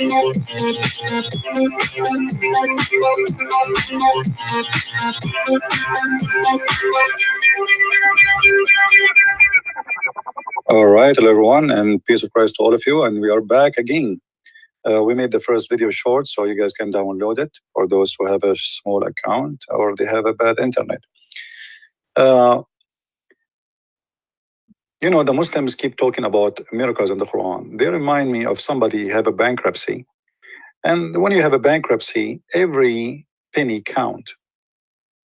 All right, hello everyone, and peace of Christ to all of you. And we are back again. We made the first video short, so you guys can download it for those who have a small account or they have a bad internet. You know, the Muslims keep talking about miracles in the Quran. They remind me of somebody have a bankruptcy. And when you have a bankruptcy, every penny count.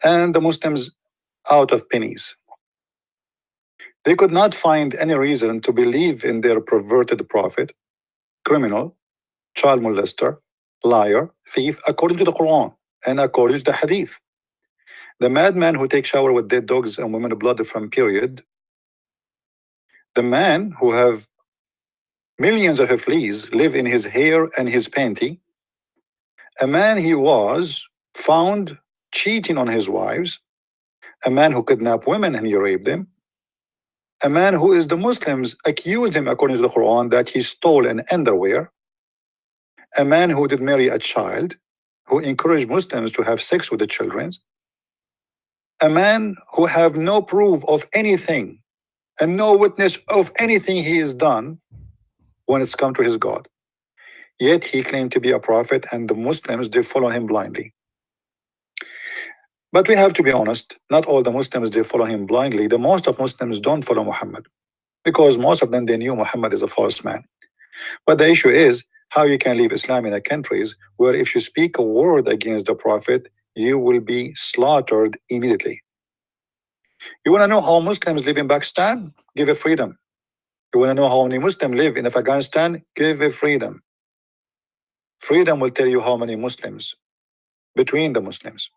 And the Muslims out of pennies. They could not find any reason to believe in their perverted prophet, criminal, child molester, liar, thief, according to the Quran and according to the Hadith. The madman who takes shower with dead dogs and women blood from period. The man who have millions of fleas live in his hair and his panty. A man he was found cheating on his wives. A man who kidnapped women and he raped them. A man who is the Muslims accused him according to the Quran that he stole an underwear. A man who did marry a child, who encouraged Muslims to have sex with the children. A man who have no proof of anything and no witness of anything he has done when it's come to his God. Yet he claimed to be a prophet and the Muslims, they follow him blindly. But we have to be honest, not all the Muslims, they follow him blindly. The most of Muslims don't follow Muhammad because most of them, they knew Muhammad is a false man. But the issue is how you can leave Islam in the countries where if you speak a word against the prophet, you will be slaughtered immediately. You want to know how Muslims live in Pakistan? Give a freedom. You want to know how many Muslims live in Afghanistan? Give a freedom. Freedom will tell you how many Muslims between the Muslims.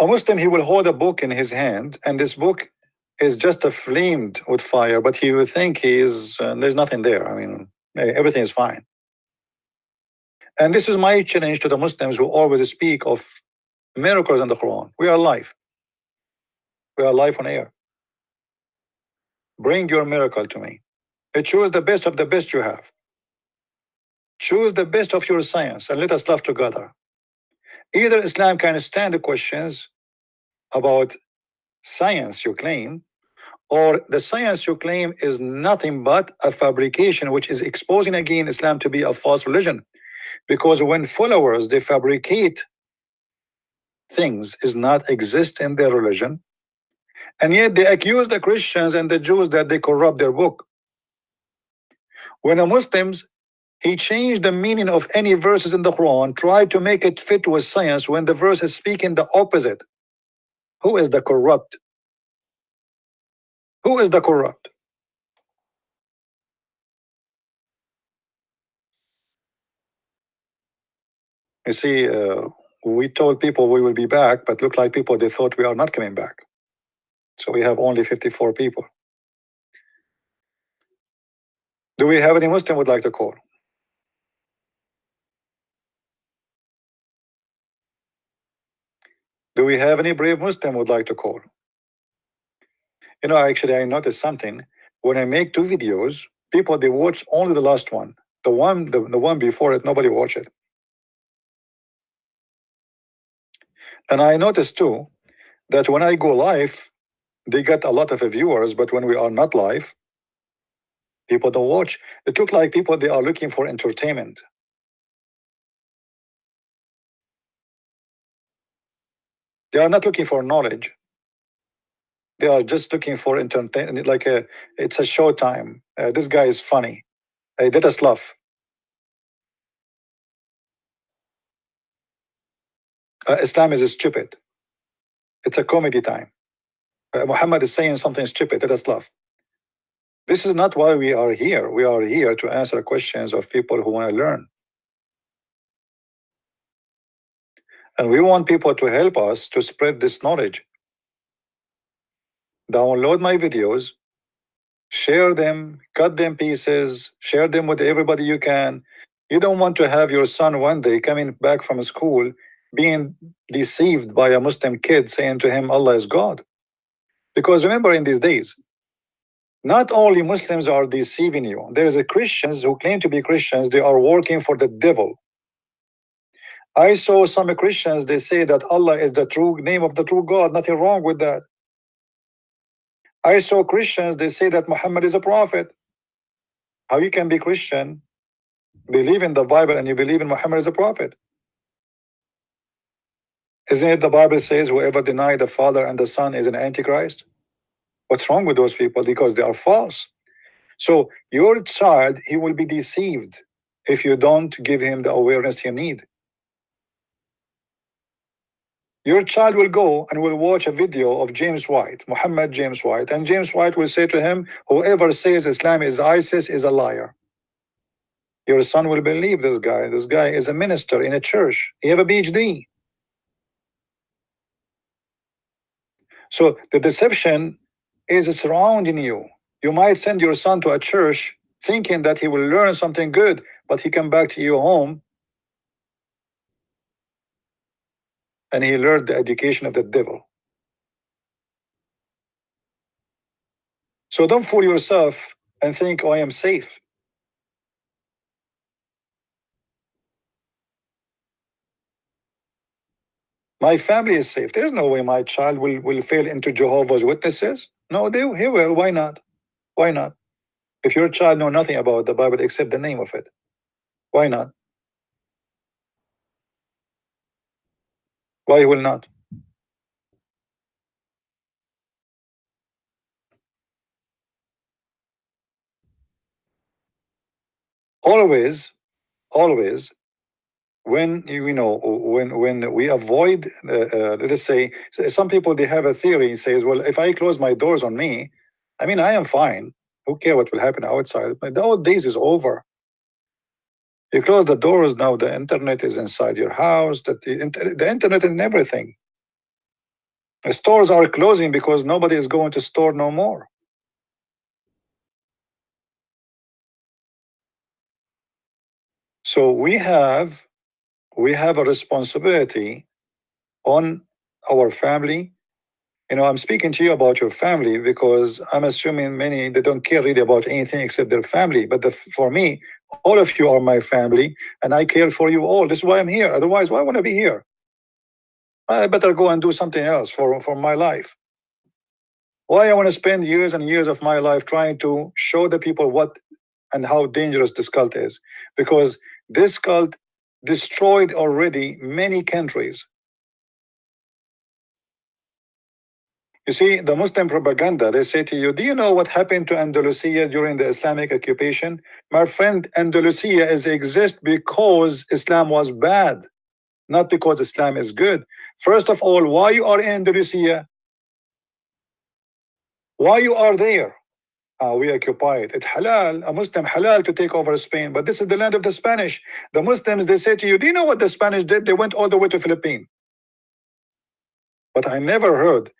A Muslim, he will hold a book in his hand, and this book is just flamed with fire, but he will think he is, there's nothing there. I mean, everything is fine. And this is my challenge to the Muslims who always speak of miracles in the Quran. We are alive. We are alive on air. Bring your miracle to me. Choose the best of the best you have. Choose the best of your science and let us love together. Either Islam can stand the questions about science you claim, or the science you claim is nothing but a fabrication which is exposing again Islam to be a false religion. Because when followers, they fabricate things is not exist in their religion, and yet they accuse the Christians and the Jews that they corrupt their book. When the Muslims, he changed the meaning of any verses in the Quran, tried to make it fit with science when the verse is speaking the opposite. Who is the corrupt? Who is the corrupt? You see, we told people we will be back, but look like people, they thought we are not coming back. So we have only 54 people. Do we have any Muslim would like to call? Do we have any brave Muslim would like to call? You know, actually, I noticed something. When I make two videos, people, they watch only the last one. The one before it, nobody watch it. And I noticed too, that when I go live, they get a lot of viewers, but when we are not live, people don't watch. It looks like people, they are looking for entertainment. They are not looking for knowledge. They are just looking for entertainment, like it's a showtime. This guy is funny. Let us laugh. Islam is stupid. It's a comedy time. Muhammad is saying something stupid. Let us laugh. This is not why we are here. We are here to answer questions of people who want to learn. And we want people to help us to spread this knowledge. Download my videos, share them, cut them pieces, share them with everybody you can. You don't want to have your son one day coming back from school being deceived by a Muslim kid saying to him, Allah is God. Because remember, in these days, Not only Muslims are deceiving you. There is a Christians who claim to be Christians. They are working for the devil. I saw some Christians, they say that Allah is the true name of the true God. Nothing wrong with that. I saw Christians, they say that Muhammad is a prophet. How you can be Christian, believe in the Bible, and you believe in Muhammad as a prophet? Isn't it the Bible says whoever denies the Father and the Son is an Antichrist? What's wrong with those people? Because they are false. So your child, he will be deceived if you don't give him the awareness he needs. Your child will go and will watch a video of James White, Muhammad James White, and James White will say to him, whoever says Islam is ISIS is a liar. Your son will believe this guy. This guy is a minister in a church. He have a PhD. So the deception is surrounding you. You might send your son to a church thinking that he will learn something good, but he come back to your home and he learned the education of the devil. So don't fool yourself and think, oh, I am safe. My family is safe. There's no way my child will fail into Jehovah's Witnesses. No, he will. Why not? Why not? If your child know nothing about the Bible except the name of it, why not? Why he will not? Always, always, when when we avoid, let's say, some people they have a theory says, well, if I close my doors on me, I mean I am fine. Who care what will happen outside? But the old days is over. You close the doors now. The internet is inside your house. The internet and everything. The stores are closing because nobody is going to store no more. So we have a responsibility on our family. I'm speaking to you about your family because I'm assuming many they don't care really about anything except their family. But for me, all of you are my family, and I care for you all. This is why I'm here. Otherwise, why would I be here? I better go and do something else for my life. Why I want to spend years and years of my life trying to show the people what and how dangerous this cult is? Because this cult destroyed already many countries. You see, the Muslim propaganda, they say to you, do you know what happened to Andalusia during the Islamic occupation? My friend, Andalusia exists because Islam was bad, not because Islam is good. First of all, why you are in Andalusia? Why you are there? We occupy it. It's halal, a Muslim halal to take over Spain, but this is the land of the Spanish. The Muslims, they say to you, do you know what the Spanish did? They went all the way to Philippines. But I never heard,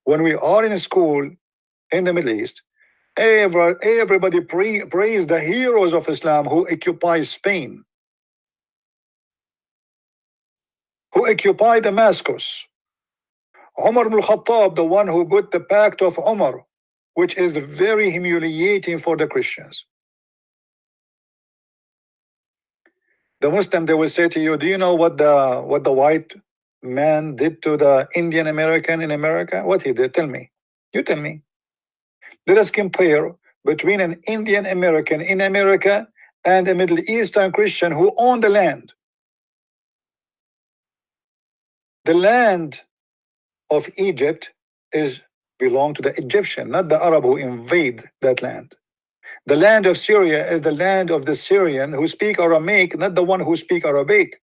when we are in school in the Middle East, everybody praise the heroes of Islam who occupy Spain, who occupy Damascus. Umar ibn al-Khattab, the one who put the pact of Umar, which is very humiliating for the Christians. The Muslim, they will say to you, do you know what the white man did to the Indian American in America? What he did? Tell me. You tell me. Let us compare between an Indian American in America and a Middle Eastern Christian who owned the land. The land of Egypt belong to the Egyptian, not the Arab who invade that land. The land of Syria is the land of the Syrian who speak Aramaic, not the one who speak Arabic.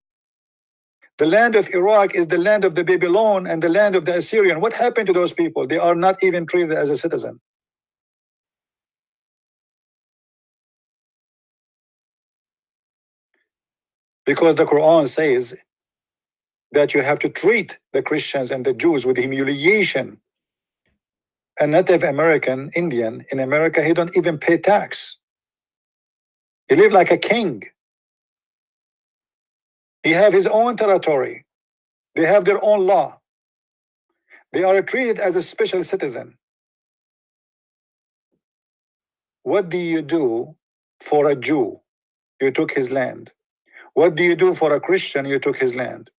The land of Iraq is the land of the Babylon and the land of the Assyrian. What happened to those people? They are not even treated as a citizen. Because the Quran says that you have to treat the Christians and the Jews with humiliation. A Native American Indian in America, he don't even pay tax. He live like a king. He have his own territory. They have their own law. They are treated as a special citizen. What do you do for a Jew? You took his land. What do you do for a Christian? You took his land.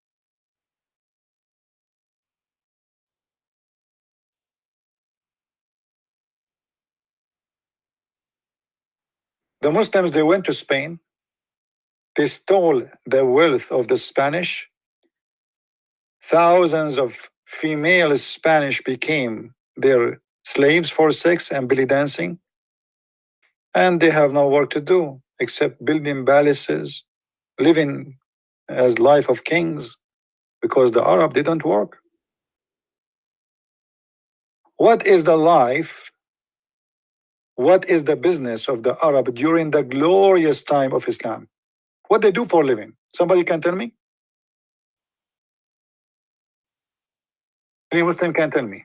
The Muslims, they went to Spain. They stole the wealth of the Spanish. Thousands of female Spanish became their slaves for sex and belly dancing. And they have no work to do except building palaces, living as life of kings, because the Arab didn't work. What is the life? What is the business of the Arab during the glorious time of Islam? What they do for a living? Somebody can tell me? Any Muslim can tell me?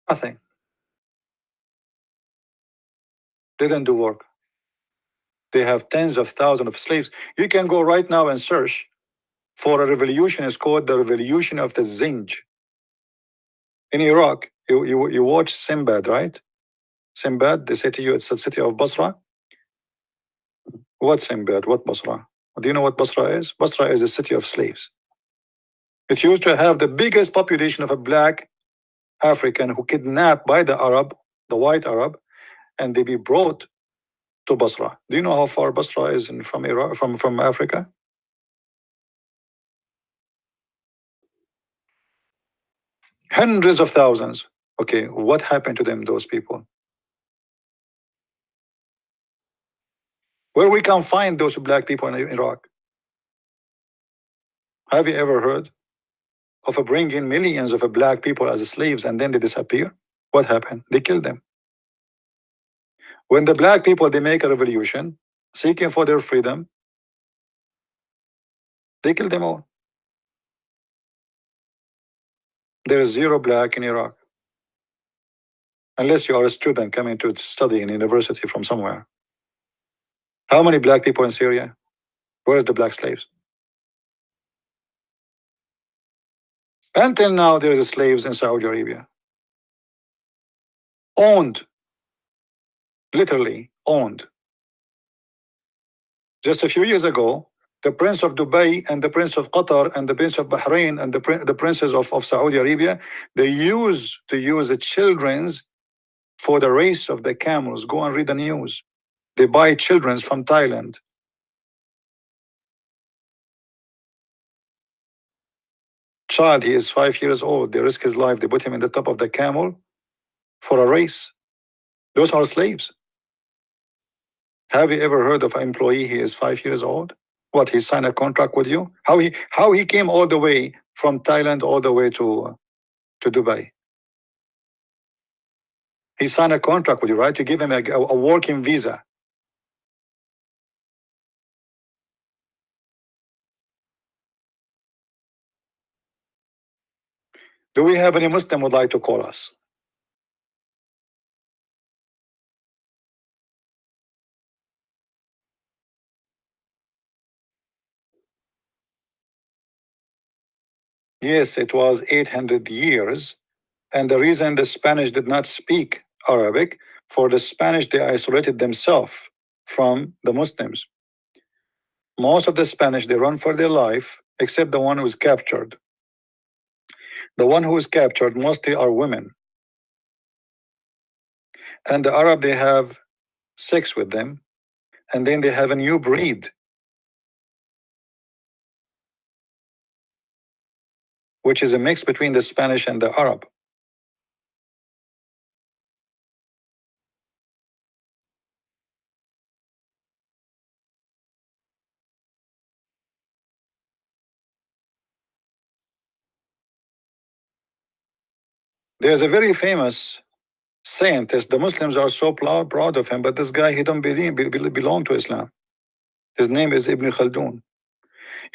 Nothing. They didn't do work. They have tens of thousands of slaves. You can go right now and search for a revolution. It's called the revolution of the Zinj. In Iraq, you watch Sinbad, right? Sinbad, they say to you it's the city of Basra. What Sinbad? What Basra? Do you know what Basra is? Basra is a city of slaves. It used to have the biggest population of a black African who kidnapped by the Arab, the white Arab, and they be brought to Basra. Do you know how far Basra is from Iraq, from Africa? Hundreds of thousands. Okay, what happened to them, those people? Where we can find those black people in Iraq? Have you ever heard of bringing millions of black people as slaves and then they disappear? What happened? They killed them. When the black people, they make a revolution, seeking for their freedom, they kill them all. There is zero black in Iraq. Unless you are a student coming to study in university from somewhere. How many black people in Syria? Where's the black slaves? Until now, there is slaves in Saudi Arabia. Owned. Literally owned. Just a few years ago, the Prince of Dubai and the Prince of Qatar and the Prince of Bahrain and the princes of Saudi Arabia, they used to use the children's for the race of the camels. Go and read the news. They buy children's from Thailand. Child, he is 5 years old. They risk his life. They put him in the top of the camel for a race. Those are slaves. Have you ever heard of an employee? He is 5 years old. What, he signed a contract with you? How he came all the way from Thailand all the way to Dubai? He signed a contract with you, right? You give him a working visa. Do we have any Muslim would like to call us? Yes, it was 800 years. And the reason the Spanish did not speak Arabic, for the Spanish, they isolated themselves from the Muslims. Most of the Spanish, they run for their life, except the one who's captured. The one who is captured mostly are women. And the Arab, they have sex with them, and then they have a new breed, which is a mix between the Spanish and the Arab. There's a very famous scientist. The Muslims are so proud of him, but this guy, he don't belong to Islam. His name is Ibn Khaldun.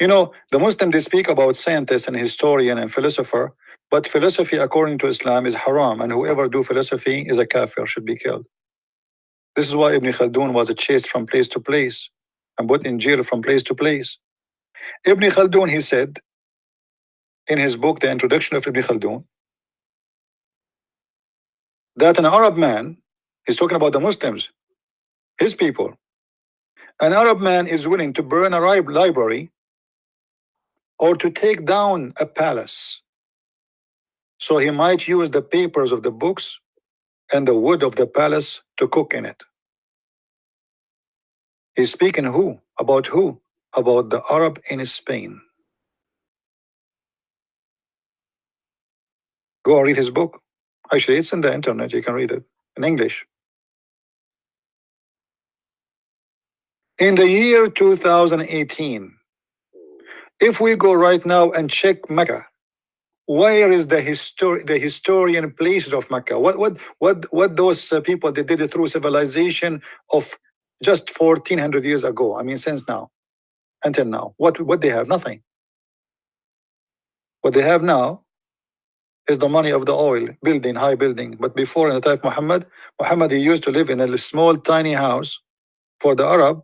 You know, the Muslims, they speak about scientist and historian and philosopher, but philosophy according to Islam is haram, and whoever do philosophy is a kafir, should be killed. This is why Ibn Khaldun was chased from place to place and put in jail from place to place. Ibn Khaldun, he said in his book, The Introduction of Ibn Khaldun, that an Arab man, he's talking about the Muslims, his people, an Arab man is willing to burn a library or to take down a palace so he might use the papers of the books and the wood of the palace to cook in it. He's speaking who? About who? About the Arab in Spain. Go and read his book. Actually, it's in the internet. You can read it in English. In the year 2018, if we go right now and check Mecca, where is the historian places of Mecca? What those people that did it through civilization of just 1400 years ago? I mean, since now until now, what they have? Nothing. What they have now is the money of the oil, building, high building. But before, in the time of Muhammad, he used to live in a small, tiny house. For the Arab,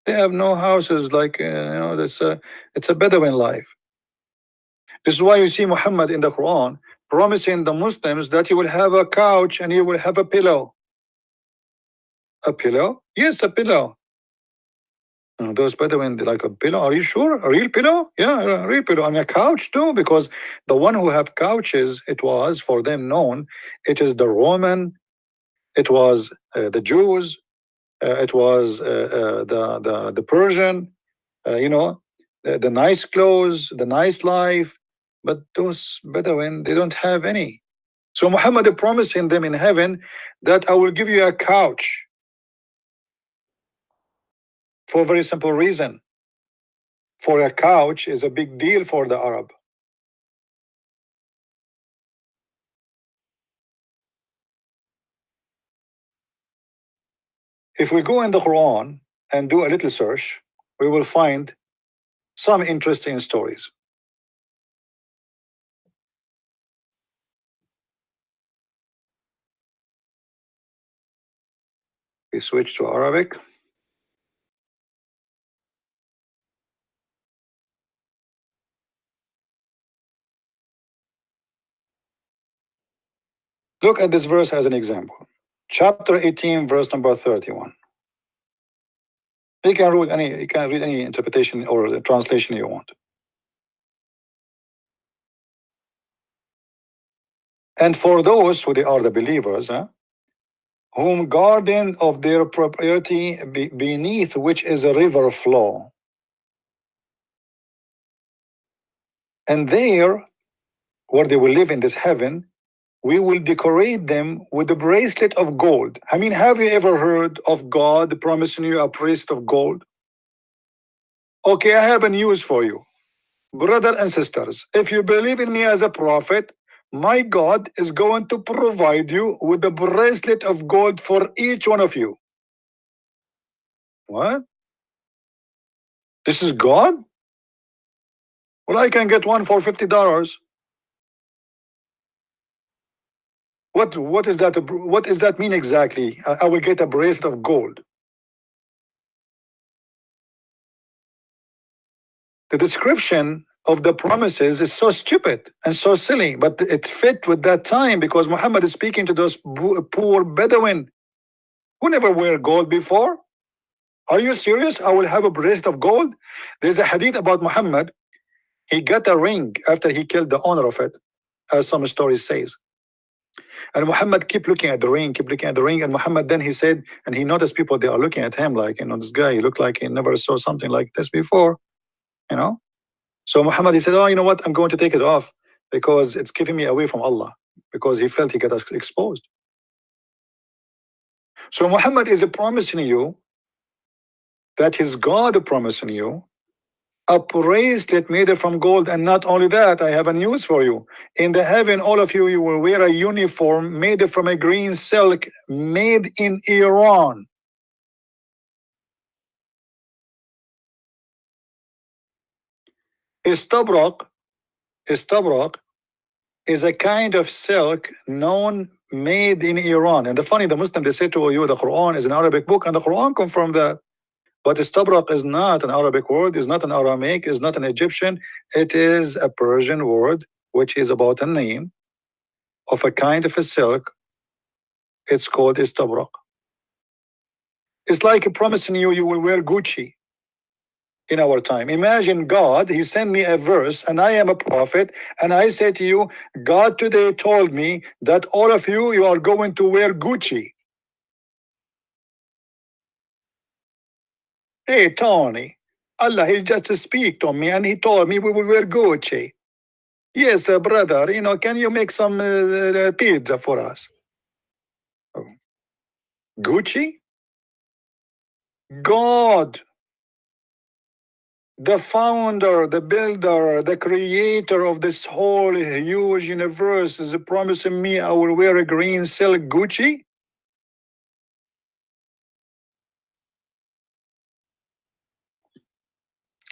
they have no houses like it's a Bedouin life. This is why you see Muhammad in the Quran promising the Muslims that he will have a couch and he will have a pillow. A pillow? Yes, a pillow. Those Bedouin, they like a pillow. Are you sure? A real pillow? Yeah, a real pillow. And a couch too, because the one who have couches, it was for them known, it is the Roman, it was the Jews, it was the Persian, the nice clothes, the nice life. But those Bedouin, they don't have any. So Muhammad is promising them in heaven that I will give you a couch for a very simple reason. For a couch is a big deal for the Arab. If we go in the Quran and do a little search, we will find some interesting stories. We switch to Arabic. Look at this verse as an example. Chapter 18, verse number 31. You can read any interpretation or translation you want. And for those who they are the believers, whom garden of their property beneath which is a river flow. And there, where they will live in this heaven, we will decorate them with a bracelet of gold. I mean, have you ever heard of God promising you a bracelet of gold? Okay, I have a news for you. Brothers and sisters, if you believe in me as a prophet, my God is going to provide you with a bracelet of gold for each one of you. What? This is God? Well, I can get one for $50. What is that? What does that mean exactly? I will get a bracelet of gold. The description of the promises is so stupid and so silly, but it fit with that time because Muhammad is speaking to those poor Bedouin who never wear gold before. Are you serious? I will have a bracelet of gold? There's a hadith about Muhammad. He got a ring after he killed the owner of it, as some stories says. And Muhammad keep looking at the ring, and Muhammad then he said, and he noticed people, they are looking at him like, this guy, he looked like he never saw something like this before, So Muhammad, he said, oh, you know what, I'm going to take it off because it's keeping me away from Allah, because he felt he got exposed. So Muhammad is promising you that his God promising you a bracelet made from gold. And not only that, I have a news for you. In the heaven, all of you will wear a uniform made from a green silk made in Iran. Istabrak is a kind of silk known made in Iran. And the Muslim, they say to you, the Quran is an Arabic book, and the Quran confirmed that. But istabrak is not an Arabic word, is not an Aramaic, is not an Egyptian. It is a Persian word, which is about a name of a kind of a silk It's called istabrak. It's like promising you will wear Gucci in our time. Imagine God, He sent me a verse, and I am a prophet, and I say to you, God today told me that all of you are going to wear Gucci. Hey, Tony, Allah, He just speak to me, and He told me we will wear Gucci. Yes, brother, can you make some pizza for us? Gucci? God, the founder, the builder, the creator of this whole huge universe is promising me I will wear a green silk Gucci?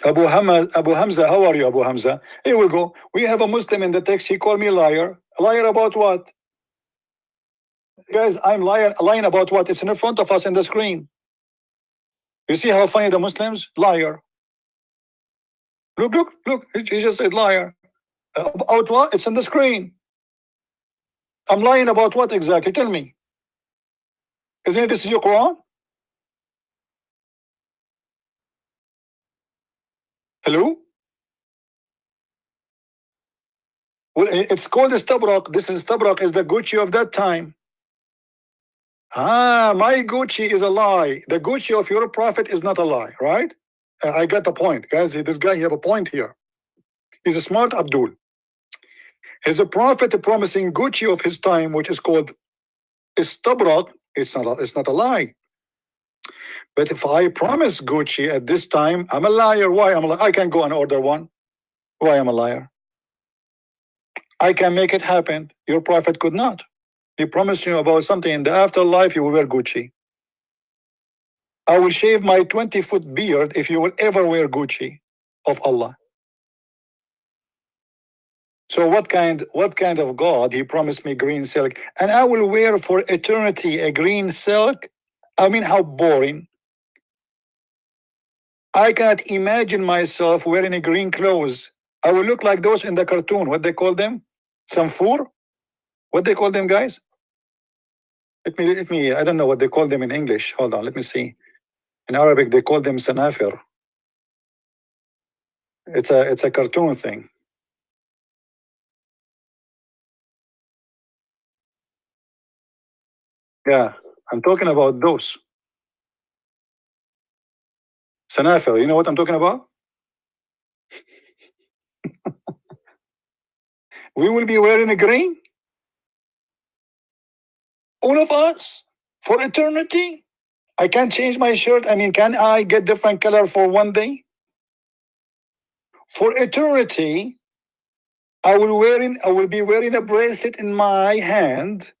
Abu Hamza, how are you, Abu Hamza? Here we go. We have a Muslim in the text. He called me liar. A liar about what? Guys, I'm lying about what? It's in front of us in the screen. You see how funny the Muslims? Liar. Look. He just said liar. About what? It's in the screen. I'm lying about what exactly? Tell me. Isn't this your Quran? Hello? Well, it's called istabrak. This is istabrak is the Gucci of that time. My Gucci is a lie. The Gucci of your prophet is not a lie, right? I got the point, guys. This guy, he have a point here. He's a smart Abdul. He's a prophet promising Gucci of his time, which is called istabrak. It's not a lie. But if I promise Gucci at this time, I'm a liar. Why I'm a liar? I can go and order one. Why I'm a liar? I can make it happen. Your prophet could not. He promised you about something in the afterlife. You will wear Gucci. I will shave my 20-foot beard if you will ever wear Gucci of Allah. So what kind of God? He promised me green silk, and I will wear for eternity a green silk. I mean, how boring. I cannot imagine myself wearing a green clothes. I will look like those in the cartoon. What they call them? Samfur? What they call them, guys? Let me. I don't know what they call them in English. Hold on. Let me see. In Arabic, they call them sanafir. It's a cartoon thing. Yeah, I'm talking about those. Sanafir, you know what I'm talking about? We will be wearing a green? All of us? For eternity? I can't change my shirt. I mean, can I get different color for one day? For eternity, I will be wearing a bracelet in my hand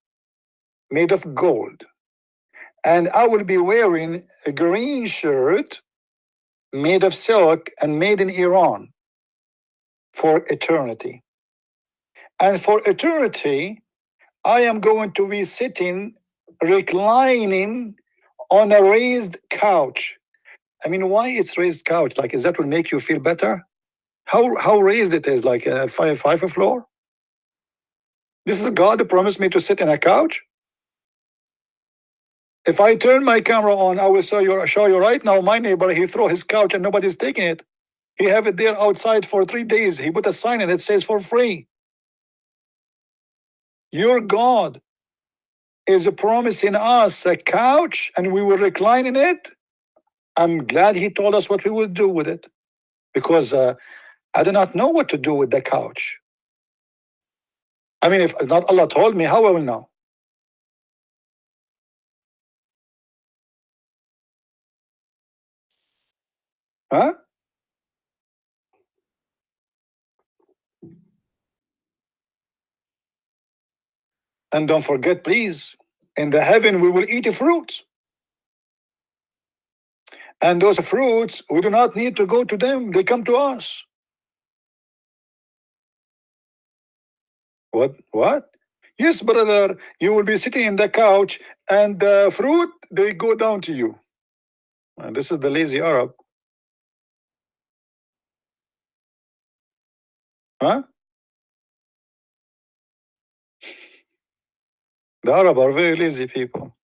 made of gold. And I will be wearing a green shirt made of silk and made in Iran for eternity. And for eternity, I am going to be sitting, reclining on a raised couch. I mean, why it's raised couch? Like, is that will make you feel better? How raised it is? Like a five floor? This is God that promised me to sit in a couch. If I turn my camera on, I will show you right now. My neighbor, he threw his couch and nobody's taking it. He have it there outside for 3 days. He put a sign and it says for free. Your God is promising us a couch and we will recline in it. I'm glad he told us what we will do with it, because I do not know what to do with the couch. I mean, if not Allah told me, how I will know? Huh? And don't forget, please, in the heaven we will eat fruits. And those fruits, we do not need to go to them. They come to us. What? Yes, brother, you will be sitting in the couch and the fruit, they go down to you. And this is the lazy Arab. Huh? The Arab are very lazy people.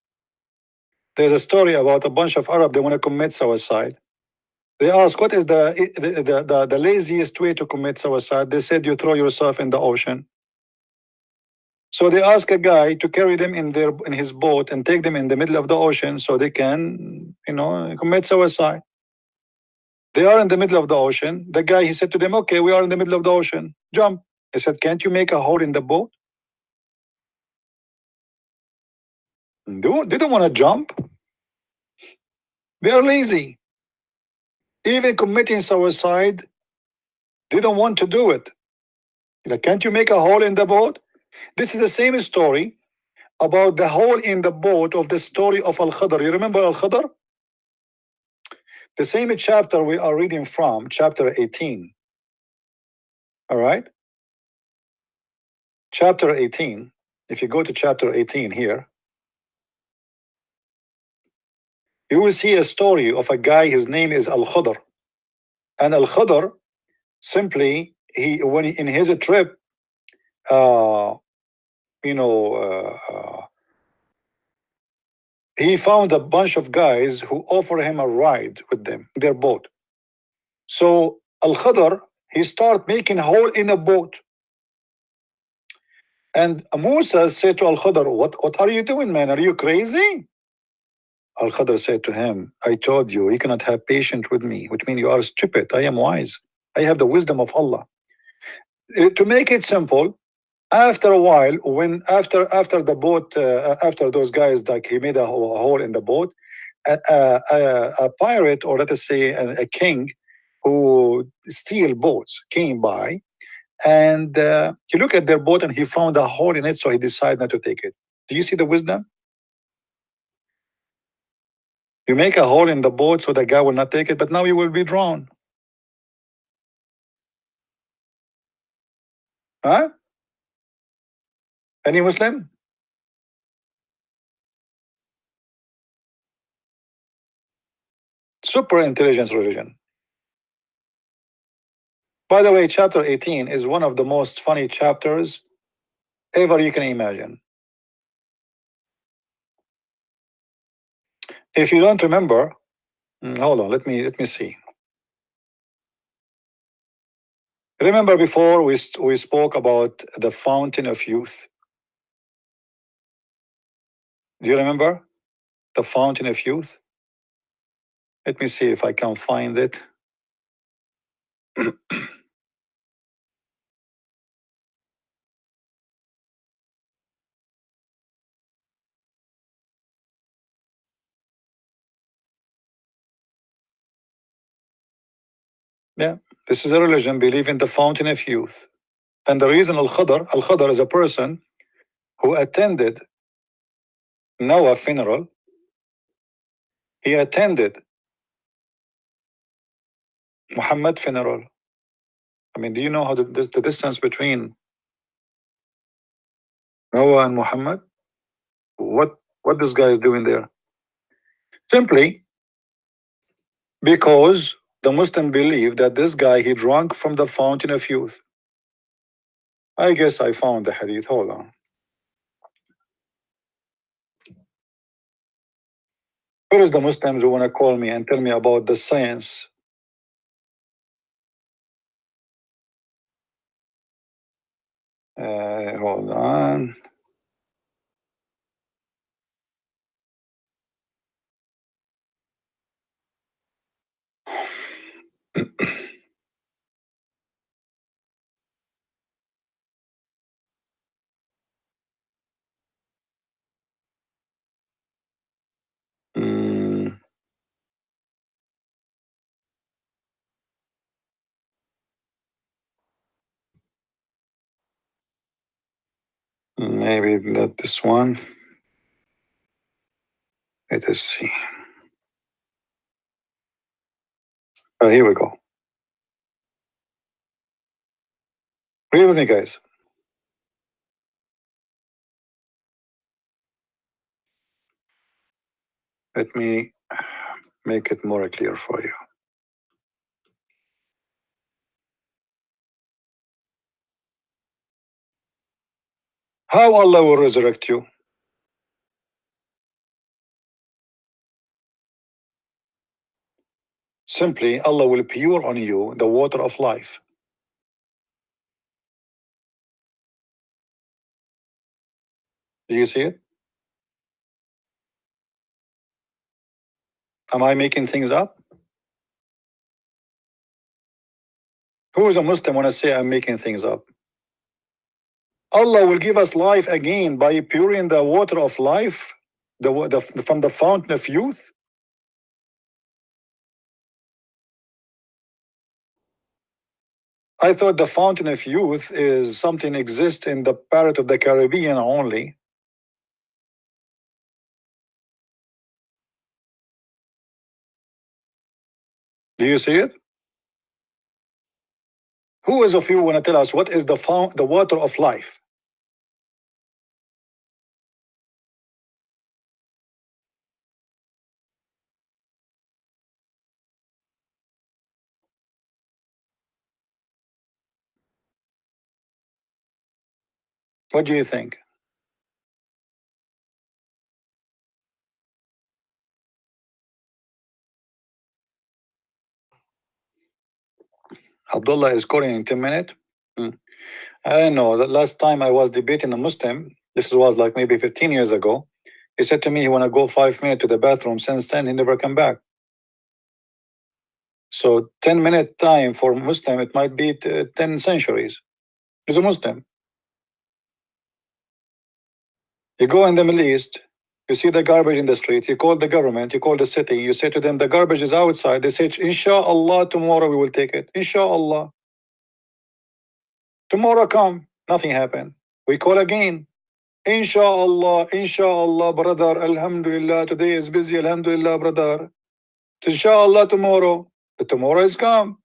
There's a story about a bunch of Arab, they want to commit suicide. They ask, what is the laziest way to commit suicide? They said, you throw yourself in the ocean. So they ask a guy to carry them in his boat and take them in the middle of the ocean so they can, commit suicide. They are in the middle of the ocean. The guy, he said to them, okay, we are in the middle of the ocean. Jump. He said, can't you make a hole in the boat? They don't want to jump. They are lazy. Even committing suicide, they don't want to do it. Like, can't you make a hole in the boat? This is the same story about the hole in the boat of the story of Al-Khadr. You remember Al-Khadr? The same chapter we are reading from, chapter 18. All right? Chapter 18. If you go to chapter 18 here, you will see a story of a guy, his name is Al-Khadr. And Al-Khadr, simply, when he, in his trip, he found a bunch of guys who offer him a ride with them, their boat. So Al-Khadr, he start making a hole in a boat. And Musa said to Al-Khadr, what are you doing, man? Are you crazy? Al-Khadr said to him, I told you, you cannot have patience with me, which means you are stupid. I am wise. I have the wisdom of Allah. To make it simple, after a while, when after the boat, after those guys, like he made a hole in the boat, a pirate, or let us say a king who steal boats, came by, and he looked at their boat and he found a hole in it, so he decided not to take it. Do you see the wisdom? You make a hole in the boat so the guy will not take it, but now you will be drowned. Huh? Any Muslim? Super intelligent religion. By the way, chapter 18 is one of the most funny chapters ever you can imagine. If you don't remember, hold on, let me see. Remember before we spoke about the fountain of youth? Do you remember the fountain of youth? Let me see if I can find it. Yeah, this is a religion, believe in the fountain of youth. And the reason Al-Khadr is a person who attended Noah funeral. He attended Muhammad funeral. I mean, do you know how the distance between Noah and Muhammad? What this guy is doing there? Simply because the Muslim believe that this guy, he drank from the fountain of youth. I guess I found the hadith. Hold on. Where is the Muslims who want to call me and tell me about the science? Hold on. Maybe not this one. Let us see. Oh, here we go. Read with me, guys. Let me make it more clear for you. How Allah will resurrect you? Simply, Allah will pour on you the water of life. Do you see it? Am I making things up? Who is a Muslim when I say I'm making things up? Allah will give us life again by pouring the water of life from the fountain of youth. I thought the fountain of youth is something exists in the part of the Caribbean only. Do you see it? Who is of you want to tell us what is the water of life? What do you think? Abdullah is calling in 10 minutes. I know that last time I was debating a Muslim, this was like maybe 15 years ago. He said to me he want to go 5 minutes to the bathroom. Since then, he never come back. So 10-minute time for Muslim, it might be 10 centuries. He's a Muslim. You go in the Middle East, you see the garbage in the street, you call the government, you call the city, you say to them, the garbage is outside. They say, Inshallah, tomorrow we will take it. Inshallah. Tomorrow come, nothing happened. We call again. Inshallah, inshallah, brother, alhamdulillah, today is busy, alhamdulillah, brother. Inshallah, tomorrow. The tomorrow is come.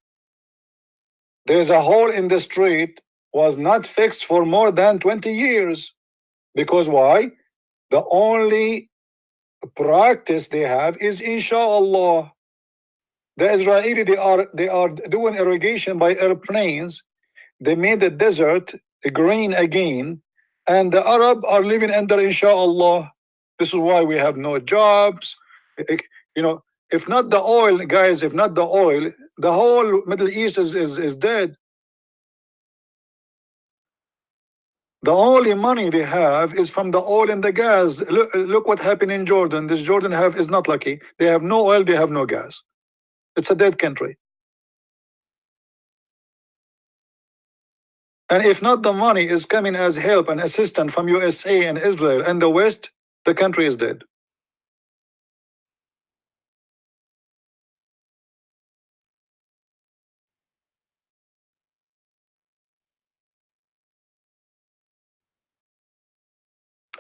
There's a hole in the street, was not fixed for more than 20 years. Because why? The only practice they have is inshallah. The Israeli, they are doing irrigation by airplanes. They made the desert green again, and the Arab are living under inshallah. This is why we have no jobs. You know, if not the oil, guys, if not the oil, the whole Middle East is dead. The only money they have is from the oil and the gas. Look what happened in Jordan. This Jordan is not lucky. They have no oil, they have no gas. It's a dead country. And if not the money is coming as help and assistance from USA and Israel and the West, the country is dead.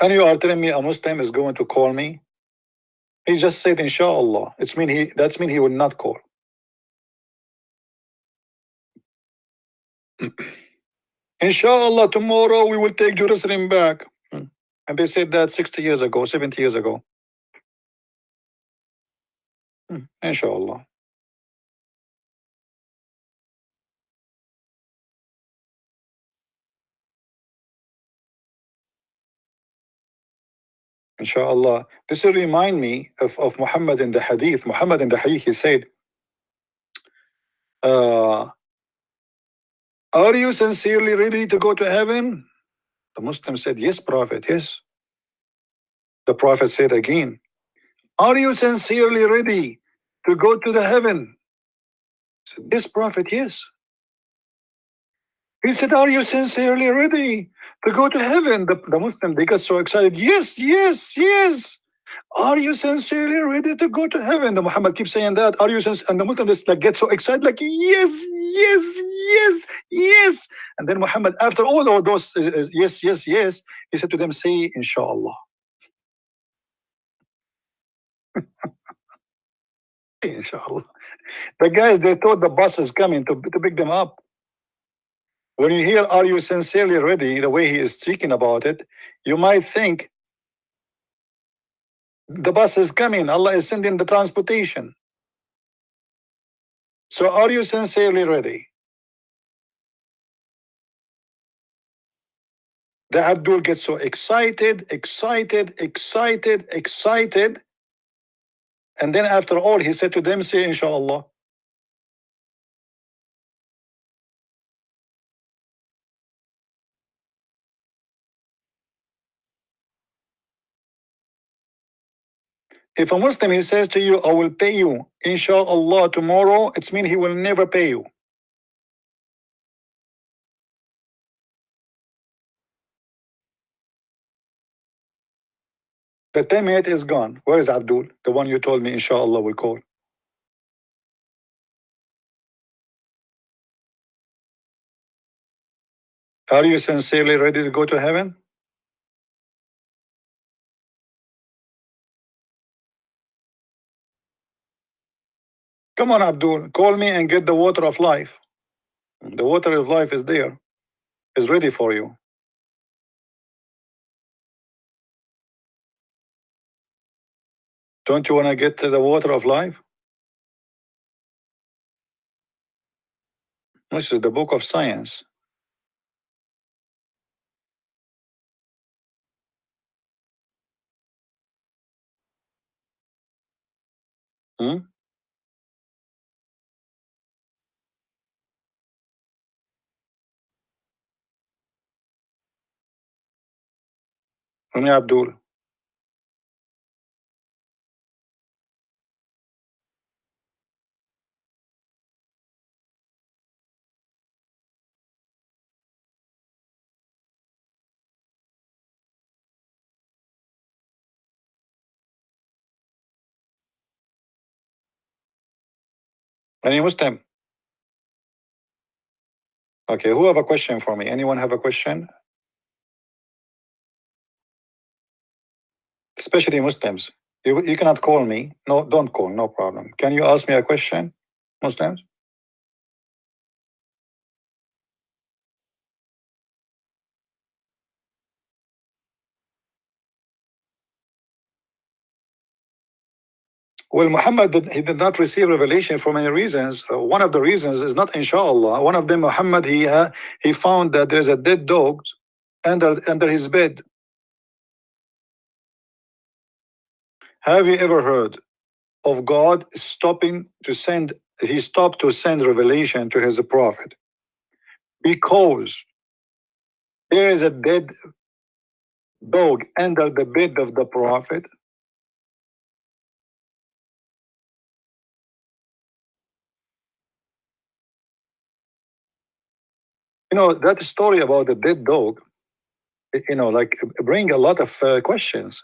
And you are telling me a Muslim is going to call me? He just said inshallah. That means he will not call. Inshallah, tomorrow we will take Jerusalem back. And they said that 60 years ago, 70 years ago. Inshallah. Inshallah. This will remind me of Muhammad in the Hadith. Muhammad in the Hadith, he said, are you sincerely ready to go to heaven? The Muslim said, yes, Prophet, yes. The Prophet said again, are you sincerely ready to go to the heaven? Said, yes, Prophet, yes. He said, are you sincerely ready to go to heaven? The Muslim, they got so excited. Yes, yes, yes. Are you sincerely ready to go to heaven? The Muhammad keeps saying that. Are you sincerely? And the Muslim just like get so excited, like yes, yes, yes, yes. And then Muhammad, after all of those yes, yes, yes, he said to them, say inshallah. Inshallah. The guys, they thought the bus is coming to pick them up. When you hear, are you sincerely ready, the way he is speaking about it, you might think the bus is coming, Allah is sending the transportation. So are you sincerely ready? The Abdul gets so excited, excited, excited, excited. And then after all, he said to them, say inshallah. If a Muslim, he says to you, I will pay you, inshallah, tomorrow, it means he will never pay you. The 10 minutes is gone. Where is Abdul? The one you told me, inshallah, will call. Are you sincerely ready to go to heaven? Come on, Abdul, call me and get the water of life. The water of life is there, is ready for you. Don't you want to get to the water of life? This is the book of science. Hmm? Abdul. Any Muslim? Okay, who have a question for me? Anyone have a question? Especially Muslims. You cannot call me. No, don't call, no problem. Can you ask me a question, Muslims? Well, Muhammad, he did not receive revelation for many reasons. One of the reasons is not inshallah. One of them, Muhammad, he found that there's a dead dog under his bed. Have you ever heard of God stopping to send? He stopped to send revelation to his prophet because there is a dead dog under the bed of the prophet. You know, that story about the dead dog, you know, like bring a lot of questions.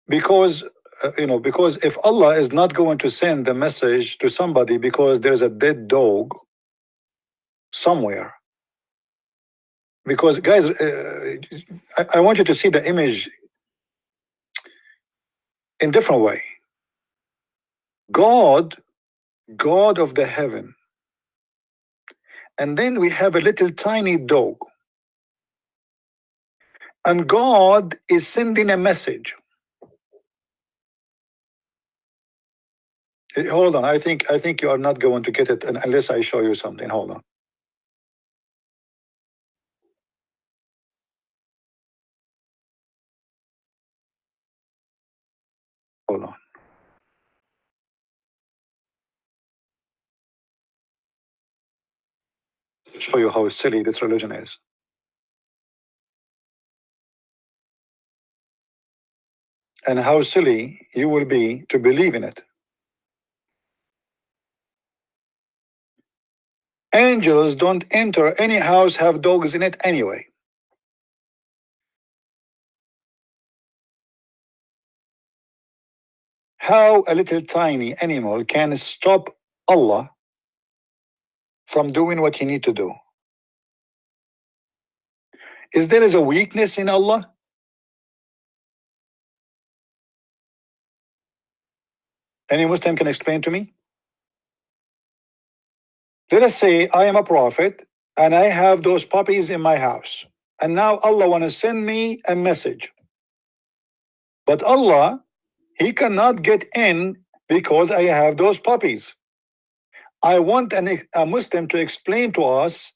Because you know, because if Allah is not going to send the message to somebody because there's a dead dog somewhere, because guys, I want you to see the image in different way. God of the heaven, and then we have a little tiny dog, and God is sending a message. Hold on, I think you are not going to get it unless I show you something. Hold on. Hold on. Show you how silly this religion is. And how silly you will be to believe in it. Angels don't enter any house have dogs in it anyway. How a little tiny animal can stop Allah from doing what he need to do? Is there a weakness in Allah? Any Muslim can explain to me? Let us say I am a prophet and I have those puppies in my house. And now Allah want to send me a message. But Allah, he cannot get in because I have those puppies. I want a Muslim to explain to us,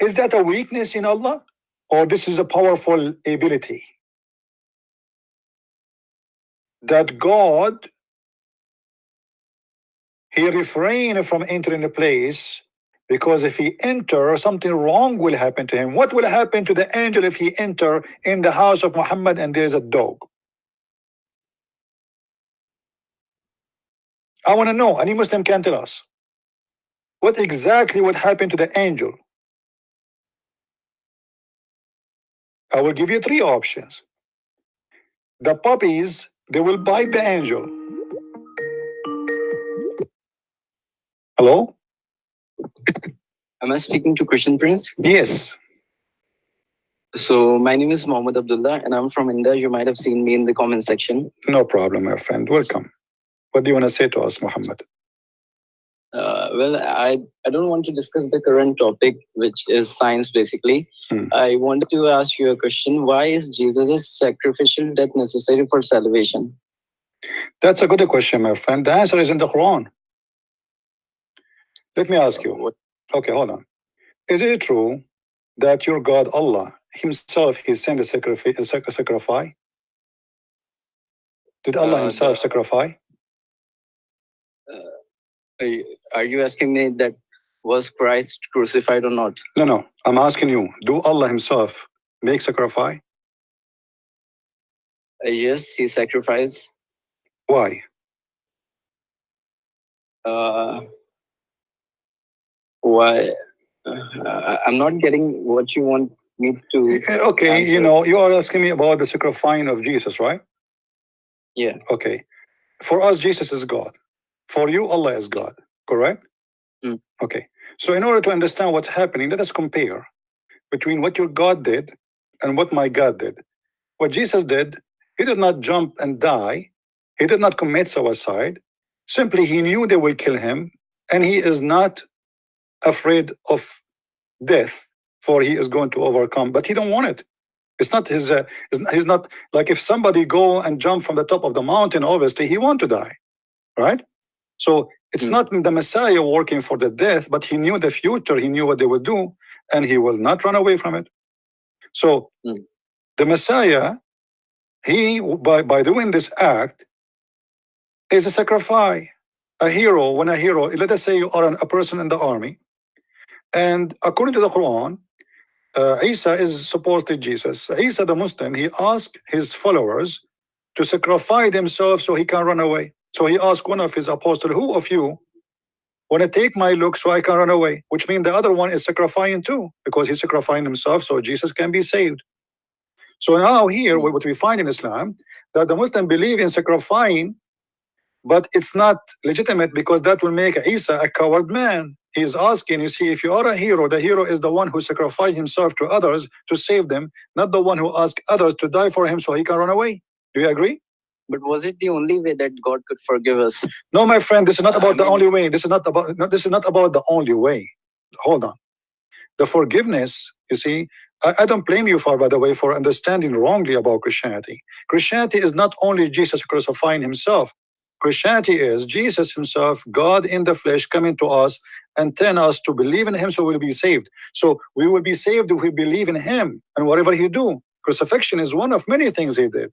is that a weakness in Allah? Or this is a powerful ability? That God, he refrained from entering a place Because if he enter, something wrong will happen to him. What will happen to the angel if he enter in the house of Muhammad and there's a dog? I want to know. Any Muslim can tell us. What exactly would happen to the angel? I will give you three options. The puppies, they will bite the angel. Hello? Am I speaking to Christian Prince? Yes. So my name is Mohammed Abdullah and I'm from India. You might have seen me in the comment section. No problem, my friend. Welcome. What do you want to say to us, Muhammad? Well, I don't want to discuss the current topic, which is science, basically. I wanted to ask you a question. Why is Jesus' sacrificial death necessary for salvation? That's a good question, my friend. The answer is in the Quran. Let me ask you. Okay, hold on. Is it true that your God, Allah, himself, he sent a sacrifice? Did Allah himself sacrifice? Are you asking me that was Christ crucified or not? No. I'm asking you, do Allah himself make sacrifice? Yes, he sacrificed. Why? Why? I'm not getting what you want me to Okay, answer. You are asking me about the sacrificing of Jesus, right? Yeah. Okay. For us, Jesus is God. For you, Allah is God. Correct? Okay. So in order to understand what's happening, let us compare between what your God did and what my God did. What Jesus did, he did not jump and die. He did not commit suicide. Simply, he knew they will kill him, and he is not afraid of death, for he is going to overcome. But he don't want it. It's not his. He's not like if somebody go and jump from the top of the mountain. Obviously, he want to die, right? So it's not the Messiah working for the death, but he knew the future. He knew what they would do, and he will not run away from it. So the Messiah, he by doing this act, is a sacrifice, a hero. When a hero, let us say you are a person in the army, and according to the Quran, Isa is supposedly Jesus. Isa the Muslim, he asked his followers to sacrifice themselves so he can run away. So he asked one of his apostles, who of you want to take my look so I can run away? Which means the other one is sacrificing too, because he's sacrificing himself so Jesus can be saved. So now here, what we find in Islam, that the Muslim believe in sacrificing, but it's not legitimate because that will make Isa a coward man. He is asking, you see, if you are a hero, the hero is the one who sacrificed himself to others to save them, not the one who asked others to die for him so he can run away. Do you agree? But was it the only way that God could forgive us? No, my friend, this is not about the only way. This is not about the only way. Hold on. The forgiveness, you see, I don't blame you for, by the way, for understanding wrongly about Christianity. Christianity is not only Jesus crucifying himself. Christianity is Jesus himself, God in the flesh, coming to us and telling us to believe in him so we'll be saved. So we will be saved if we believe in him and whatever he do. Crucifixion is one of many things he did.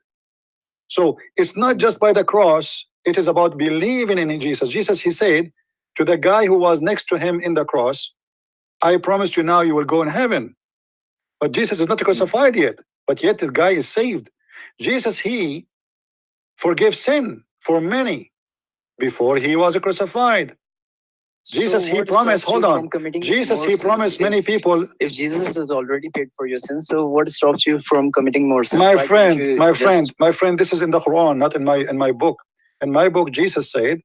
So it's not just by the cross, it is about believing in Jesus. Jesus, he said to the guy who was next to him in the cross, I promise you now you will go in heaven. But Jesus is not crucified yet, but yet the guy is saved. Jesus, he forgives sin for many before he was crucified. Jesus, he promised, hold on. Jesus, he promised many people. If Jesus has already paid for your sins, so what stops you from committing more sins? My friend, this is in the Quran, not in my book. In my book, Jesus said,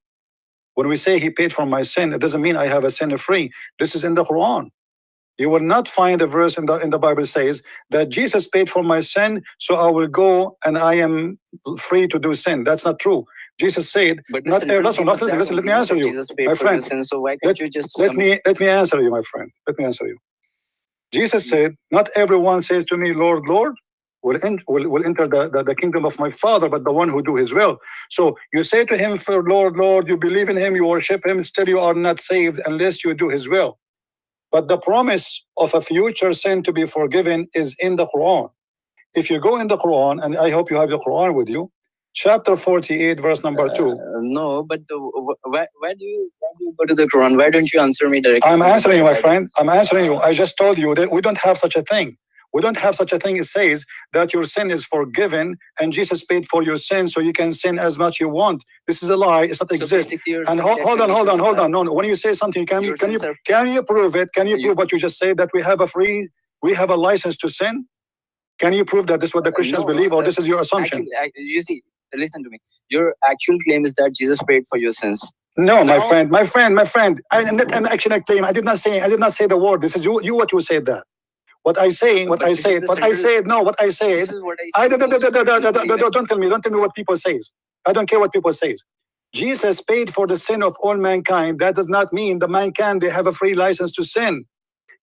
when we say he paid for my sin, it doesn't mean I have a sin free. This is in the Quran. You will not find a verse in the Bible says that Jesus paid for my sin, so I will go and I am free to do sin. That's not true. Jesus said, listen, let me answer you, my friend. So why can't you just let me answer you, my friend. Let me answer you. Jesus said, not everyone says to me, Lord, Lord, will enter the kingdom of my Father, but the one who do his will. So you say to him, for Lord, Lord, you believe in him, you worship him, still you are not saved unless you do his will. But the promise of a future sin to be forgiven is in the Quran. If you go in the Quran, and I hope you have the Quran with you, Chapter 48, verse number 2. No, but why do you go to the Quran? Why don't you answer me directly? I'm answering you, my friend. I'm answering you. I just told you that we don't have such a thing. We don't have such a thing. It says that your sin is forgiven and Jesus paid for your sin, so you can sin as much you want. This is a lie. It's not exist. And hold on. No. When you say something, can you prove it? Can you prove what you just said, that we have a license to sin? Can you prove that this is what the Christians believe, or this is your assumption? Actually, you see, listen to me. Your actual claim is that Jesus paid for your sins. No, my friend. I'm actually a claim. I did not say the word. This is you what you said that. What I say. Don't tell me what people say. I don't care what people say. Jesus paid for the sin of all mankind. That does not mean the mankind they have a free license to sin.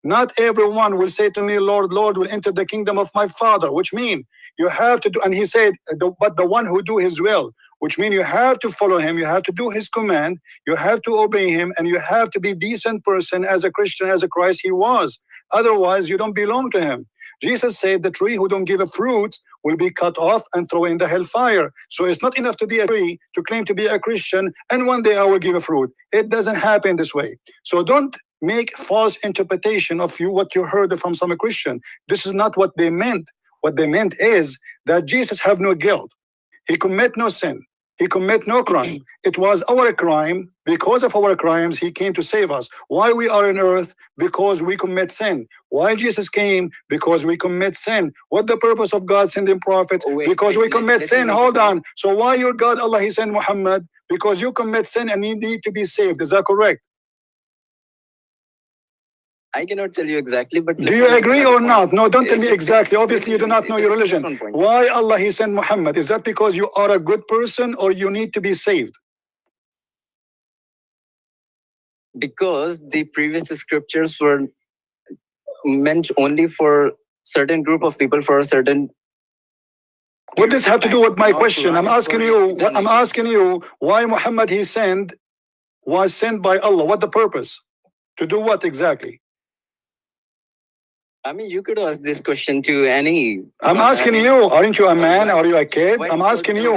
Not everyone will say to me, Lord, Lord, will enter the kingdom of my Father, which means you have to do, and he said, but the one who do his will, which means you have to follow him, you have to do his command, you have to obey him, and you have to be a decent person as a Christian, as a Christ he was. Otherwise, you don't belong to him. Jesus said the tree who don't give a fruit will be cut off and thrown in the hellfire. So it's not enough to be a tree, to claim to be a Christian, and one day I will give a fruit. It doesn't happen this way. So don't make false interpretation of what you heard from some Christian. This is not what they meant. What they meant is that Jesus have no guilt. He commit no sin. He commit no crime. It was our crime. Because of our crimes, he came to save us. Why we are on earth? Because we commit sin. Why Jesus came? Because we commit sin. What the purpose of God sending prophets? Because we commit sin. Hold on. So why your God, Allah, he sent Muhammad? Because you commit sin and you need to be saved. Is that correct? I cannot tell you exactly, but do you agree or not? No, don't tell me exactly. Obviously, you do not know your religion. Why Allah he sent Muhammad? Is that because you are a good person or you need to be saved? Because the previous scriptures were meant only for certain group of people, for a certain. What does have to do with my question? I'm asking you why Muhammad was sent by Allah. What the purpose? To do what exactly? I mean, you could ask this question to any. I'm asking you, aren't you a man? Are you a kid? I'm asking you.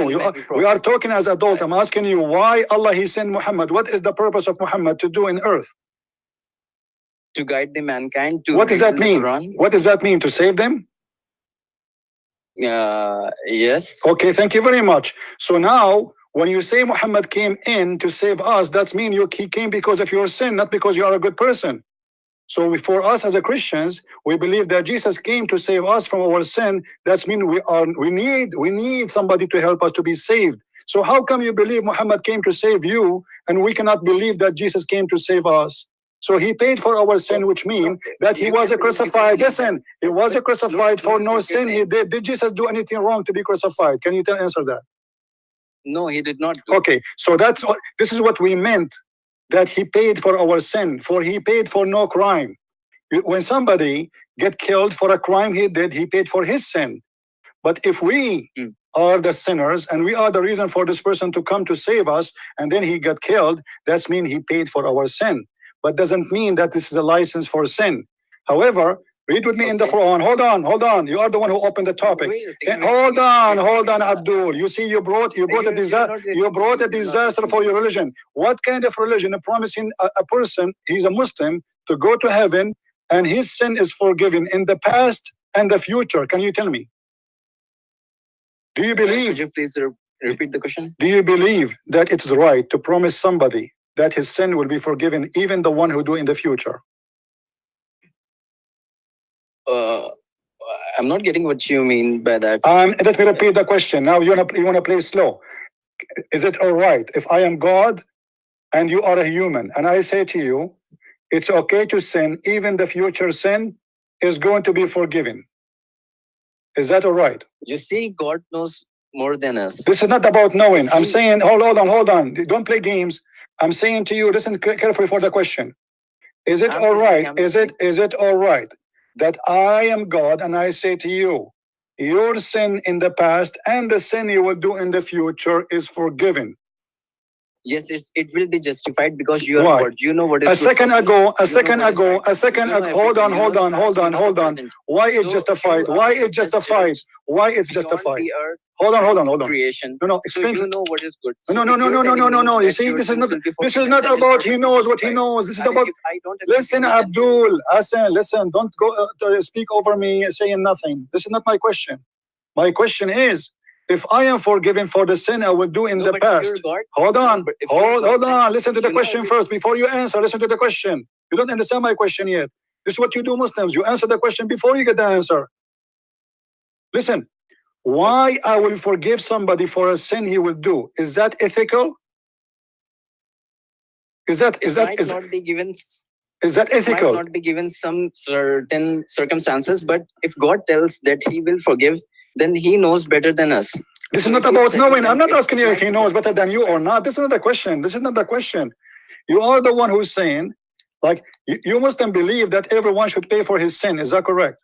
We are talking as adults. I'm asking you why Allah he sent Muhammad. What is the purpose of Muhammad to do in earth? To guide the mankind to. What does that mean? What does that mean? To save them? Yes. Okay, thank you very much. So now, when you say Muhammad came in to save us, that means he came because of your sin, not because you are a good person. So for us as a Christians, we believe that Jesus came to save us from our sin. That means we need somebody to help us to be saved. So how come you believe Muhammad came to save you and we cannot believe that Jesus came to save us? So he paid for our sin, which means that he was a crucified. Listen, he was a crucified for no sin he did. Did Jesus do anything wrong to be crucified? Can you answer that? No, he did not. Okay, so this is what we meant. That he paid for our sin, for he paid for no crime. When somebody get killed for a crime he did, he paid for his sin. But if we are the sinners and we are the reason for this person to come to save us, and then he got killed, that means he paid for our sin. But doesn't mean that this is a license for sin. However, read with me in the Quran. Hold on. You are the one who opened the topic. Hold on, Abdul. You see, you brought a disaster for your religion. What kind of religion is promising a person, he's a Muslim, to go to heaven and his sin is forgiven in the past and the future? Can you tell me? Do you believe? Could you please repeat the question? Do you believe that it's right to promise somebody that his sin will be forgiven, even the one who do in the future? I'm not getting what you mean by that. Let me repeat the question. Now you wanna play slow. Is it all right if I am God and you are a human and I say to you, it's okay to sin, even the future sin is going to be forgiven? Is that all right? You see, God knows more than us. This is not about knowing. I'm saying, hold on. Don't play games. I'm saying to you, listen carefully for the question. Is it all right? Is it all right that I am God and I say to you, your sin in the past and the sin you will do in the future is forgiven? Yes, it will be justified because you are Why? God. You know what is A good second for me. ago, You a know second what is ago, right. a second You know ago, hold on, everything. You hold know the on, past, hold you on, know the hold on. present. Why it So justified? you Why are it the best justified? judge Why it's beyond justified? the earth Hold on, hold on, and hold on. creation. No, no, So explain. you know what is good. No, So no, if no, you're no, no, no, telling no, me no. You that see, your this is sins not. will be This is forgiven, not then it's about not he knows what he justified. knows. This is And about. if I don't agree Listen, with you, then Abdul, Hassan, listen. Don't go speak over me saying nothing. This is not my question. My question is, if I am forgiven for the sin I will do in the but if past. you're God, Hold on, but if you're hold God, on. Listen to the you know question everything. first before you answer. Listen to the question. You don't understand my question yet. This is what you do, Muslims. You answer the question before you get the answer. Listen, why I will forgive somebody for a sin he will do? Is that ethical? Is that Not be given. Is that Might ethical? not be given some certain circumstances, but if God tells that He will forgive, then He knows better than us. This is So not if He's about telling, knowing. then I'm not it asking you if might he be knows better than you or justified. not. This is not the question. This is not the question. You are the one who's saying, like, you Muslim believe that everyone should pay for his sin. Is that correct?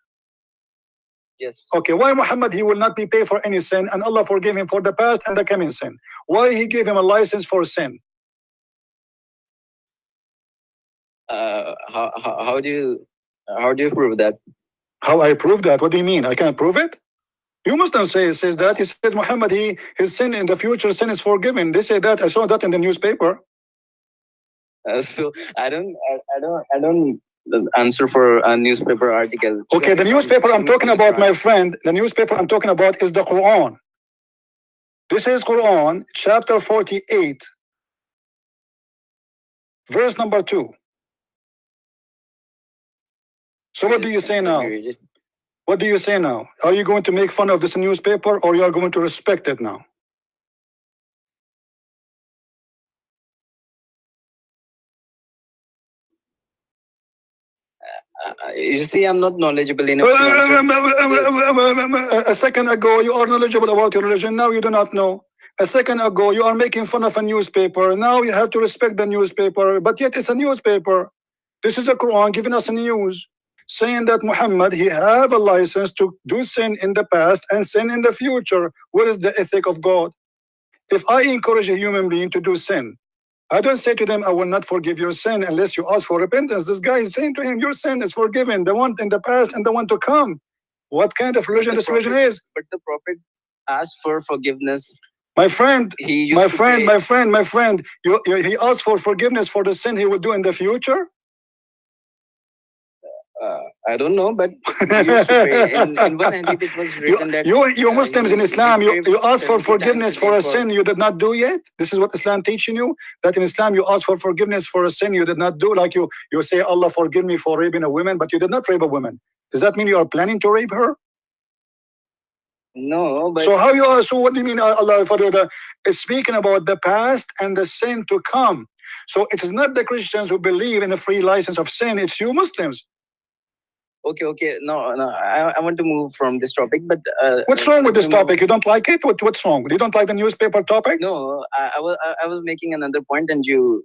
Yes. Okay, why Muhammad, he will not be paid for any sin and Allah forgive him for the past and the coming sin? Why he gave him a license for sin? How do you prove that? How I prove that? What do you mean? I can't prove it? You Muslim says that. He says Muhammad, his sin in the future, sin is forgiven. They say that. I saw that in the newspaper. So I don't answer for a newspaper article. Okay, the newspaper I'm talking about, my friend, the newspaper I'm talking about is the Quran. This is Quran, chapter 48, verse number 2. So what do you say now? What do you say now? Are you going to make fun of this newspaper or you are going to respect it now? You see, I'm not knowledgeable enough to answer this. A second ago, you are knowledgeable about your religion. Now you do not know. A second ago, you are making fun of a newspaper. Now you have to respect the newspaper. But yet it's a newspaper. This is the Quran giving us a news, saying that Muhammad, he have a license to do sin in the past and sin in the future. What is the ethic of God? If I encourage a human being to do sin, I don't say to them, I will not forgive your sin unless you ask for repentance. This guy is saying to him, your sin is forgiven, the one in the past and the one to come. What kind of religion this religion is? But the Prophet asked for forgiveness. My friend, he asked for forgiveness for the sin he would do in the future? I don't know, but he used to pray. In one hadith it was written that you Muslims in Islam, you ask for forgiveness for a sin you did not do yet. This is what Islam teaching you, that in Islam you ask for forgiveness for a sin you did not do. Like you say, Allah forgive me for raping a woman, but you did not rape a woman. Does that mean you are planning to rape her? No, but so how you are? So what do you mean Allah is speaking about the past and the sin to come? So it is not the Christians who believe in the free license of sin. It's you Muslims. Okay. No. I want to move from this topic, but what's wrong with this topic? You don't like it? What's wrong? You don't like the newspaper topic? No, I was making another point, and you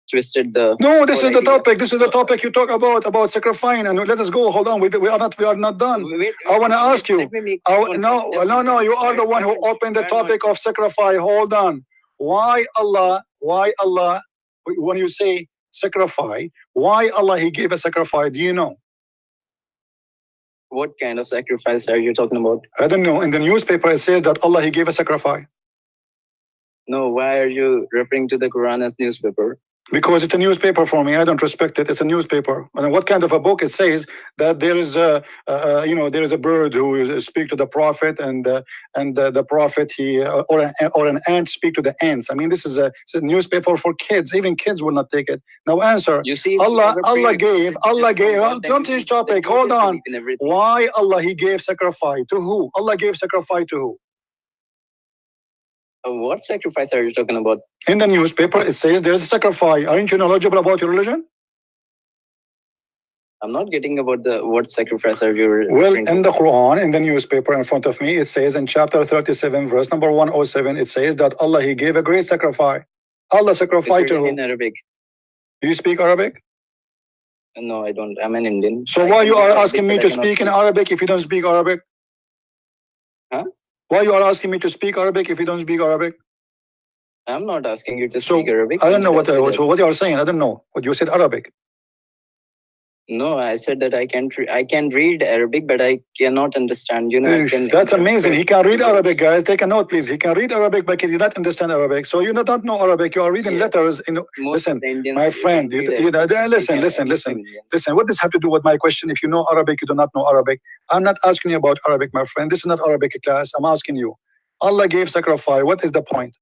twisted the. No, this is the topic. This is the topic you talk about sacrificing. And let us go. Hold on. We are not done. I want to ask you. No. You are the one who opened the topic of sacrifice. Hold on. Why Allah? When you say sacrifice, why Allah He gave a sacrifice? Do you know? What kind of sacrifice are you talking about? I don't know. In the newspaper, it says that Allah He gave a sacrifice. No, why are you referring to the Quran as newspaper? Because it's a newspaper for me. I don't respect it. It's a newspaper. And what kind of a book? It says that there is there is a bird who speak to the prophet, and the prophet or an ant speak to the ants. I mean, this is a newspaper for kids. Even kids will not take it. Now answer. You see, Allah gave. Don't change topic. Hold on. Why Allah He gave sacrifice to who? Allah gave sacrifice to who? What sacrifice are you talking about? In the newspaper, it says there's a sacrifice. Aren't you knowledgeable about your religion? I'm not getting about what sacrifice are you referring to? In the Quran, in the newspaper in front of me, it says in chapter 37, verse number 107, it says that Allah, He gave a great sacrifice. Allah sacrificed to who? In Arabic. Do you speak Arabic? No, I don't. I'm an Indian. So why you are asking me to speak in Arabic if you don't speak Arabic? Huh? Why you are asking me to speak Arabic if you don't speak Arabic? I'm not asking you to So speak Arabic. I don't know what so what you are saying. I don't know what you said Arabic. No, I said that I can read Arabic, but I cannot understand. That's amazing. He can read Arabic, guys. Take a note, please. He can read Arabic, but he did not understand Arabic. So you don't know Arabic. You are reading letters. Listen, my friend. Listen. What does have to do with my question? If you know Arabic, you do not know Arabic. I'm not asking you about Arabic, my friend. This is not Arabic class. I'm asking you. Allah gave sacrifice. What is the point?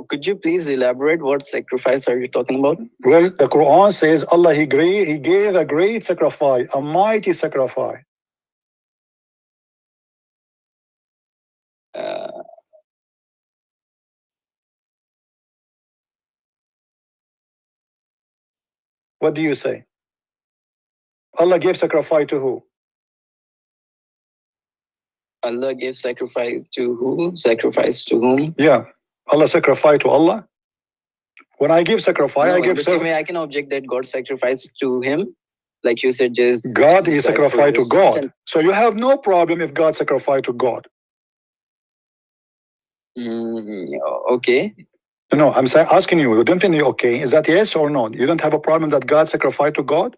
Could you please elaborate what sacrifice are you talking about? Well, the Quran says Allah, He gave a great sacrifice, a mighty sacrifice. What do you say? Allah gave sacrifice to who? Allah gave sacrifice to who? Sacrifice to whom? Yeah. Allah sacrificed to Allah. When I give sacrifice, no, I give the same way I can object that God sacrificed to him. Like you said, just God is sacrificed to God. So you have no problem if God sacrificed to God. Okay. No, I'm asking you, don't you okay? Is that yes or no? You don't have a problem that God sacrificed to God?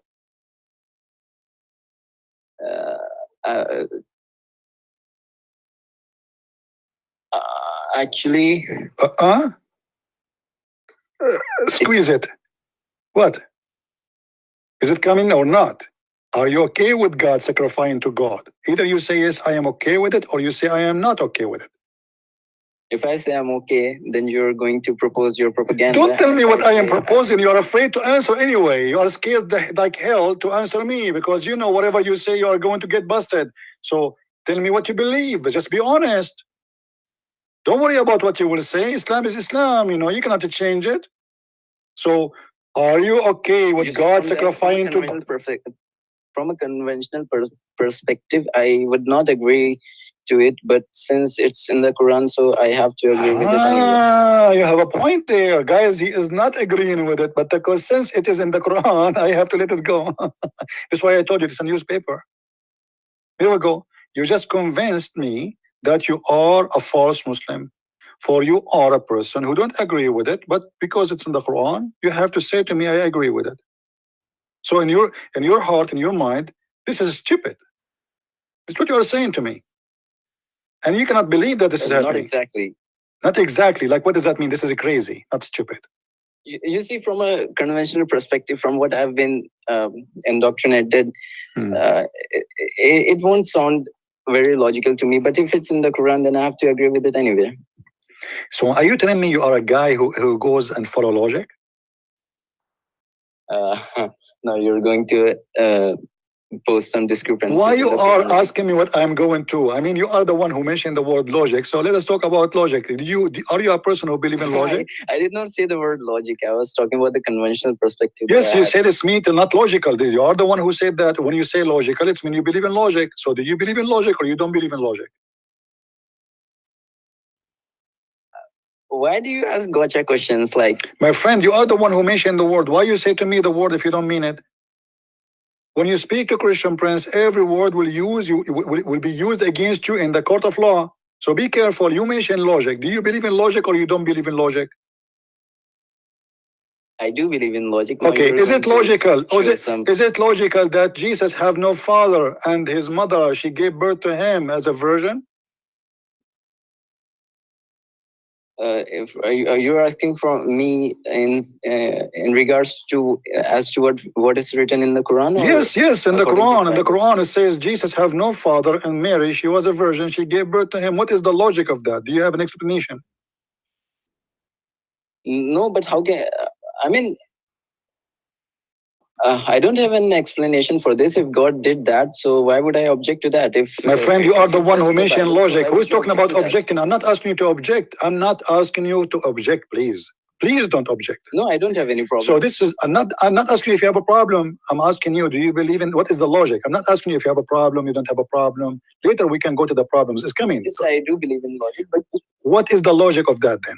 Actually. Squeeze it. What? Is it coming or not? Are you okay with God sacrificing to God? Either you say yes, I am okay with it, or you say I am not okay with it. If I say I'm okay, then you're going to propose your propaganda. Don't tell me what I am proposing. You are afraid to answer anyway. You are scared like hell to answer me because you know whatever you say, you are going to get busted. So tell me what you believe, but just be honest. Don't worry about what you will say. Islam is Islam, you cannot change it. So are you okay with God sacrificing to God? From a conventional perspective, I would not agree to it, but since it's in the Quran, so I have to agree with it anyway. You have a point there, guys. He is not agreeing with it, but because since it is in the Quran, I have to let it go. That's why I told you it's a newspaper. Here we go. You just convinced me that you are a false Muslim. For you are a person who don't agree with it, but because it's in the Quran, you have to say to me, I agree with it. So in your heart, in your mind, this is stupid. It's what you are saying to me. And you cannot believe that this is happening. Not exactly. Not exactly. Like, what does that mean? This is crazy, not stupid. You see, from a conventional perspective, from what I've been indoctrinated, it won't sound very logical to me. But if it's in the Quran, then I have to agree with it anyway. So are you telling me you are a guy who goes and follow logic? No, you're going to post some discrepancies. Why you are asking me what I'm going to? I mean, you are the one who mentioned the word logic. So let us talk about logic. Are you a person who believes in logic? I did not say the word logic. I was talking about the conventional perspective. Yes, you said it's not logical. You are the one who said that when you say logical, it's when you believe in logic. So do you believe in logic or you don't believe in logic? Why do you ask gotcha questions like? My friend, you are the one who mentioned the word. Why you say to me the word if you don't mean it? When you speak to Christian Prince, every word will be used against you in the court of law. So be careful. You mentioned logic. Do you believe in logic or you don't believe in logic? I do believe in logic. Okay, is it logical? Is it logical that Jesus have no father and his mother, she gave birth to him as a virgin? If you're asking from me in regards to as to what is written in the Quran? Yes, in the Quran. In the Quran it says Jesus have no father and Mary, she was a virgin, she gave birth to him. What is the logic of that? Do you have an explanation? No, but how can I mean? I don't have an explanation for this. If God did that, so why would I object to that? If my friend, you are the one who mentioned logic. Who's talking about objecting? I'm not asking you to object. I'm not asking you to object, please. Please don't object. No, I don't have any problem. So this is I'm not asking you if you have a problem. I'm asking you, do you believe in what is the logic? I'm not asking you if you have a problem, you don't have a problem. Later we can go to the problems. It's coming. Yes, I do believe in logic, but what is the logic of that then?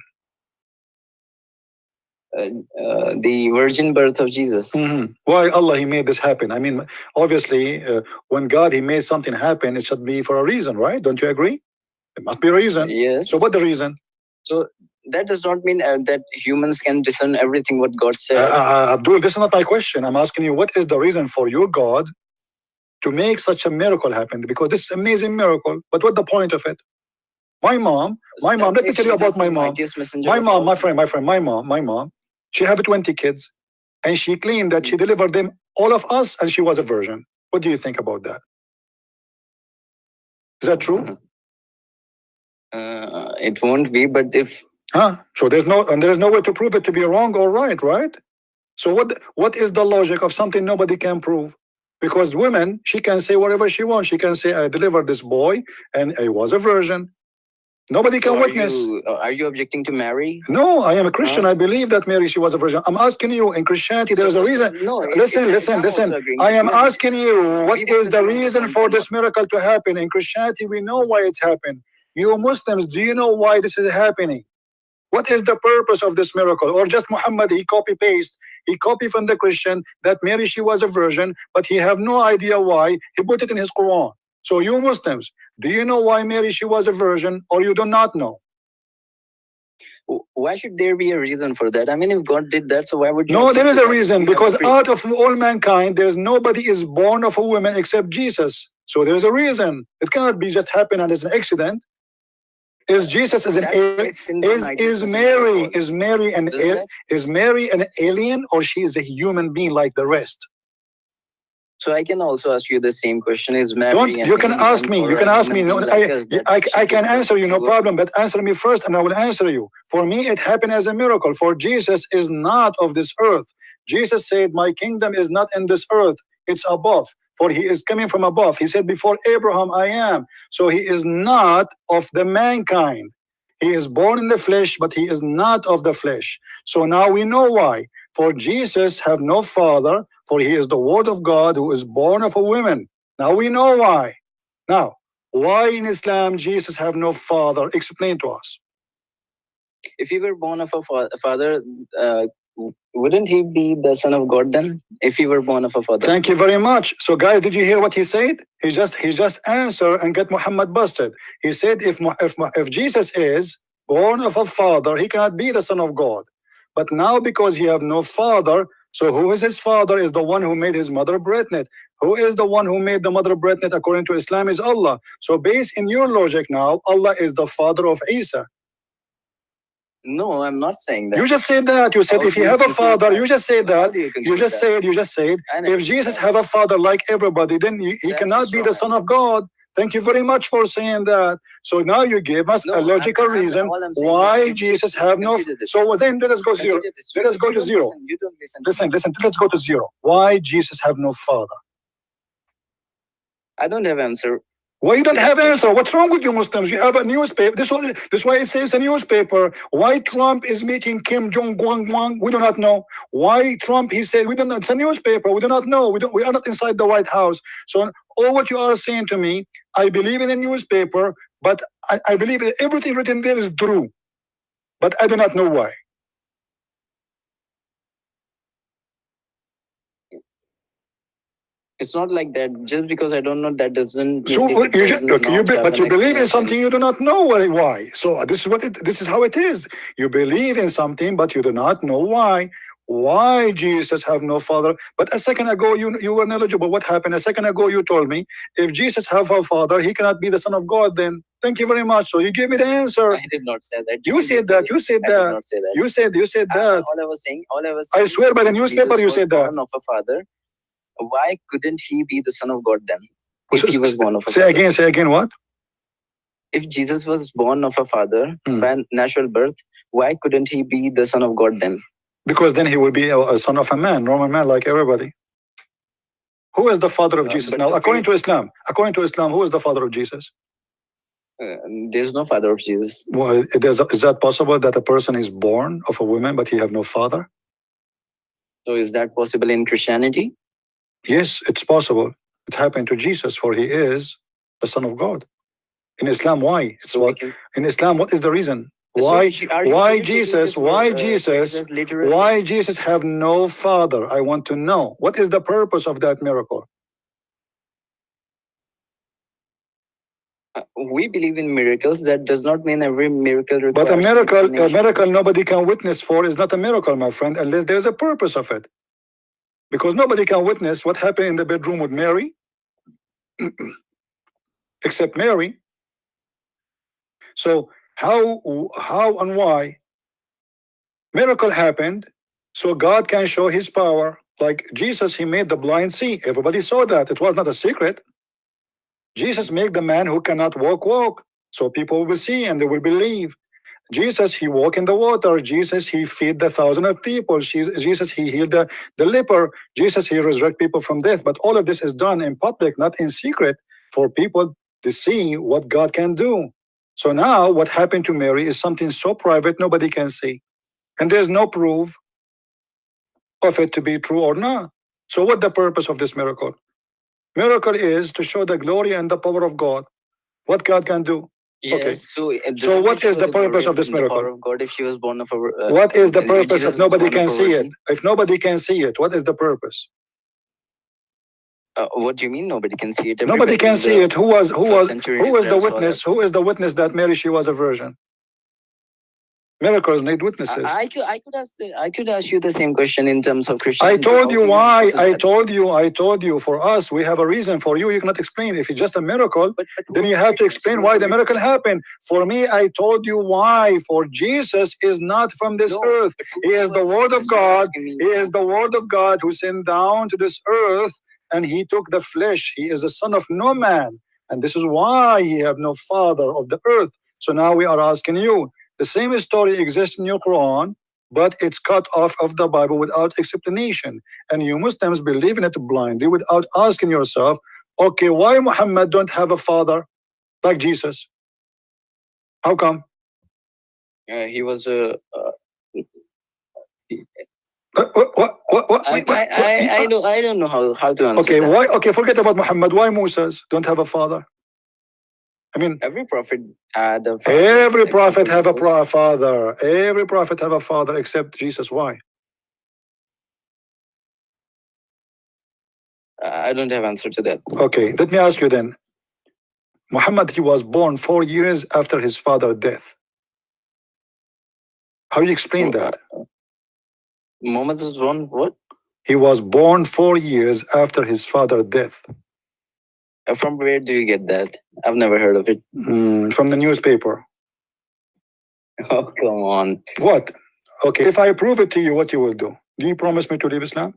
The virgin birth of Jesus. Why Allah He made this happen? I mean, obviously, when God He made something happen, it should be for a reason, right? Don't you agree? There must be a reason. Yes. So what the reason? So that does not mean that humans can discern everything what God said. Abdul, this is not my question. I'm asking you, what is the reason for your God to make such a miracle happen? Because this is an amazing miracle, but what's the point of it? My mom, let me tell you about my mom. My mom, she have 20 kids, and she claimed that she delivered them, all of us, and she was a virgin. What do you think about that? Is that true? It won't be, but if... So there's no way to prove it to be wrong or right, right? So what is the logic of something nobody can prove? Because women, she can say whatever she wants. She can say, I delivered this boy, and I was a virgin. Nobody can witness. Are you objecting to Mary? No, I am a Christian. I believe that Mary, she was a virgin. I'm asking you, in Christianity, there is a reason. No, listen. I am asking you, what is the reason for this miracle to happen? In Christianity, we know why it's happened. You Muslims, do you know why this is happening? What is the purpose of this miracle? Or just Muhammad, he copy-paste. He copied from the Christian that Mary, she was a virgin, but he have no idea why. He put it in his Quran. So you Muslims, do you know why Mary, she was a virgin, or you do not know? Why should there be a reason for that? I mean, if God did that, so why would you... No, there is a reason, because out of all mankind, there's nobody is born of a woman except Jesus. So there is a reason. It cannot be just happen and it's an accident. Is Jesus as an alien? Is Mary an alien, or she is a human being like the rest? So I can also ask you the same question: is Mary? You can ask me. You can ask me. No, I can answer you, no problem. But answer me first, and I will answer you. For me, it happened as a miracle. For Jesus is not of this earth. Jesus said, "My kingdom is not in this earth; it's above. For he is coming from above." He said, "Before Abraham, I am." So he is not of the mankind. He is born in the flesh, but he is not of the flesh. So now we know why. For Jesus have no father, for he is the word of God who is born of a woman. Now we know why. Now, why in Islam Jesus have no father? Explain to us. If he were born of a father, wouldn't he be the son of God then? If he were born of a father. Thank you very much. So guys, did you hear what he said? He just answered and get Muhammad busted. He said if Jesus is born of a father, he cannot be the son of God. But now because he have no father, so who is his father? Is the one who made his mother pregnant. Who is the one who made the mother pregnant according to Islam is Allah. So based in your logic now, Allah is the father of Isa. No, I'm not saying that. You just said that. You said if you have a father, you just said that. You just said, if Jesus have a father like everybody, then he cannot be the son of God. Thank you very much for saying that. So now you gave us a logical reason why Jesus have no. So then let us go zero. Let us go to zero. Listen. Let's go to zero. Why Jesus have no father? I don't have answer. Why you don't have answer? What's wrong with you Muslims? You have a newspaper. This is why it says a newspaper. Why Trump is meeting Kim Jong-un? We do not know. Why Trump? He said we don't know. It's a newspaper. We do not know. We are not inside the White House. So all what you are saying to me, I believe in a newspaper, but I believe that everything written there is true. But I do not know why. It's not like that. Just because I don't know, that doesn't. So but you believe in something you do not know why. So this is how it is. You believe in something, but you do not know why. Why Jesus have no father? But a second ago you were knowledgeable. What happened? A second ago you told me if Jesus have a father, he cannot be the son of God. Then thank you very much. So you gave me the answer. I did not say that. You said that. You said that. I did not say that. You said that. All I was saying. I swear by the newspaper you said that. Born of a father. Why couldn't he be the son of God then? If he was born of a father. Say again what? If Jesus was born of a father by natural birth, why couldn't he be the son of God then? Because then he will be a son of a man, normal man like everybody. Who is the father of Jesus now? According to Islam, who is the father of Jesus? There's no father of Jesus. Well, is that possible that a person is born of a woman but he have no father? So is that possible in Christianity? Yes, it's possible. It happened to Jesus, for he is the Son of God. In Islam, why? In Islam, what is the reason? Why Jesus have no father? I want to know. What is the purpose of that miracle? We believe in miracles. That does not mean every miracle requires. But a miracle nobody can witness for is not a miracle, my friend, unless there's a purpose of it. Because nobody can witness what happened in the bedroom with Mary, except Mary. So how and why miracle happened? So God can show His power. Like Jesus, He made the blind see. Everybody saw that. It was not a secret. Jesus made the man who cannot walk, so people will see and they will believe. Jesus, He walked in the water. Jesus, He fed the thousands of people. Jesus, He healed the leper. Jesus, He resurrected people from death. But all of this is done in public, not in secret, for people to see what God can do. So now what happened to Mary is something so private nobody can see. And there's no proof of it to be true or not. So what's the purpose of this miracle? Miracle is to show the glory and the power of God. What God can do. Yes, okay. So what is the purpose of this miracle? Power of God, if she was born of a, what is the purpose if nobody can see it? If nobody can see it, what is the purpose? What do you mean nobody can see it? Nobody can see it. Who is the witness? Who is the witness that Mary, she was a virgin? Miracles need witnesses. I could ask you the same question in terms of Christianity. I told you why. I told you for us, we have a reason. For you, you cannot explain. If it's just a miracle, then you have to explain why the miracle happened. For me, I told you why. For Jesus is not from this earth. He is the Word of God. He is the Word of God who sent down to this earth, and He took the flesh. He is the Son of no man. And this is why He have no father of the earth. So now we are asking you, the same story exists in your Quran, but it's cut off of the Bible without explanation. And you Muslims believe in it blindly without asking yourself, okay, why Muhammad don't have a father like Jesus? How come? He was a... I don't know how to answer okay, that. why? Okay, forget about Muhammad. Why Moses don't have a father? I mean, every prophet had a father. Every prophet have a father. Every prophet have a father except Jesus. Why? I don't have answer to that. Okay, let me ask you then. Muhammad, he was born 4 years after his father's death. How do you explain that? Muhammad was born what? He was born 4 years after his father's death. From where do you get that? I've never heard of it. From the newspaper. Oh, come on. What? Okay, if I prove it to you, what you will do? Do you promise me to leave Islam?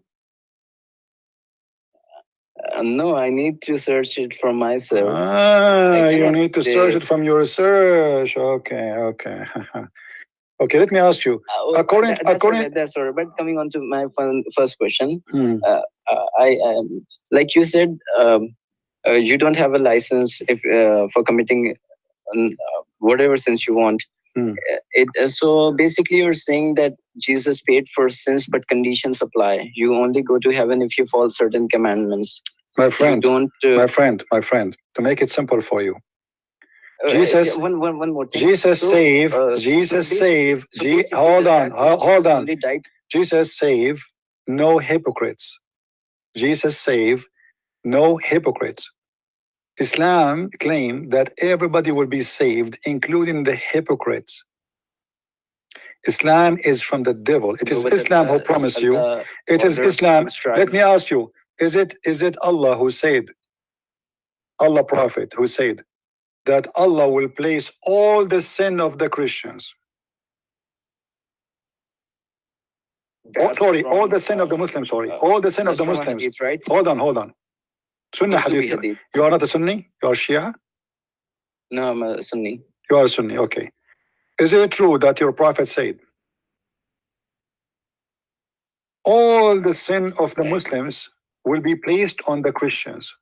No, I need to search it from myself. You need to search it from your search. Okay. Okay, let me ask you. That's all right. But coming on to my first question, like you said, you don't have a license if for committing whatever sins you want. So basically, you're saying that Jesus paid for sins, but conditions apply. You only go to heaven if you follow certain commandments. My friend, my friend, to make it simple for you. Jesus, one more thing. Jesus saved. Hold on. Jesus saved no hypocrites. Jesus saved no hypocrites. Islam claims that everybody will be saved, including the hypocrites. Islam is from the devil. It is Islam who promised you. It is Islam. Let me ask you, is it Allah who said, Allah Prophet who said that Allah will place all the sin of the Christians? All the sin of the Muslims, all the sin of the Muslims. Hadith, right? Hold on. Sunnah hadith. You are not a Sunni? You are Shia? No, I'm a Sunni. You are a Sunni, okay. Is it true that your Prophet said, all the sin of the Muslims will be placed on the Christians?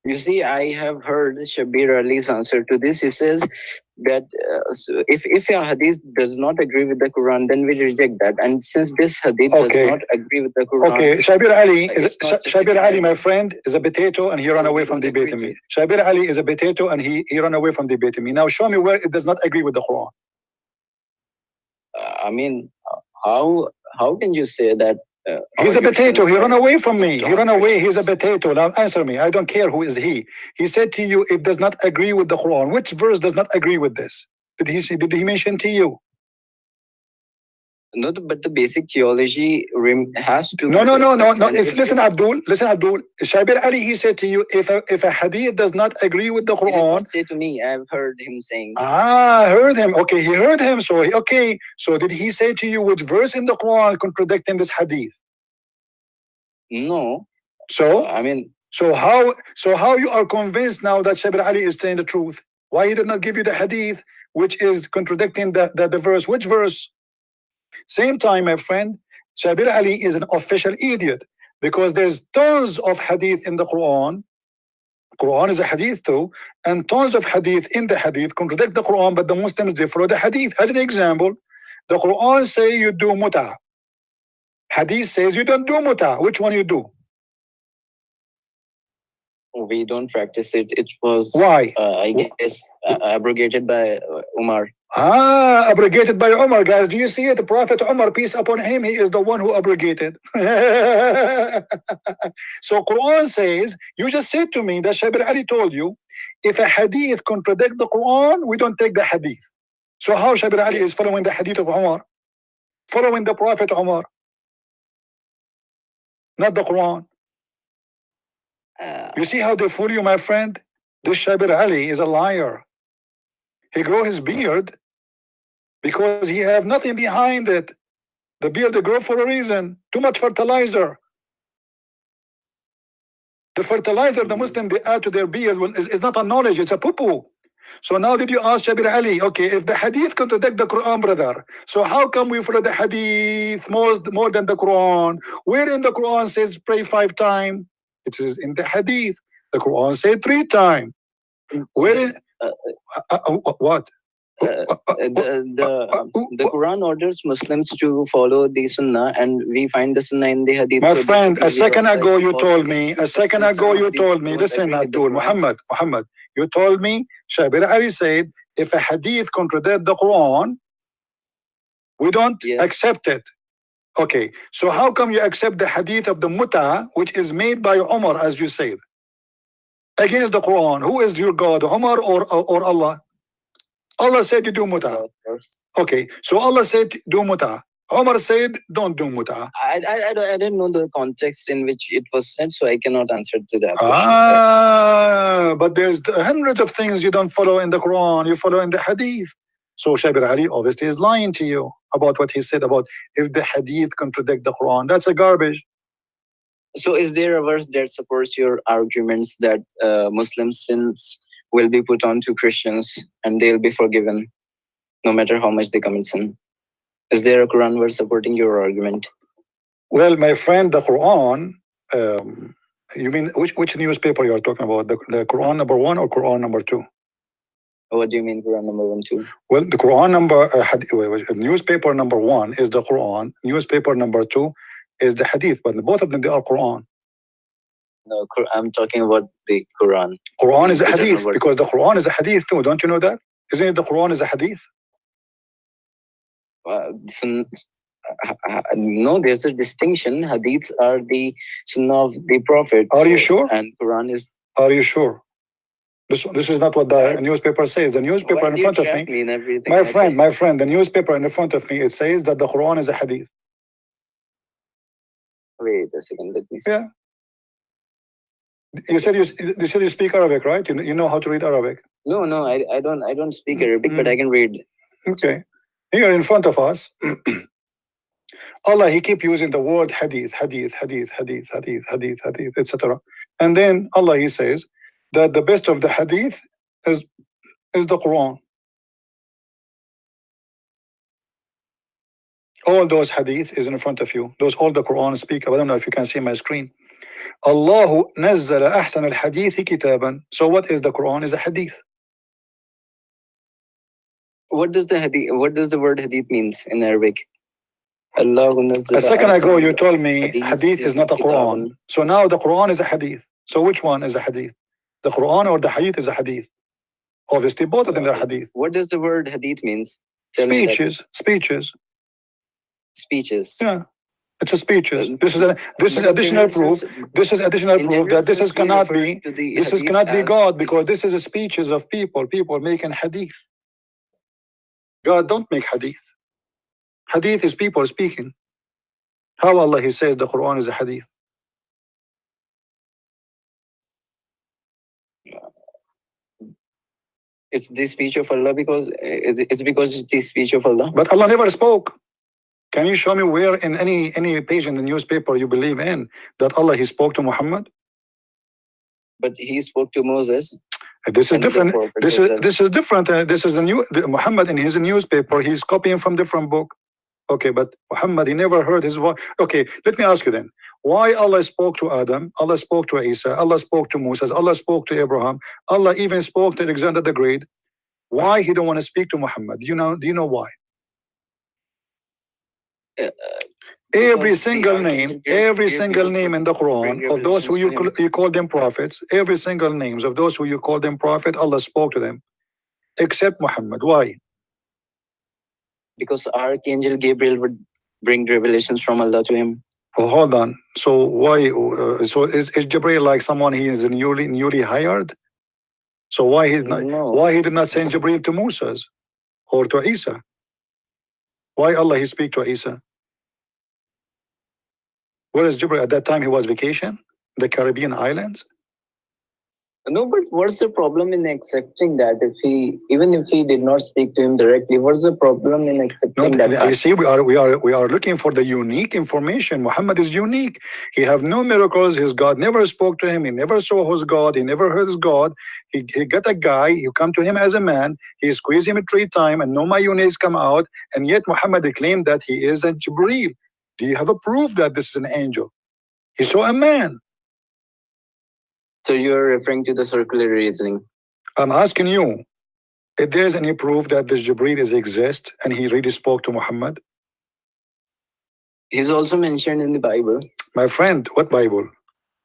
You see, I have heard Shabir Ali's answer to this. He says that if a hadith does not agree with the Quran, then we reject that. And since this hadith does not agree with the Quran... Okay, Shabir Ali, my friend, is a potato and he ran away from debating me. Shabir Ali is a potato and he ran away from debating me. Now show me where it does not agree with the Quran. I mean, how can you say that He's a potato. He ran away from me. He ran away. He's a potato. Now answer me. I don't care who is he. He said to you, it does not agree with the Quran. Which verse does not agree with this? Did he say? Did he mention to you? No, but the basic theology has to. No. Listen, Abdul. Shabir Ali, he said to you, if a hadith does not agree with the Quran. He did not say to me. I've heard him saying. Heard him. Okay, he heard him. So did he say to you which verse in the Quran contradicting this hadith? No. So So how you are convinced now that Shabir Ali is saying the truth? Why he did not give you the hadith which is contradicting the verse? Which verse? Same time, my friend, Shabir Ali is an official idiot because there's tons of hadith in the Quran. Quran is a hadith too, and tons of hadith in the hadith contradict the Quran, but the Muslims, they follow the hadith. As an example, the Quran say you do muta. Hadith says you don't do muta. Which one you do? We don't practice it. It was why? I guess abrogated by Umar. Abrogated by Umar, guys. Do you see it? The Prophet Umar, peace upon him, he is the one who abrogated. So Quran says, you just said to me that Shabir Ali told you, if a hadith contradict the Quran, we don't take the hadith. So how Shabir Ali is following the hadith of Umar? Following the Prophet Umar, not the Quran. You see how they fool you, my friend? This Shabir Ali is a liar. He grow his beard because he have nothing behind it. The beard they grow for a reason. Too much fertilizer. The fertilizer the Muslim they add to their beard is not a knowledge, it's a poo-poo. So now did you ask Shabir Ali, okay, if the hadith contradict the Quran, brother, so how come we follow the hadith more than the Quran? Where in the Quran says pray 5 times? It is in the hadith. The Quran said 3 times. Where in what? The Quran orders Muslims to follow the Sunnah, and we find the Sunnah in the Hadith. My friend, a second ago you told me. Listen, Abdul, Muhammad, you told me. Shabir Ali said, if a Hadith contradicts the Quran, we don't accept it. Okay, so how come you accept the Hadith of the Muta, which is made by Umar, as you said, against the Quran? Who is your God, Umar or Allah? Allah said you do muta. Okay, so Allah said do muta. Umar said don't do muta. I didn't know the context in which it was said, so I cannot answer to that question. But there's hundreds of things you don't follow in the Quran, you follow in the Hadith. So Shabir Ali obviously is lying to you about what he said about if the Hadith contradict the Quran. That's a garbage. So is there a verse that supports your arguments that Muslim sins will be put on to Christians and they'll be forgiven no matter how much they commit sin? Is there a Quran verse supporting your argument? Well, my friend, the Quran, you mean which newspaper you are talking about? The Quran number 1 or Quran number 2? What do you mean Quran number 1, 2? Well, the Quran number, newspaper number 1 is the Quran, newspaper number 2 is the Hadith, but both of them, they are Quran. No, I'm talking about the Quran. Quran is a Hadith, because the Quran is a Hadith too. Don't you know that? Isn't it the Quran is a Hadith? No, there's a distinction. Hadiths are the Sunnah of the Prophet. Are you sure? And Quran is... Are you sure? This is not what the newspaper says. The newspaper in front of me, my friend, the newspaper in front of me, it says that the Quran is a Hadith. Wait a second, let me see. Yeah. You said you speak Arabic, right? You know how to read Arabic. No, I don't speak Arabic, but I can read. Okay. Here in front of us, Allah, he keep using the word hadith, etc. And then Allah, he says that the best of the hadith is the Quran. All those hadith is in front of you. All the Quran speak. I don't know if you can see my screen. Allahu nazzala ahsan al-hadithi kitaban. So what is the Quran? Is a hadith. What does the word hadith means in Arabic? Allahu nazzala. A second ago you told me hadith is not a Quran. So now the Quran is a hadith. So which one is a hadith? The Quran or the hadith is a hadith? Obviously both of them are hadith. What does the word hadith means? Speeches. Speeches. Yeah. It's a speeches. This is additional proof. This is additional proof that this cannot be God, because this is a speeches of people. People making hadith. God don't make hadith. Hadith is people speaking. How Allah He says the Quran is a hadith? It's the speech of Allah because it's the speech of Allah. But Allah never spoke. Can you show me where in any page in the newspaper you believe in that Allah He spoke to Muhammad? But He spoke to Moses. This is different. This is different. This is Muhammad in his newspaper. He's copying from different book. Okay, but Muhammad, he never heard his voice. Okay, let me ask you then. Why Allah spoke to Adam? Allah spoke to Isa. Allah spoke to Moses. Allah spoke to Abraham. Allah even spoke to Alexander the Great. Why He don't want to speak to Muhammad? Do you know why? Every single name in the Quran of those who you call them prophets, every single names of those who you call them prophet, Allah spoke to them, except Muhammad. Why? Because Archangel Gabriel would bring revelations from Allah to him. Oh, hold on. So why? So is Jibreel like someone he is newly hired? So why he did not send Jibreel to Moses or to Isa? Why Allah He speak to Isa? Where is Jibreel? At that time he was vacation, the Caribbean islands. No, but what's the problem in accepting that? Even if he did not speak to him directly, what's the problem in accepting that? You see, we are looking for the unique information. Muhammad is unique. He have no miracles. His God never spoke to him. He never saw his God. He never heard his God. He got a guy. You come to him as a man. He squeeze him 3 times, and no mayonnaise come out. And yet Muhammad claimed that he is a Jibreel. Do you have a proof that this is an angel? He saw a man. So you're referring to the circular reasoning? I'm asking you, if there's any proof that this Jibreel exists and he really spoke to Muhammad? He's also mentioned in the Bible. My friend, what Bible?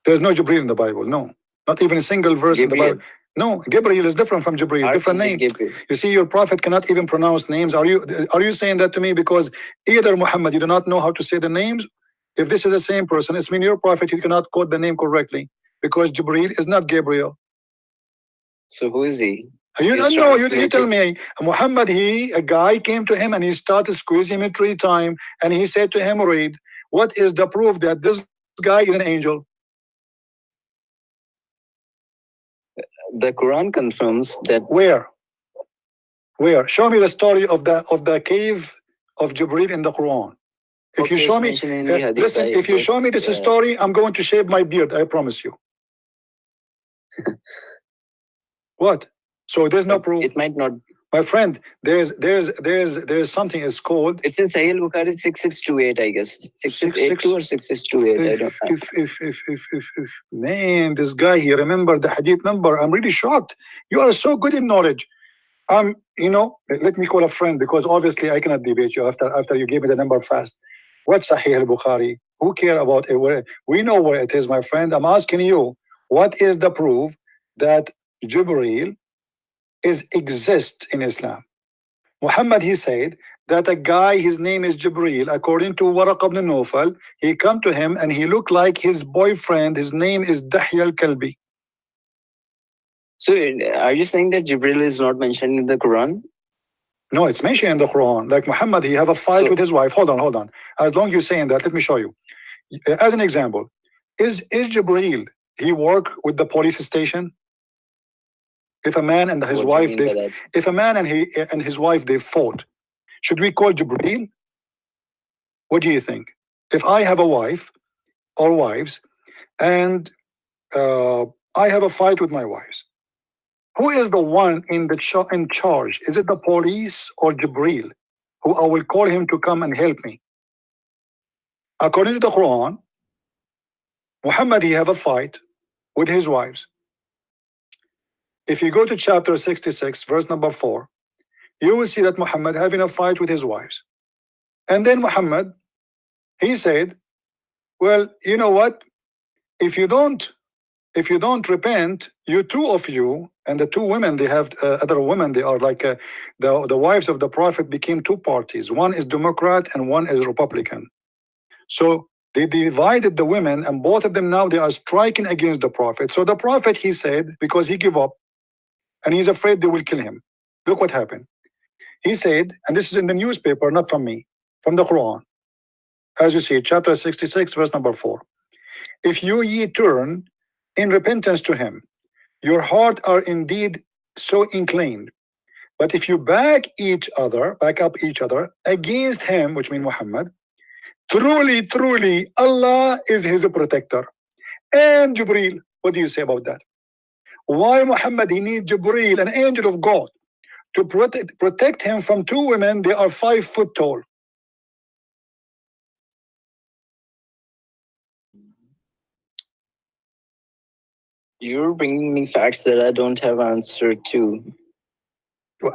There's no Jibreel in the Bible, no. Not even a single verse in the Bible. No, Gabriel is different from Jibreel, different name. You see, your prophet cannot even pronounce names. Are you saying that to me because either Muhammad, you do not know how to say the names? If this is the same person, it's mean your prophet, you cannot quote the name correctly. Because Jibreel is not Gabriel. So who is he? You don't know. You tell me. Muhammad, a guy came to him and he started squeezing him 3 times, and he said to him, read, what is the proof that this guy is an angel? The Quran confirms that. Where? Show me the story of the cave of Jibreel in the Quran. If you show me, listen, if you show me this story, I'm going to shave my beard. I promise you. What? So there's no proof. It might not. My friend, there's something is called. It's in Sahih Bukhari 6628, I guess. 6682 or 6628. I don't know. Man, this guy, he remembered the hadith number. I'm really shocked. You are so good in knowledge. Let me call a friend because obviously I cannot debate you after you gave me the number fast. What's Sahih al-Bukhari? Who care about it? We know where it is, my friend. I'm asking you, what is the proof that Jibreel exists in Islam? Muhammad, he said that a guy, his name is Jibreel, according to Waraq ibn Nawfal, he come to him and he looked like his boyfriend. His name is Dahya al-Kalbi. So are you saying that Jibreel is not mentioned in the Quran? No, it's mentioned in the Quran. Like Muhammad, he have a fight with his wife. Hold on. As long as you're saying that, let me show you. As an example, is Jibreel, he work with the police station? If a man and his wife, his wife, they fought, should we call Jibreel? What do you think? If I have a wife or wives, and I have a fight with my wives, who is the one in charge? Is it the police or Jibreel, who I will call him to come and help me? According to the Quran, Muhammad, he have a fight with his wives. If you go to chapter 66, verse number 4, you will see that Muhammad having a fight with his wives. And then Muhammad, he said, well, you know what? If you don't repent, you two of you, and the 2 women, they have other women, they are like the wives of the Prophet became 2 parties. One is Democrat and one is Republican. So they divided the women, and both of them now they are striking against the Prophet. So the Prophet, he said, because he gave up and he's afraid they will kill him. Look what happened. He said, and this is in the newspaper, not from me, from the Quran. As you see, chapter 66, verse number 4. If you ye turn in repentance to him, your heart are indeed so inclined. But if you back up each other against him, which means Muhammad, truly, truly, Allah is his protector. And Jibreel, what do you say about that? Why Muhammad, he needs Jibreel, an angel of God, to protect him from two women, they are 5 foot tall. You're bringing me facts that I don't have answer to.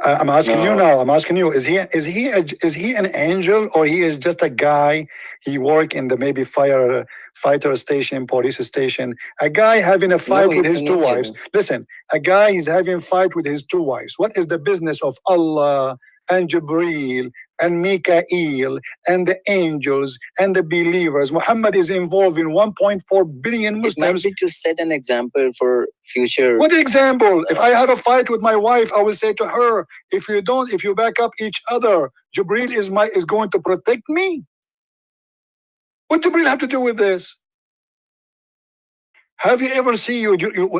I'm asking you now. I'm asking you: is he an angel, or he is just a guy? He work in the maybe fighter station, police station. A guy having a fight with his two wives. Listen, a guy is having a fight with his two wives. What is the business of Allah and Jibreel and Mikael and the angels and the believers? Muhammad is involved in 1.4 billion Muslims. It might be to set an example for future. What example? If I have a fight with my wife, I will say to her, if you back up each other, Jibreel is going to protect me. What Jibreel have to do with this? Have you ever seen you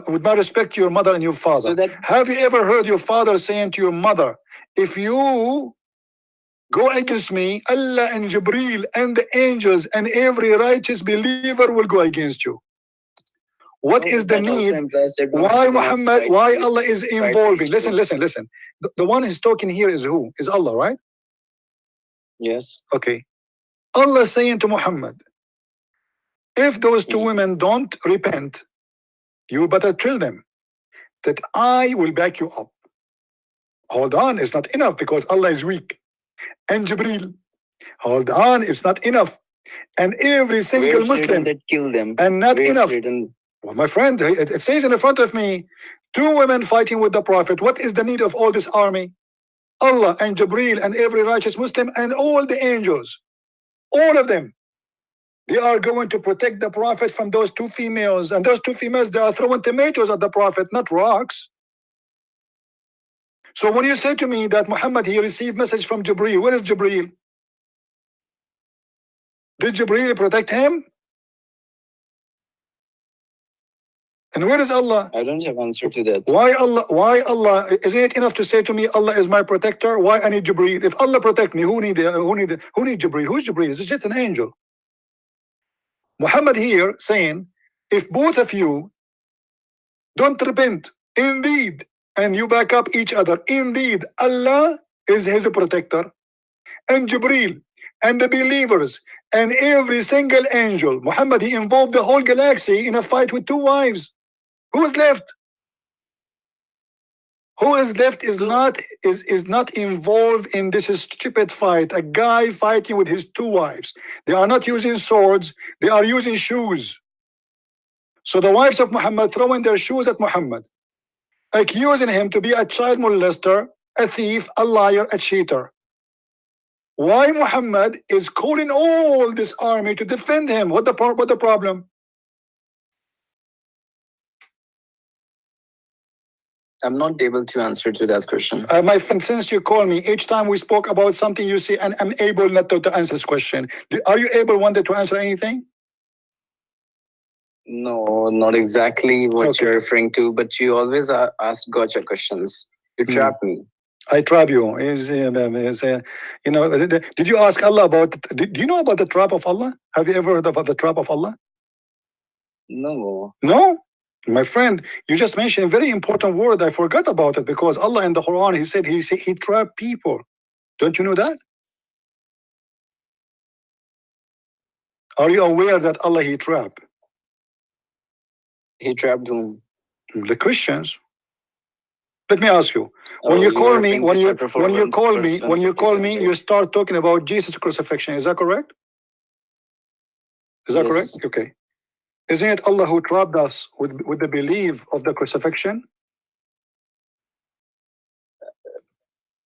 with my respect to your mother and your father? Have you ever heard your father saying to your mother, if you go against me, Allah and Jibreel and the angels and every righteous believer will go against you? What is the need? Why Muhammad? Why Allah is involving? Listen. The one who's talking here is who? Is Allah, right? Yes. Okay. Allah saying to Muhammad, if those two women don't repent, you better tell them that I will back you up. Hold on, it's not enough because Allah is weak. And Jibreel, hold on, it's not enough. And every single Muslim, that kill them. And not enough. Well, my friend, it says in the front of me, 2 women fighting with the Prophet. What is the need of all this army? Allah and Jibreel and every righteous Muslim and all the angels, all of them, they are going to protect the Prophet from those 2 females. And those 2 females, they are throwing tomatoes at the Prophet, not rocks. So when you say to me that Muhammad, he received message from Jibreel, where is Jibreel? Did Jibreel protect him? And where is Allah? I don't have answer to that. Why Allah? Why Allah? Isn't it enough to say to me, Allah is my protector? Why I need Jibreel? If Allah protect me, who need Jibreel? Who's Jibreel? It's just an angel. Muhammad here saying, if both of you don't repent, indeed, and you back up each other, indeed, Allah is his protector, and Jibreel, and the believers, and every single angel. Muhammad, he involved the whole galaxy in a fight with 2 wives. Who is left? Who is left is not involved in this stupid fight. A guy fighting with his 2 wives. They are not using swords, they are using shoes. So the wives of Muhammad throwing their shoes at Muhammad, accusing him to be a child molester, a thief, a liar, a cheater. Why Muhammad is calling all this army to defend him? What the problem? I'm not able to answer to that question. My friend, since you call me, each time we spoke about something you see, and I'm able not to answer this question. Are you able one day to answer anything? No, not exactly what you're referring to, but you always ask gotcha questions. You trap me. I trap you. Did you ask Allah about? Do you know about the trap of Allah? Have you ever heard about the trap of Allah? No. No? My friend, you just mentioned a very important word. I forgot about it because Allah in the Quran, he said he trapped people. Don't you know that? Are you aware that Allah he trapped? He trapped whom? The Christians. Let me ask you. When you call me, you start talking about Jesus' crucifixion. Is that correct? Is that correct? Okay. Isn't it Allah who trapped us with the belief of the crucifixion?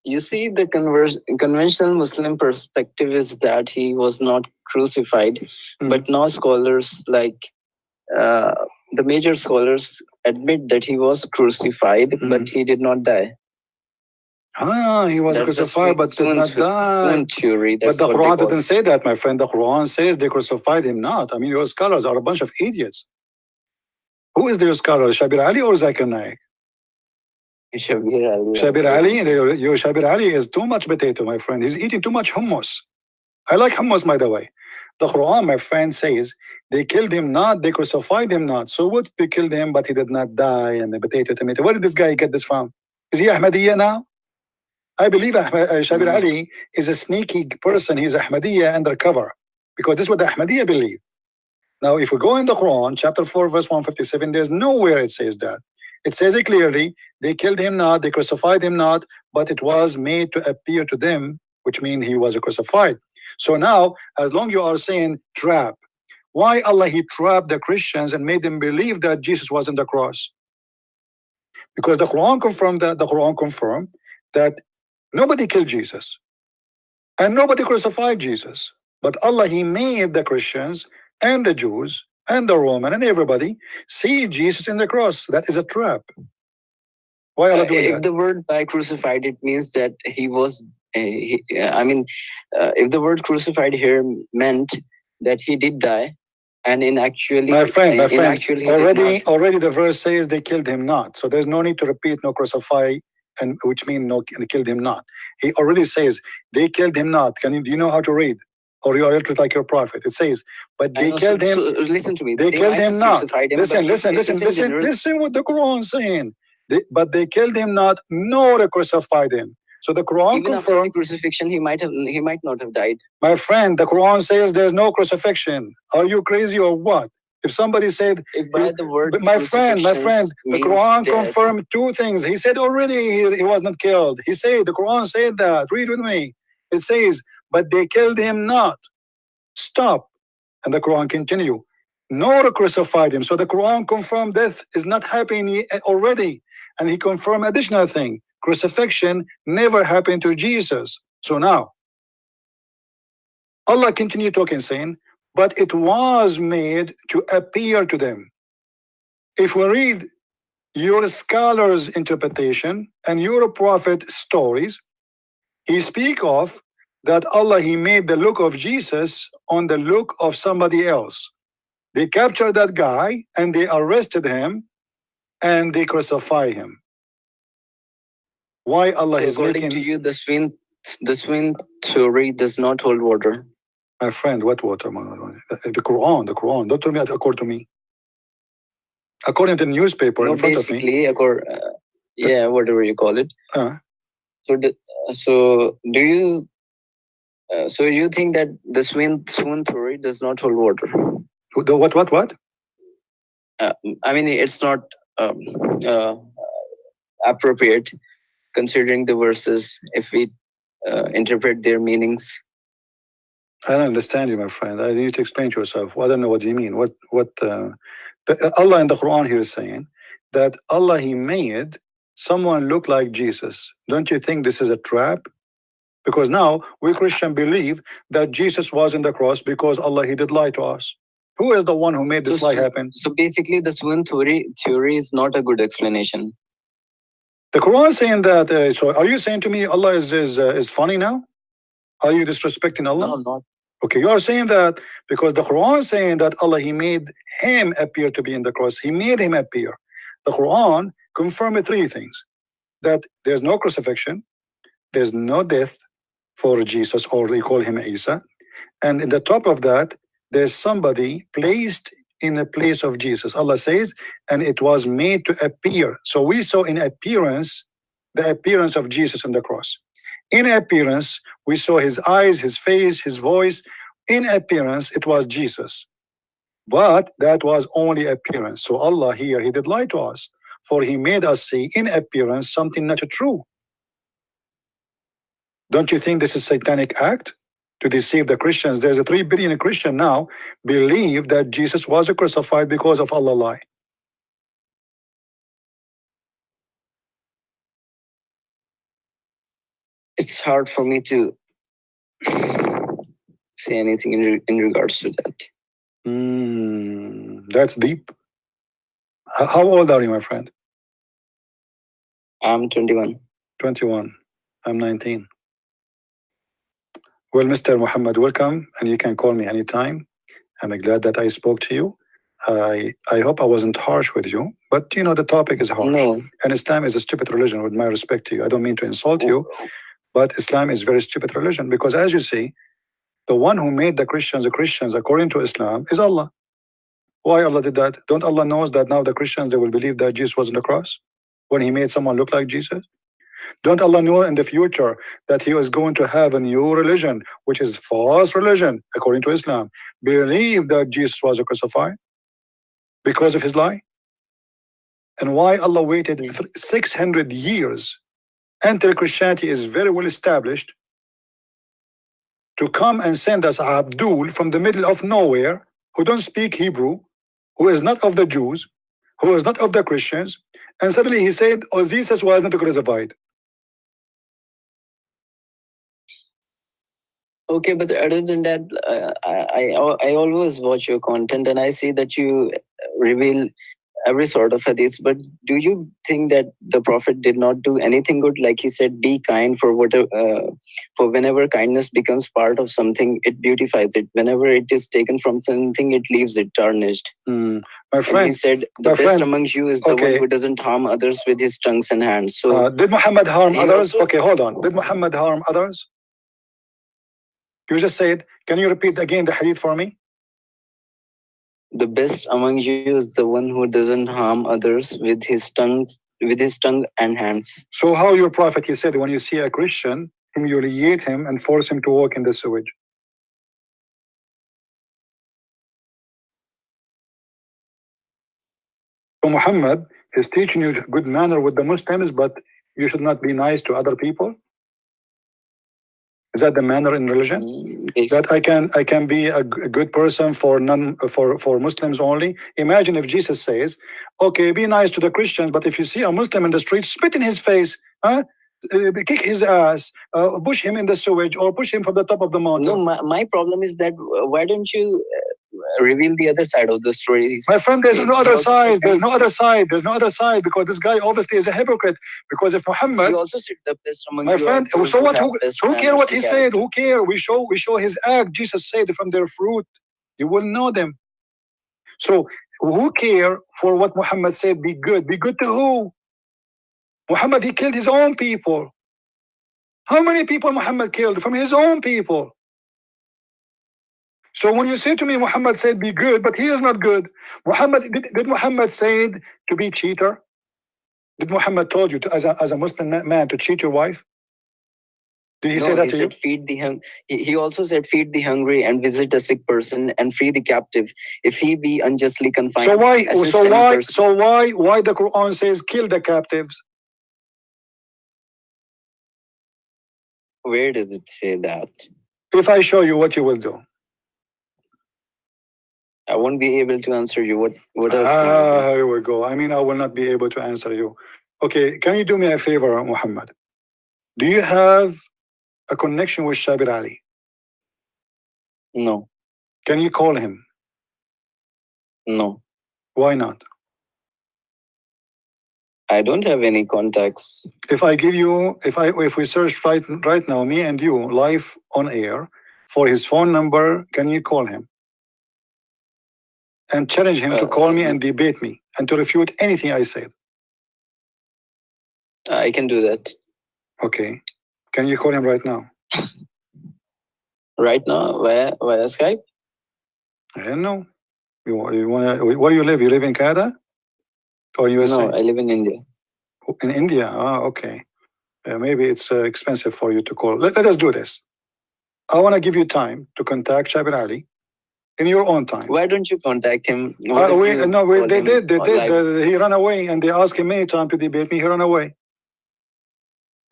You see, the conventional Muslim perspective is that he was not crucified, but now scholars like the major scholars admit that he was crucified, but he did not die. He was crucified but did not die. Theory. But the Quran didn't say that, my friend. The Quran says they crucified him not. I mean, your scholars are a bunch of idiots. Who is their scholar, Shabir Ali or Zakir Naik? Shabir Ali. Shabir Ali, your Shabir Ali is too much potato, my friend. He's eating too much hummus. I like hummus, by the way. The Quran, my friend, says they killed him not, they crucified him not. So what? They killed him, but he did not die. And the potato, tomato. Where did this guy get this from? Is he Ahmadiyya now? I believe Shabir Ali is a sneaky person. He's Ahmadiyya undercover, because this is what the Ahmadiyya believe. Now, if we go in the Quran, chapter 4, verse 157, there's nowhere it says that. It says it clearly, they killed him not, they crucified him not, but it was made to appear to them, which means he was crucified. So now, as long you are saying trap, why Allah he trapped the Christians and made them believe that Jesus was on the cross? Because the Quran confirmed that nobody killed Jesus and nobody crucified Jesus, but Allah he made the Christians and the Jews and the Roman and everybody see Jesus in the cross. That is a trap. Why Allah doing that? If the word by crucified, it means that he was. If the word crucified here meant that he did die, and in actually, my friend, already the verse says they killed him not. So there's no need to repeat no crucify, and which means no, they killed him not. He already says they killed him not. Do you know how to read? Or you are illiterate like your prophet. It says, but they killed him. So listen to me. They killed him not. Listen what the Quran is saying. But they killed him not, nor they crucified him. So the Quran even after the crucifixion, he might not have died. My friend, the Quran says there's no crucifixion. Are you crazy or what? If somebody said, if by the word my friend, the Quran confirmed two things. He said already he was not killed. He said, the Quran said that. Read with me. It says, but they killed him not. Stop. And the Quran continue. Nor crucified him. So the Quran confirmed death is not happening already. And he confirmed additional thing. Crucifixion never happened to Jesus. So now, Allah continued talking, saying, but it was made to appear to them. If we read your scholars' interpretation and your prophet stories, he speak of that Allah, he made the look of Jesus on the look of somebody else. They captured that guy and they arrested him and they crucified him. Why Allah is according making... to you, the swing theory does not hold water. My friend, what water? The Quran. Don't tell me according to me. According to the newspaper in front of me. Whatever you call it. So you think that the swoon theory does not hold water? The what? It's not appropriate considering the verses if we interpret their meanings. I don't understand you, my friend. I need to explain to yourself. I don't know what you mean. Allah in the Quran here is saying that Allah, he made someone look like Jesus. Don't you think this is a trap? Because now we Christian believe that Jesus was in the cross because Allah, he did lie to us. Who is the one who made this lie happen? So basically the swoon theory is not a good explanation. The Quran is saying that, so are you saying to me Allah is funny now? Are you disrespecting Allah? No, I'm not. Okay, you are saying that because the Quran is saying that Allah, he made him appear to be in the cross. He made him appear. The Quran confirmed three things. That there's no crucifixion, there's no death for Jesus, or they call him Isa. And in the top of that, there's somebody placed in the place of Jesus. Allah says, and it was made to appear. So we saw in appearance, the appearance of Jesus on the cross. In appearance, we saw his eyes, his face, his voice. In appearance, it was Jesus. But that was only appearance. So Allah here, he did lie to us. For he made us see in appearance something not true. Don't you think this is a satanic act? To deceive the Christians. There's a 3 billion Christian now believe that Jesus was crucified because of Allah lie. It's hard for me to say anything in regards to that. That's deep. How old are you, my friend? I'm 21. 21. I'm 19. Well, Mr. Muhammad, welcome, and you can call me anytime. I'm glad that I spoke to you. I hope I wasn't harsh with you, but you know the topic is harsh. No. And Islam is a stupid religion, with my respect to you. I don't mean to insult you, but Islam is a very stupid religion because, as you see, the one who made the Christians according to Islam is Allah. Why Allah did that? Don't Allah knows that now the Christians, they will believe that Jesus was on the cross when he made someone look like Jesus? Don't Allah know in the future that he is going to have a new religion, which is false religion, according to Islam? Believe that Jesus was crucified because of his lie? And why Allah waited 600 years until Christianity is very well established to come and send us Abdul from the middle of nowhere, who don't speak Hebrew, who is not of the Jews, who is not of the Christians, and suddenly he said, oh, Jesus was not crucified. Okay, but other than that, I always watch your content and I see that you reveal every sort of hadith. But do you think that the Prophet did not do anything good? Like he said, be kind for whatever, for whenever kindness becomes part of something, it beautifies it. Whenever it is taken from something, it leaves it tarnished. My friend, and he said, the best among you is the one who doesn't harm others with his tongues and hands. So did Muhammad harm others? Okay, hold on. Did Muhammad harm others? You just said, can you repeat again the hadith for me? The best among you is the one who doesn't harm others with his tongue and hands. So how your prophet, he said, when you see a Christian, humiliate him and force him to walk in the sewage? So Muhammad is teaching you good manner with the Muslims, but you should not be nice to other people? Is that the manner in religion? That I can be a good person for Muslims only? Imagine if Jesus says, okay, be nice to the Christians, but if you see a Muslim in the street, spit in his face, kick his ass, push him in the sewage, or push him from the top of the mountain. No, my problem is that why don't you reveal the other side of the story? My friend, there's no other side. There's no other side. There's no other side, because this guy obviously is a hypocrite. Because if Muhammad, he also said the best among my friend, so what? Who care what he said? Who care? We show his act. Jesus said, from their fruit you will know them. So who care for what Muhammad said? Be good. Be good to who? Muhammad, he killed his own people. How many people Muhammad killed? From his own people. So when you say to me, Muhammad said be good, but he is not good. Muhammad, did Muhammad say to be cheater? Did Muhammad told you to, as a Muslim man, to cheat your wife? Did he say that he to said you? Feed the he also said feed the hungry and visit a sick person and free the captive if he be unjustly confined. So why the Quran says kill the captives? Where does it say that? If I show you, what you will do? I won't be able to answer you. What else? Here we go. I mean, I will not be able to answer you. Okay, can you do me a favor, Muhammad? Do you have a connection with Shabir Ali? No. Can you call him? No. Why not? I don't have any contacts. If I give you, if we search right now, me and you, live on air, for his phone number, can you call him? And challenge him to call me and debate me and to refute anything I said. I can do that. Okay. Can you call him right now? Right now, via Skype? I don't know. You wanna? Where do you live? You live in Canada or USA? No, I live in India. In India? Ah, okay. Maybe it's expensive for you to call. Let us do this. I want to give you time to contact Shabir Ali in your own time. Why don't you contact him? They did. He ran away, and they asked him many times to debate me. He ran away.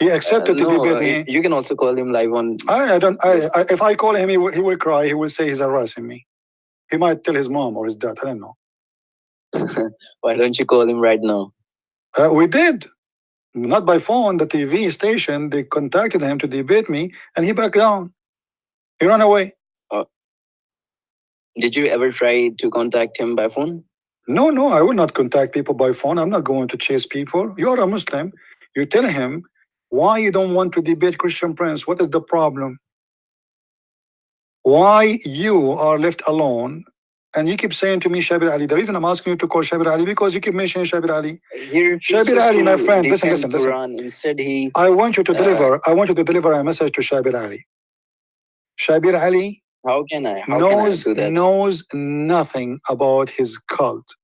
He accepted to debate me. You can also call him live on. If I call him, he will cry. He will say he's harassing me. He might tell his mom or his dad. I don't know. Why don't you call him right now? We did. Not by phone, the TV station, they contacted him to debate me, and he backed down. He ran away. Did you ever try to contact him by phone? No, I will not contact people by phone. I'm not going to chase people. You are a Muslim. You tell him why you don't want to debate Christian Prince. What is the problem? Why you are left alone? And you keep saying to me, Shabir Ali. The reason I'm asking you to call Shabir Ali because you keep mentioning Shabir Ali. Shabir Ali, my friend, listen. Instead, I want you to deliver. I want you to deliver a message to Shabir Ali. Shabir Ali. How can I do that? Knows nothing about his cult.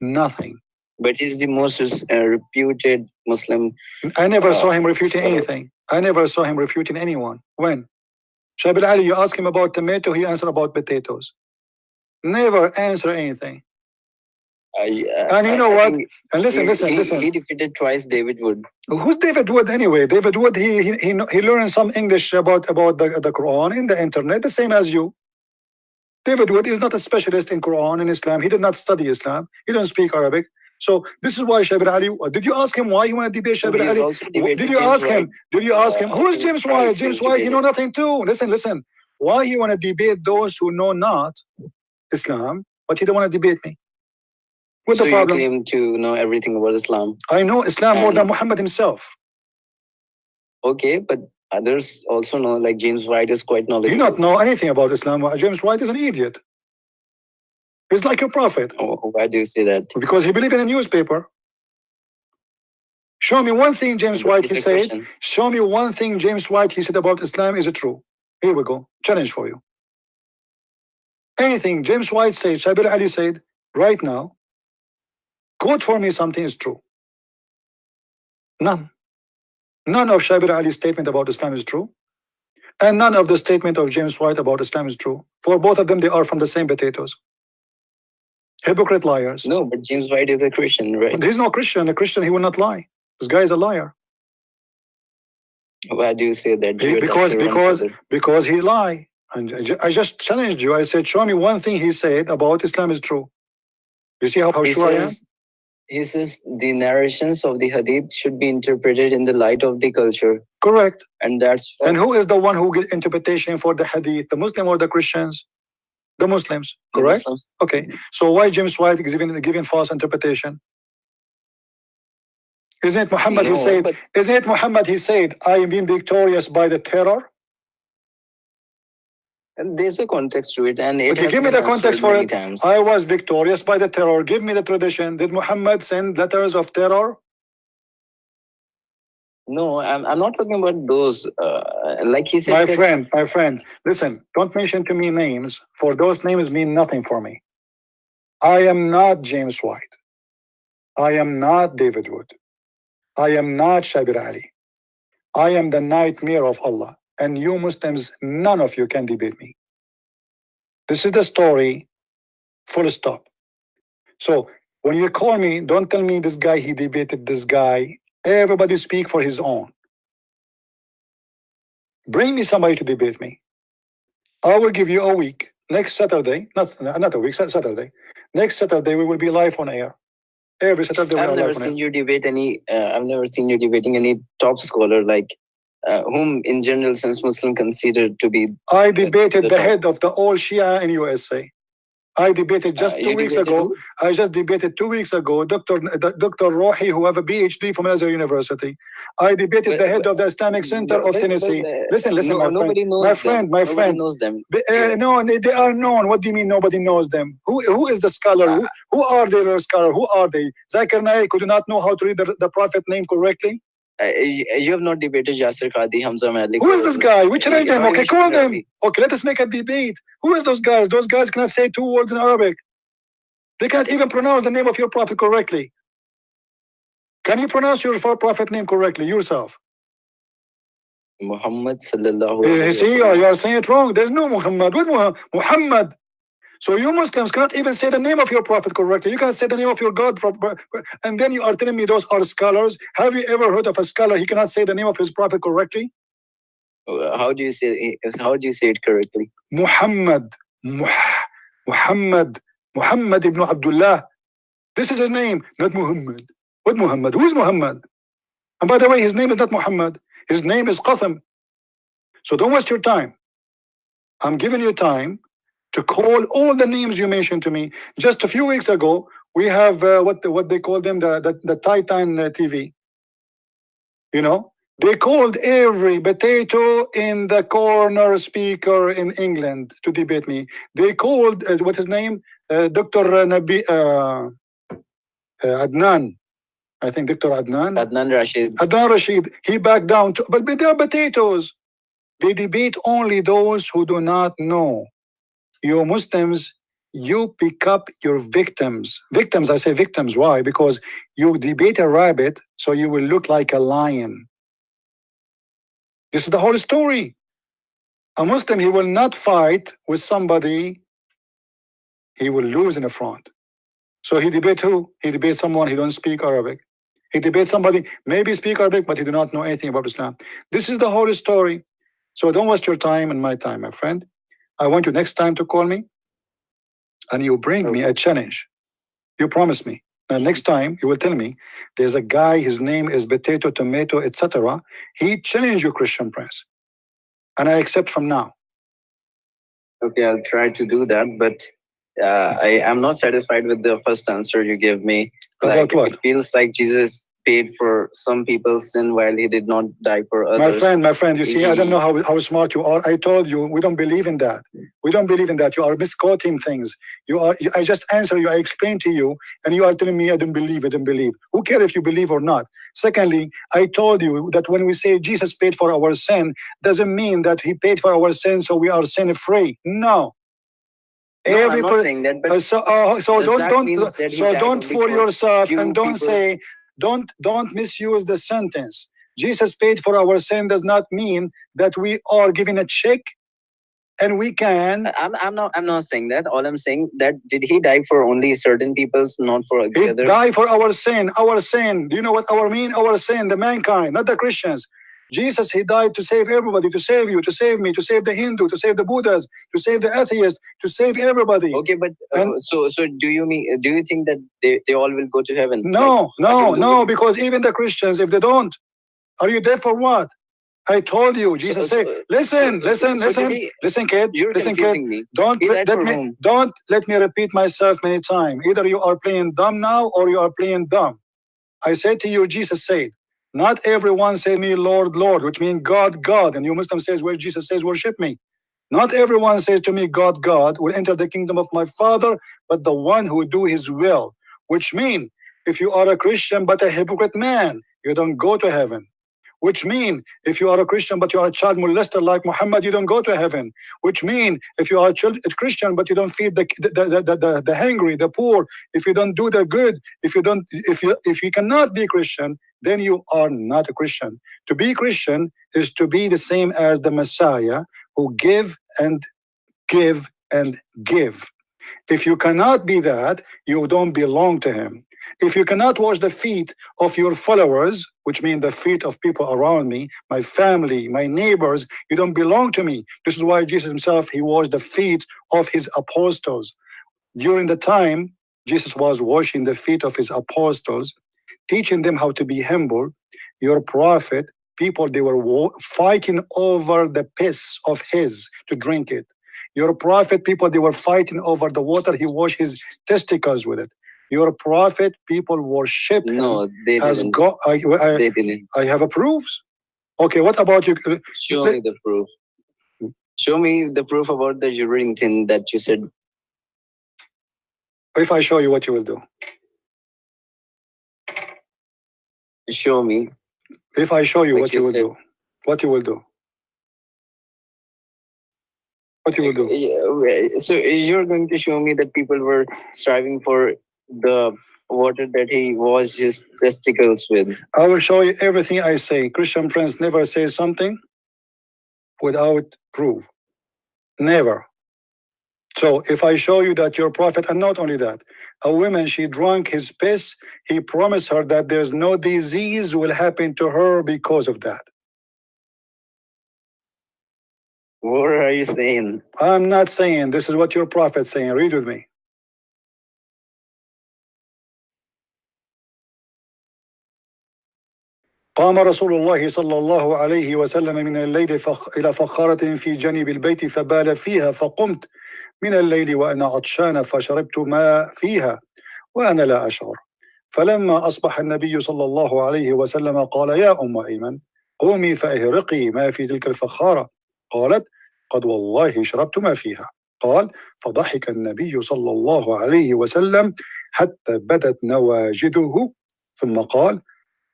Nothing. But he's the most reputed Muslim. I never saw him refuting anything. I never saw him refuting anyone. When? Shabir Ali, you ask him about tomato, he answered about potatoes. Never answer anything. And you know what? And listen. He defeated twice David Wood. Who's David Wood anyway? David Wood, he learned some English about the Quran in the internet, the same as you. David Wood is not a specialist in Quran and Islam. He did not study Islam. He doesn't speak Arabic. So this is why Shabir Ali. Did you ask him why he want to debate Shabir Ali? Did you ask him? Who is James White? James White, he know nothing too. Listen. Why he want to debate those who know not Islam, but he don't want to debate me? What's the problem? You claim to know everything about Islam. I know Islam more than Muhammad himself. Okay, but others also know, like James White is quite knowledgeable. You don't know anything about Islam. James White is an idiot. He's like your prophet. Oh, why do you say that? Because he believes in a newspaper. Show me one thing James White he said. Show me one thing James White he said about Islam. Is it true? Here we go. Challenge for you. Anything James White said, Shabir Ali said, right now, quote for me something is true. None. None of Shabir Ali's statement about Islam is true. And none of the statement of James White about Islam is true. For both of them, they are from the same potatoes. Hypocrite liars. No, but James White is a Christian, right? He's no Christian. A Christian, he will not lie. This guy is a liar. Why do you say that? Because he lied. And I just challenged you. I said, show me one thing he said about Islam is true. You see how sure I am? He says the narrations of the Hadith should be interpreted in the light of the culture. Correct. And that's. And who is the one who gets interpretation for the Hadith? The Muslim or the Christians? The Muslims. Correct. The Muslims. Okay. So why James White is giving false interpretation? Isn't it Muhammad? He said. Isn't it Muhammad? He said, "I am being victorious by the terror." And there's a context to it, and it okay, give me the context for it. Times. I was victorious by the terror. Give me the tradition. Did Muhammad send letters of terror? No, I'm not talking about those. Like he said. My friend, listen. Don't mention to me names. For those names mean nothing for me. I am not James White. I am not David Wood. I am not Shabir Ali. I am the nightmare of Allah. And you Muslims, none of you can debate me. This is the story, full stop. So when you call me, don't tell me this guy, he debated this guy. Everybody speak for his own. Bring me somebody to debate me. I will give you a week. Next Saturday, not a week, Saturday. Next Saturday, we will be live on air. Every Saturday, I've never seen you debate any. I've never seen you debating any top scholar like. Whom in general sense Muslim considered to be. I debated the head of the all Shia in USA. I debated just 2 weeks ago. I just debated 2 weeks ago, Dr. Rohi, who have a PhD from Azhar University. I debated the head of the Islamic Center of Tennessee. Listen, my friend. Nobody knows them. No, they are known. What do you mean nobody knows them? Who is the scholar? Who are the scholar? Who are they? Zakir Naik, who do not know how to read the prophet name correctly? You have not debated Yasir Qadhi, Hamza Malik. Who is this guy? Which religion? Okay, call them. Okay, let us make a debate. Who is those guys? Those guys cannot say 2 words in Arabic. They can't even pronounce the name of your prophet correctly. Can you pronounce your prophet name correctly yourself? Muhammad sallallahu alaihi wasallam. See, you are saying it wrong. There's no Muhammad. What Muhammad? So you Muslims cannot even say the name of your prophet correctly. You can't say the name of your God. And then you are telling me those are scholars. Have you ever heard of a scholar? He cannot say the name of his prophet correctly. How do you say it correctly? Muhammad ibn Abdullah. This is his name, not Muhammad. What Muhammad? Who's Muhammad? And by the way, his name is not Muhammad. His name is Qatham. So don't waste your time. I'm giving you time to call all the names you mentioned to me. Just a few weeks ago, we have what they call them, the Titan TV. You know, they called every potato in the corner speaker in England to debate me. They called what's his name, Dr. Nabi Adnan. I think Dr. Adnan. Adnan Rashid. Adnan Rashid. He backed down. But they are potatoes. They debate only those who do not know. You Muslims, you pick up your victims. Victims, I say victims. Why? Because you debate a rabbit, so you will look like a lion. This is the whole story. A Muslim, he will not fight with somebody he will lose in the front. So he debate who? He debates someone he don't speak Arabic. He debates somebody maybe speak Arabic, but he do not know anything about Islam. This is the whole story. So don't waste your time and my time, my friend. I want you next time to call me and you bring me a challenge. You promise me. And next time you will tell me there's a guy, his name is Potato, Tomato, etc. He challenged you, Christian Prince. And I accept from now. Okay, I'll try to do that, but I am not satisfied with the first answer you gave me. About what? It feels like Jesus paid for some people's sin while he did not die for others. My friend, you see, I don't know how smart you are. I told you, we don't believe in that. We don't believe in that. You are misquoting things. I just answer you, I explained to you, and you are telling me I don't believe, I don't believe. Who cares if you believe or not? Secondly, I told you that when we say Jesus paid for our sin, doesn't mean that he paid for our sin so we are sin free. No. No, I'm not saying that, but don't fool yourself and don't misuse the sentence. Jesus paid for our sin does not mean that we are given a check and we can. I'm not saying that. All I'm saying that did he die for only certain people's, not for others? He died for our sin. Our sin. Do you know what our mean? Our sin, the mankind, not the Christians. Jesus, he died to save everybody, to save you, to save me, to save the Hindu, to save the Buddhas, to save the atheist, to save everybody. Okay, but so do you think that they all will go to heaven? No, no, because even the Christians, if they don't, are you deaf for what? I told you, Jesus said, listen, kid, don't let me repeat myself many times. Either you are playing dumb now or you are playing dumb. I said to you, Jesus said, not everyone say me, Lord, Lord, which means God, God. And you Muslim says, well, Jesus says, worship me. Not everyone says to me, God, God, will enter the kingdom of my Father, but the one who do his will. Which means, if you are a Christian but a hypocrite man, you don't go to heaven. Which means, if you are a Christian but you are a child molester like Muhammad, you don't go to heaven. Which means, if you are a Christian but you don't feed the hungry, the poor, if you don't do the good, if you cannot be Christian, then you are not a Christian. To be Christian is to be the same as the Messiah, who give and give and give. If you cannot be that, you don't belong to him. If you cannot wash the feet of your followers, which means the feet of people around me, my family, my neighbors, you don't belong to me. This is why Jesus himself, he washed the feet of his apostles. During the time Jesus was washing the feet of his apostles, teaching them how to be humble, your prophet, people, they were fighting over the piss of his to drink it. Your prophet, people, they were fighting over the water he washed his testicles with it. Your prophet, people worship him. No, they didn't. They didn't. I have a proofs. Okay, what about you? Show me the proof. Show me the proof about the urine thing that you said. If I show you, what you will do? Show me. If I show you, what you will do? What you will do? What you will do? So you're going to show me that people were striving for the water that he washed his testicles with. I will show you everything I say. Christian Prince never says something without proof. Never. So if I show you that your prophet, and not only that, a woman, she drank his piss, he promised her that there's no disease will happen to her because of that. What are you saying? I'm not saying. This is what your prophet's saying. Read with me. قام رسول الله صلى الله عليه وسلم من الليل إلى فخارة في جانب البيت فبال فيها فقمت من الليل وأنا عطشان فشربت ماء فيها وأنا لا أشعر. فلما أصبح النبي صلى الله عليه وسلم قال يا أم أيمن قومي فأهرقي ما في تلك الفخارة. قالت قد والله شربت ما فيها. قال فضحك النبي صلى الله عليه وسلم حتى بدت نواجذه ثم قال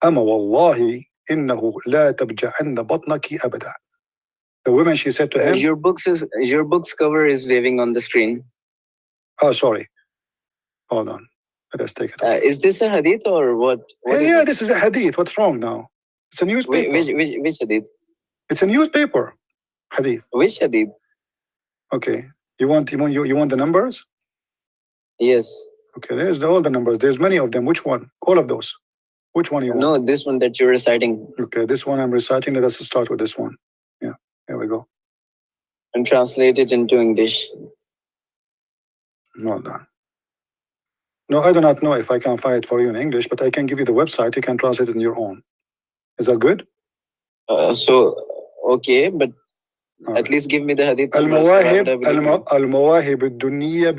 أما والله إنه لا تبجعن بطنك أبدا. The woman, she said to him, your book's cover is waving on the screen. Oh, sorry. Hold on. Let's take it. Is this a hadith or what? Yeah, this is a hadith. What's wrong now? It's a newspaper. Which hadith? It's a newspaper. Hadith. Which hadith? Okay. You want the numbers? Yes. Okay, there's all the numbers. There's many of them. Which one? All of those. Which one you want? No, this one that you're reciting. Okay, this one I'm reciting. Let us start with this one. Yeah, here we go. And translate it into English. No, no. No, I do not know if I can find it for you in English, but I can give you the website. You can translate it on your own. Is that good? Okay, but at least give me the hadith. المواهب الدنية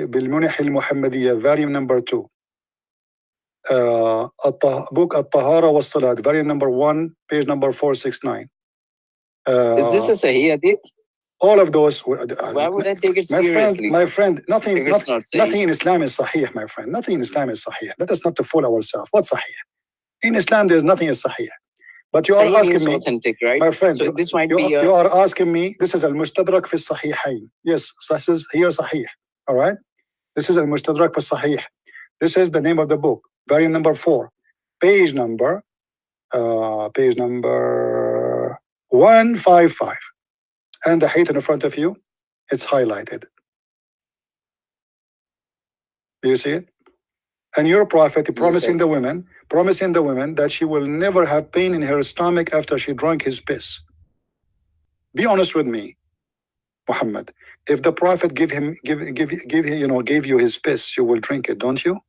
بالمنح المحمدية, volume number 2. book الطهارة والصلاة, volume number 1, page number 469. Is this a Sahih hadith? All of those. Why would I take it seriously? My friend, nothing in Islam is sahih, my friend. Nothing in Islam is sahih. Let us not fool ourselves. What's sahih? In Islam, there's nothing is sahih. But you are asking me, authentic, right? My friend, so this might be you are asking me, this is al-mustadrak fi sahihain. Yes, this is here sahih. All right? This is al-mustadrak fi sahih. This is the name of the book. Volume number 4. Page number 155. And the hadith in front of you, it's highlighted. Do you see it? And your prophet promising the women that she will never have pain in her stomach after she drank his piss. Be honest with me, Muhammad. If the prophet gave you his piss, you will drink it, don't you?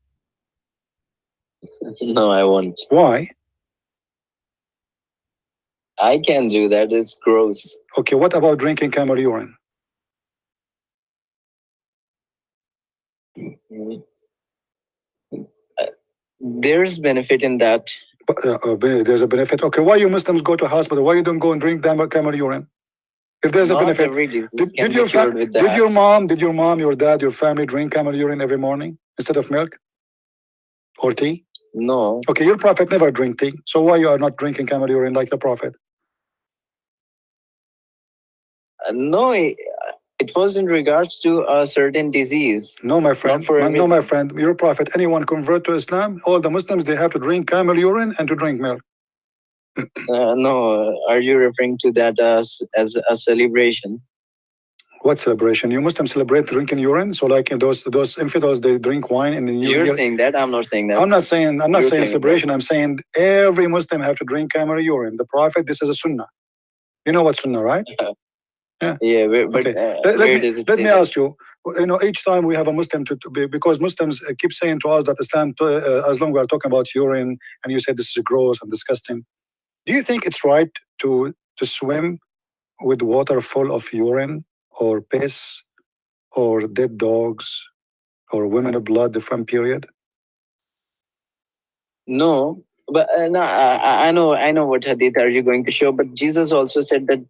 No, I won't. Why? I can't do that. It's gross. Okay, what about drinking camel urine? There's benefit in that. There's a benefit. Okay, why you Muslims go to hospital? Why you don't go and drink camel urine? If there's a benefit, did your mom, your dad, your family drink camel urine every morning instead of milk or tea? No. Okay, your prophet never drink tea. So why you are not drinking camel urine like the prophet? No, it was in regards to a certain disease. No, my friend. No, my friend. Your prophet, anyone convert to Islam, all the Muslims, they have to drink camel urine and to drink milk. No, are you referring to that as a celebration? What celebration? You Muslims celebrate drinking urine? So like those infidels, they drink wine in the New Year. You're saying that? I'm not saying that. I'm not saying celebration. I'm saying every Muslim have to drink camel urine. The prophet, this is a sunnah. You know what sunnah, right? Yeah. But okay. Let me ask you. Each time we have a Muslim because Muslims keep saying to us that Islam, as long as we are talking about urine, and you said this is gross and disgusting. Do you think it's right to swim with water full of urine or piss or dead dogs or women of blood from period? No. But no, I know what hadith are you going to show, but Jesus also said that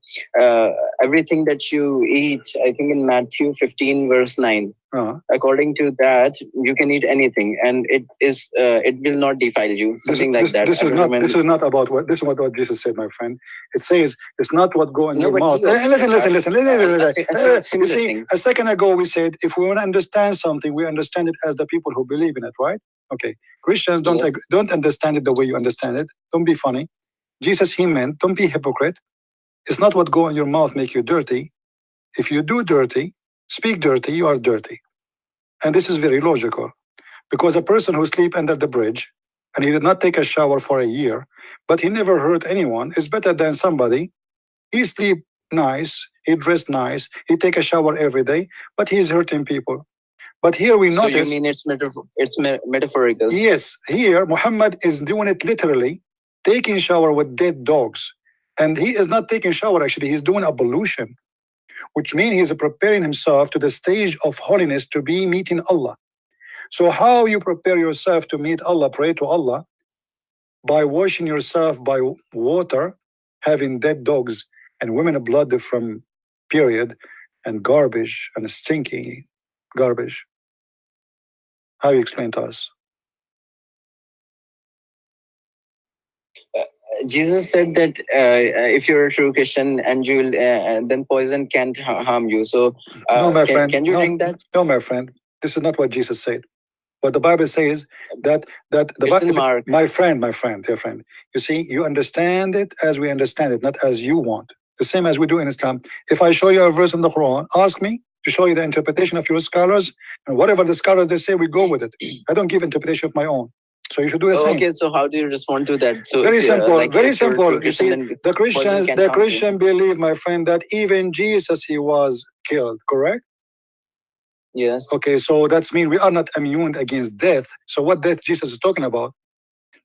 everything that you eat, I think in Matthew 15 verse 9, according to that, you can eat anything and it will not defile you, something like that. This is not about what Jesus said, my friend. It says it's not what go in your mouth. Listen. You see, a second ago we said if we want to understand something, we understand it as the people who believe in it, right? Okay, Christians don't understand it the way you understand it. Don't be funny. Jesus, he meant, don't be hypocrite. It's not what go in your mouth make you dirty. If you do dirty, speak dirty, you are dirty. And this is very logical. Because a person who sleep under the bridge, and he did not take a shower for a year, but he never hurt anyone, is better than somebody. He sleep nice, he dress nice, he take a shower every day, but he's hurting people. But here we notice. So you mean it's metaphorical? Yes, here Muhammad is doing it literally. taking shower with dead dogs. And he is not taking shower, actually, he's doing ablution, which means he's preparing himself to the stage of holiness to be meeting Allah. So how you prepare yourself to meet Allah, pray to Allah? By washing yourself by water, having dead dogs and women blood from period and garbage and stinky garbage. How you explain to us? Jesus said that if you're a true Christian and you'll then poison can't harm you. So no, my friend, can you no, drink that? No, my friend, this is not what Jesus said. What the Bible says that the it's in Mark. my friend, dear friend. You see, you understand it as we understand it, not as you want. The same as we do in Islam. If I show you a verse in the Quran, ask me to show you the interpretation of your scholars, and whatever the scholars they say, we go with it. I don't give interpretation of my own. So you should do the same. Okay, so how do you respond to that? So very simple, like very simple. You see, the Christian believe, my friend, that even Jesus, he was killed, correct? Yes. Okay, so that's mean we are not immune against death. So what death Jesus is talking about?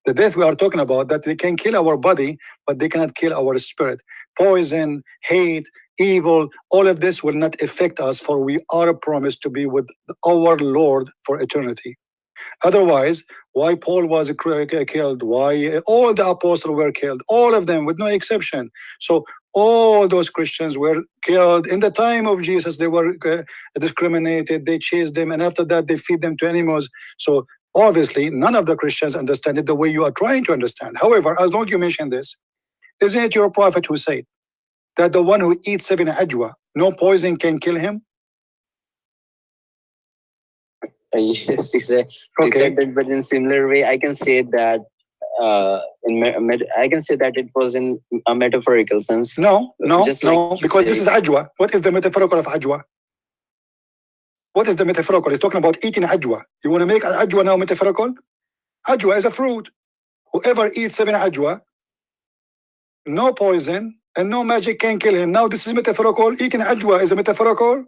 The death we are talking about, that they can kill our body, but they cannot kill our spirit. Poison, hate, evil, all of this will not affect us, for we are promised to be with our Lord for eternity. Otherwise, why Paul was killed, why all the apostles were killed, all of them with no exception. So all those Christians were killed in the time of Jesus. They were discriminated, they chased them, and after that they feed them to animals. So obviously none of the Christians understand it the way you are trying to understand. However, as long as you mention this, isn't it your prophet who said that the one who eats 7 ajwa, no poison can kill him? Yes, he said that, but in similar way, I can say that I can say that it was in a metaphorical sense. No, because this is ajwa. What is the metaphorical of ajwa? What is the metaphorical? It's talking about eating ajwa. You want to make ajwa now metaphorical? Ajwa is a fruit. Whoever eats 7 ajwa, no poison and no magic can kill him. Now this is metaphorical. Eating ajwa is a metaphorical.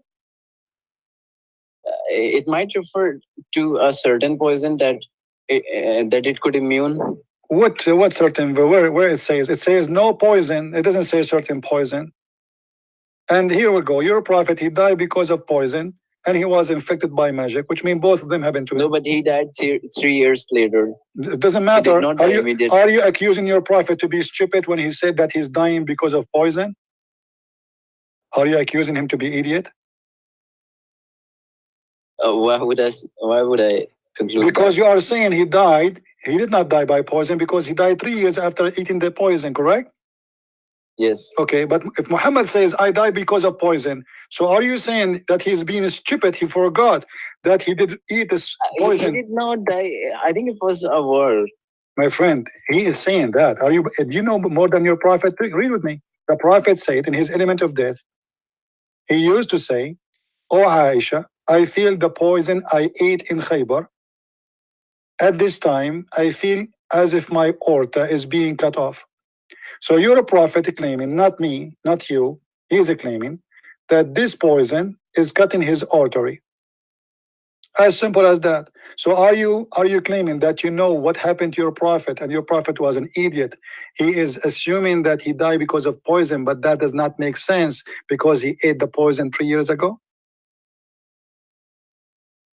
It might refer to a certain poison that it could immune. What certain? Where it says no poison. It doesn't say certain poison. And here we go. Your prophet, he died because of poison, and he was infected by magic, which means both of them happened to him. No, but he died 3 years later. It doesn't matter. Are you accusing your prophet to be stupid when he said that he's dying because of poison? Are you accusing him to be idiot? Why would I conclude because that? You are saying he died. He did not die by poison because he died 3 years after eating the poison, correct? Yes. Okay, but if Muhammad says I died because of poison, so are you saying that he's being stupid? He forgot that he did eat this poison. He did not die. I think it was a word. My friend, he is saying that. Do you know more than your prophet? Read with me. The prophet said in his element of death, he used to say, "Oh Aisha, I feel the poison I ate in Khaybar. At this time, I feel as if my aorta is being cut off." So you're a prophet claiming, not me, not you, he's claiming that this poison is cutting his artery. As simple as that. So are you claiming that you know what happened to your prophet, and your prophet was an idiot? He is assuming that he died because of poison, but that does not make sense because he ate the poison 3 years ago.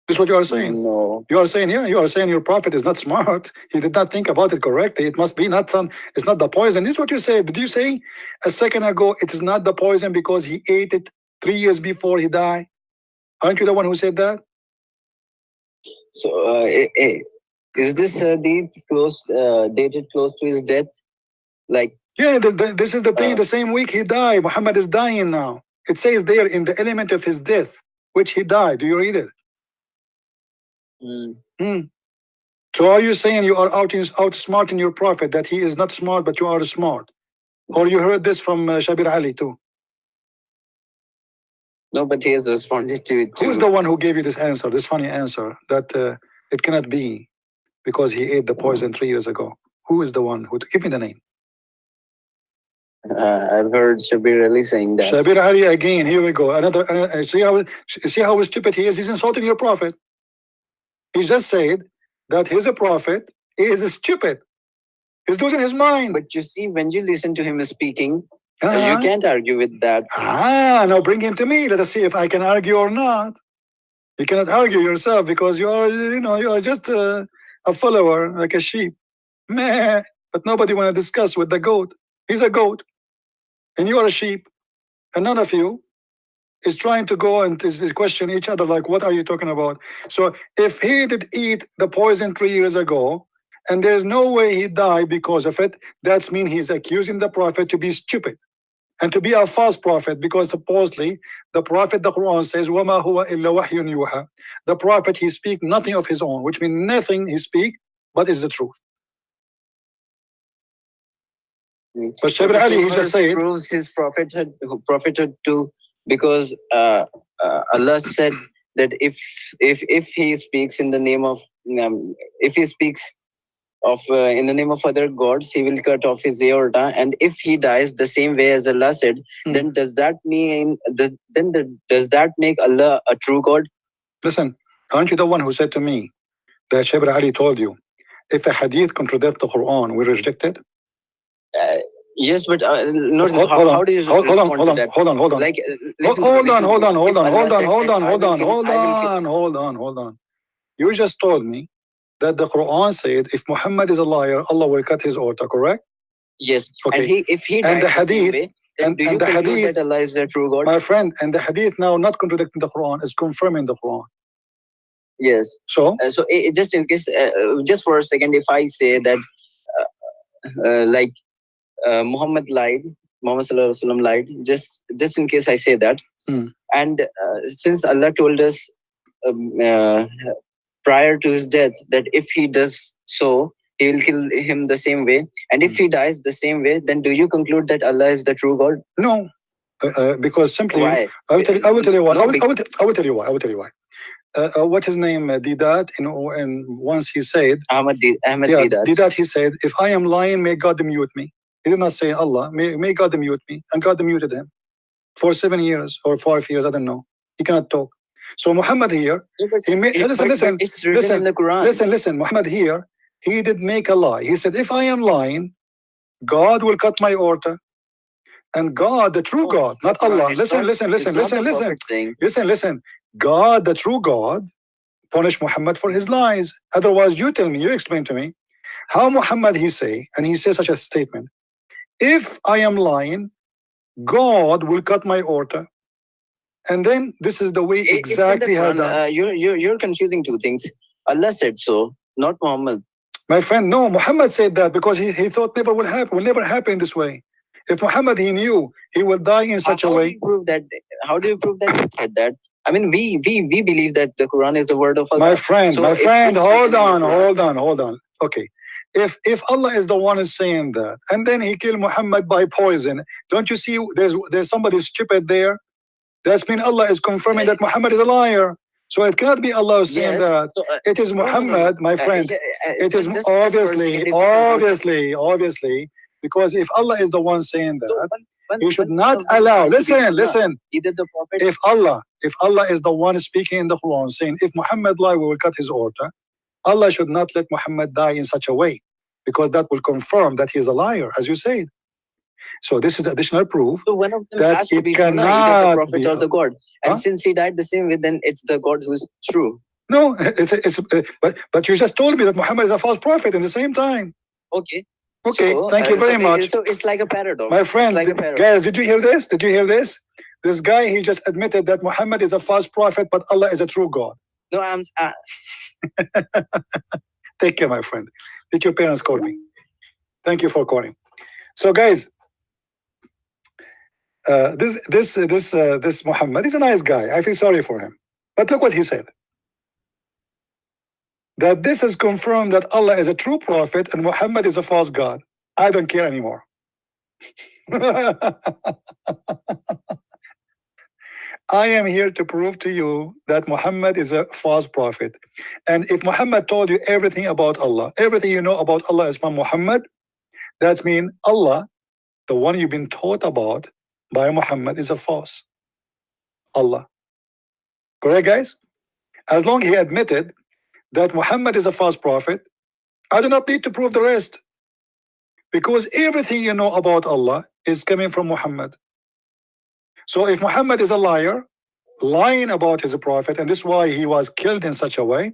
This is what you are saying. No. You are saying, yeah, you are saying your prophet is not smart. He did not think about it correctly. It must be it's not the poison. This is what you say. Did you say a second ago it is not the poison because he ate it 3 years before he died? Aren't you the one who said that? So is this dated close to his death? Like, yeah, this is the thing. The same week he died. Muhammad is dying now. It says there in the element of his death, which he died. Do you read it? So are you saying you are outsmarting your prophet, that he is not smart, but you are smart? Or you heard this from Shabir Ali too? No, but he has responded to it too. Who's the one who gave you this answer, this funny answer, that it cannot be because he ate the poison 3 years ago? Who is the one who? Give me the name. I've heard Shabir Ali saying that. Shabir Ali again. Here we go. Another. See how stupid he is. He's insulting your prophet. He just said that his prophet is stupid. He's losing his mind. But you see, when you listen to him speaking, you can't argue with that. Now bring him to me. Let us see if I can argue or not. You cannot argue yourself because you are, you are just a follower, like a sheep. Meh. But nobody want to discuss with the goat. He's a goat, and you are a sheep, and none of you is trying to go and is question each other like, what are you talking about? So if he did eat the poison 3 years ago, and there's no way he died because of it, that means he's accusing the prophet to be stupid and to be a false prophet, because supposedly the prophet, the Quran says, وَمَا هُوَ إِلَّا وَحْيٌ يُوحَى. The prophet, he speak nothing of his own, which means nothing he speak but is the truth. But Sharia Ali, he just said, proves his prophethood too, because Allah said that if he speaks in the name of if he speaks of in the name of other gods, he will cut off his aorta, and if he dies the same way as Allah said, then does that mean does that make Allah a true God? Listen, aren't you the one who said to me that Sharia Ali told you, if a hadith contradicts the Quran, we reject it? Yes, but how do you respond to that? Hold on. Like, hold on. You just told me that the Quran said if Muhammad is a liar, Allah will cut his aorta, correct? Yes. Okay. And if he died and the hadith, way, then do you conclude hadith, that Allah is the true God? My friend, and the hadith now not contradicting the Quran is confirming the Quran. Yes. So just in case, just for a second, if I say that like Muhammad lied, Muhammad Sallallahu Alaihi Wasallam lied, just in case I say that, and since Allah told us prior to his death that if he does so, he will kill him the same way, and if he dies the same way, then do you conclude that Allah is the true God? No, because simply, why? I will tell you why. I will tell you why. What his name Didat, and once he said Didat, he said, if I am lying, may God mute me. He did not say Allah, may God mute me, and God muted him for 7 years or 5 years, I don't know. He cannot talk. So Muhammad here, he made, listen, it's written in the Quran. Listen, Muhammad here, he did make a lie. He said, if I am lying, God will cut my aorta. And God, the true God, not Allah. Listen. God, the true God, punish Muhammad for his lies. Otherwise, you tell me, you explain to me, how Muhammad he say, and he says such a statement, if I am lying, God will cut my aorta. And then this is the way exactly how done. You're confusing two things. Allah said so, not Muhammad. My friend, no, Muhammad said that because he thought never will happen, will never happen this way. If Muhammad, he knew he will die in such a way. How do you prove that he said that? I mean, we believe that the Quran is the word of Allah. My friend, hold on. Okay. If Allah is the one is saying that, and then he killed Muhammad by poison, don't you see there's somebody stupid there? That's mean Allah is confirming that Muhammad is a liar. So it cannot be Allah saying that. So, it is Muhammad, my friend. It is obviously, because if Allah is the one saying that, he should not allow. Listen. If Allah is the one speaking in the Quran saying, if Muhammad lie, we will cut his aorta, Allah should not let Muhammad die in such a way, because that will confirm that he is a liar, as you said. So this is additional proof that it cannot either the prophet or the God. And since he died the same way, then it's the God who's true. No, but you just told me that Muhammad is a false prophet in the same time. Okay. So, thank you very much. So it's like a paradox. My friend, guys, did you hear this? This guy, he just admitted that Muhammad is a false prophet, but Allah is a true God. No, I'm... Take care, my friend. Did your parents call me? Thank you for calling. So, guys, this Muhammad is a nice guy. I feel sorry for him. But look what he said. That this has confirmed that Allah is a true prophet and Muhammad is a false God. I don't care anymore. I am here to prove to you that Muhammad is a false prophet. And if Muhammad told you everything about Allah, everything you know about Allah is from Muhammad, that means Allah, the one you've been taught about by Muhammad, is a false Allah. Correct, guys? As long as he admitted that Muhammad is a false prophet, I do not need to prove the rest. Because everything you know about Allah is coming from Muhammad. So if Muhammad is a liar, lying about his prophet, and this is why he was killed in such a way,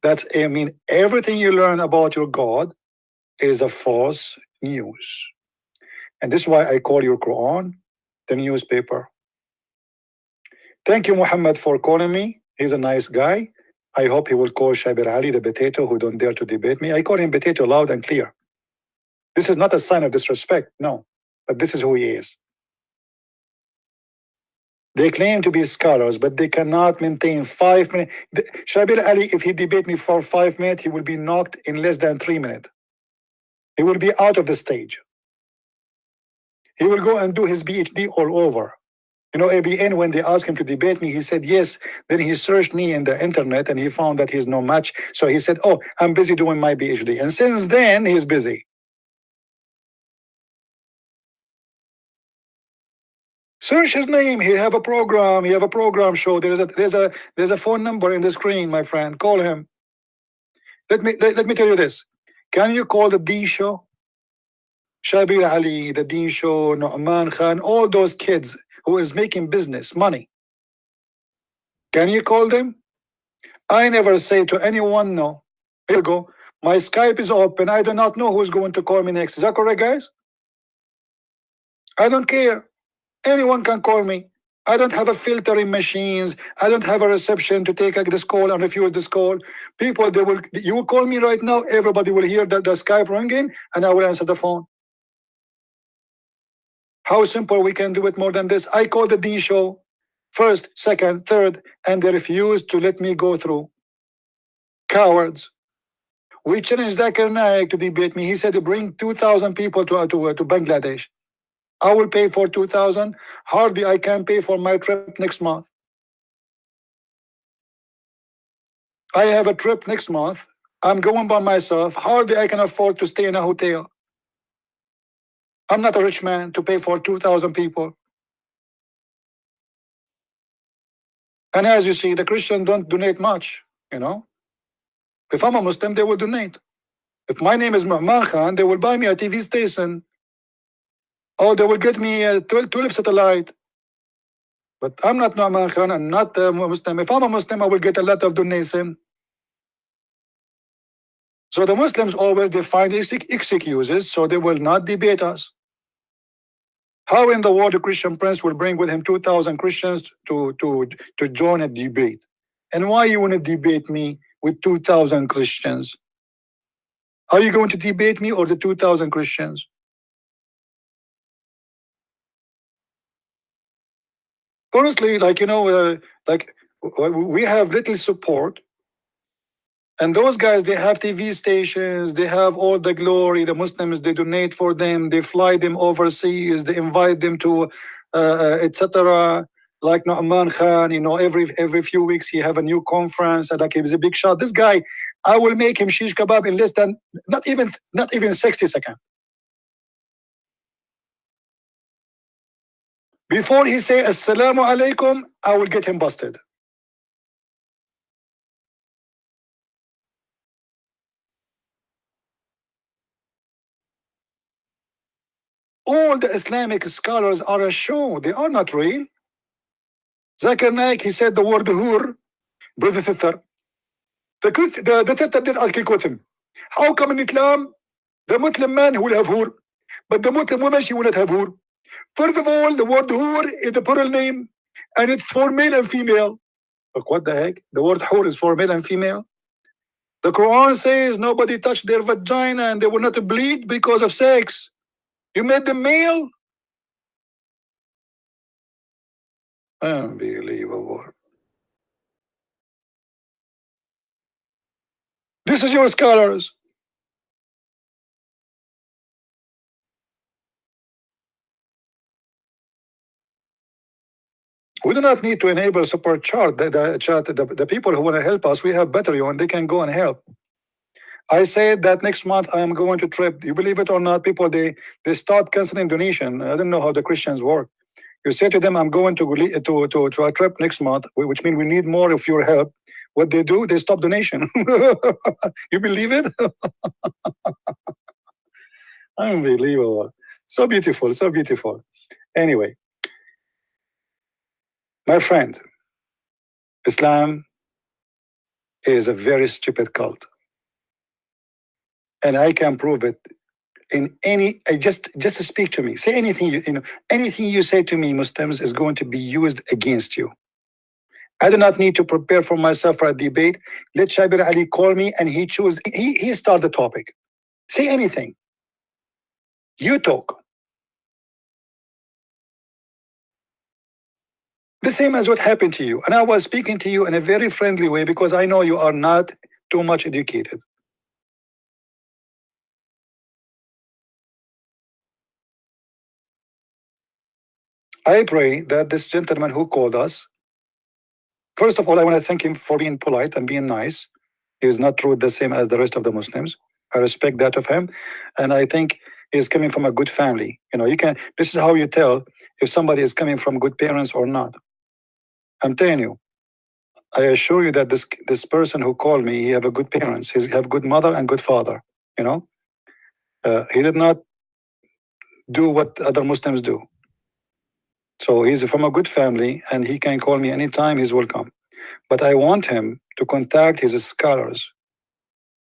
that I mean everything you learn about your God is a false news. And this is why I call your Quran the newspaper. Thank you, Muhammad, for calling me. He's a nice guy. I hope he will call Shabir Ali the potato who don't dare to debate me. I call him potato loud and clear. This is not a sign of disrespect, no, but this is who he is. They claim to be scholars, but they cannot maintain 5 minutes. Shabir Ali, if he debate me for 5 minutes, he will be knocked in less than 3 minutes. He will be out of the stage. He will go and do his PhD all over. You know, ABN, when they asked him to debate me, he said yes. Then he searched me in the internet and he found that he's no match. So he said, oh, I'm busy doing my PhD. And since then, he's busy. Search his name. He have a program. He have a program show. There's a phone number in the screen, my friend. Call him. Let me tell you this. Can you call the D show? Shabir Ali, the D show, Nu'man Khan, all those kids who is making business, money. Can you call them? I never say to anyone no. Here you go. My Skype is open. I do not know who's going to call me next. Is that correct, guys? I don't care. Anyone can call me. I don't have a filtering machines. I don't have a reception to take this call and refuse this call. People, you will call me right now. Everybody will hear the Skype ringing and I will answer the phone. How simple we can do it more than this? I called the D show first, second, third, and they refused to let me go through. Cowards. We challenged Zakir Naik to debate me. He said to bring 2,000 people to Bangladesh. I will pay for 2,000. Hardly I can pay for my trip next month. I have a trip next month. I'm going by myself. Hardly I can afford to stay in a hotel. I'm not a rich man to pay for 2,000 people. And as you see, the Christians don't donate much, you know. If I'm a Muslim, they will donate. If my name is Nu'man Khan, they will buy me a TV station. Or they will get me a 12 satellite. But I'm not Nu'man Khan, I'm not a Muslim. If I'm a Muslim, I will get a lot of donation. So the Muslims always they find excuses, so they will not debate us. How in the world a Christian prince will bring with him 2,000 Christians to join a debate? And why you want to debate me with 2,000 Christians? Are you going to debate me or the 2,000 Christians? Honestly, like, you know, like we have little support. And those guys, they have TV stations, they have all the glory. The Muslims, they donate for them, they fly them overseas, they invite them to, etc. Like Nu'man Khan, you know, every few weeks he have a new conference, and like he's a big shot. This guy, I will make him shish kebab in less than not even 60 seconds. Before he say Assalamu alaikum, I will get him busted. All the Islamic scholars are a show. They are not real. Zakir Naik, he said the word hur, brother sister. The sister did argue with him. How come in Islam, the Muslim man will have hur, but the Muslim woman, she will not have hur? First of all, the word hur is the plural name, and it's for male and female. But what the heck? The word hur is for male and female. The Quran says nobody touched their vagina and they will not bleed because of sex. You made them male? Unbelievable. This is your scholars. We do not need to enable super chat. The people who want to help us, we have Patreon, they can go and help. I said that next month I am going to trip. You believe it or not, people, they start canceling donation. I don't know how the Christians work. You say to them, I'm going to a trip next month, which means we need more of your help. What they do, they stop donation. You believe it? Unbelievable. So beautiful, so beautiful. Anyway, my friend, Islam is a very stupid cult. And I can prove it in any, just speak to me. Say anything, anything you say to me, Muslims, is going to be used against you. I do not need to prepare for myself for a debate. Let Shabir Ali call me and he choose, he start the topic. Say anything. You talk. The same as what happened to you. And I was speaking to you in a very friendly way because I know you are not too much educated. I pray that this gentleman who called us, first of all, I want to thank him for being polite and being nice. He is not rude the same as the rest of the Muslims. I respect that of him. And I think he's coming from a good family. You can, this is how you tell if somebody is coming from good parents or not. I'm telling you, I assure you that this person who called me, he have a good parents. He have good mother and good father. He did not do what other Muslims do. So he's from a good family and he can call me anytime, he's welcome. But I want him to contact his scholars.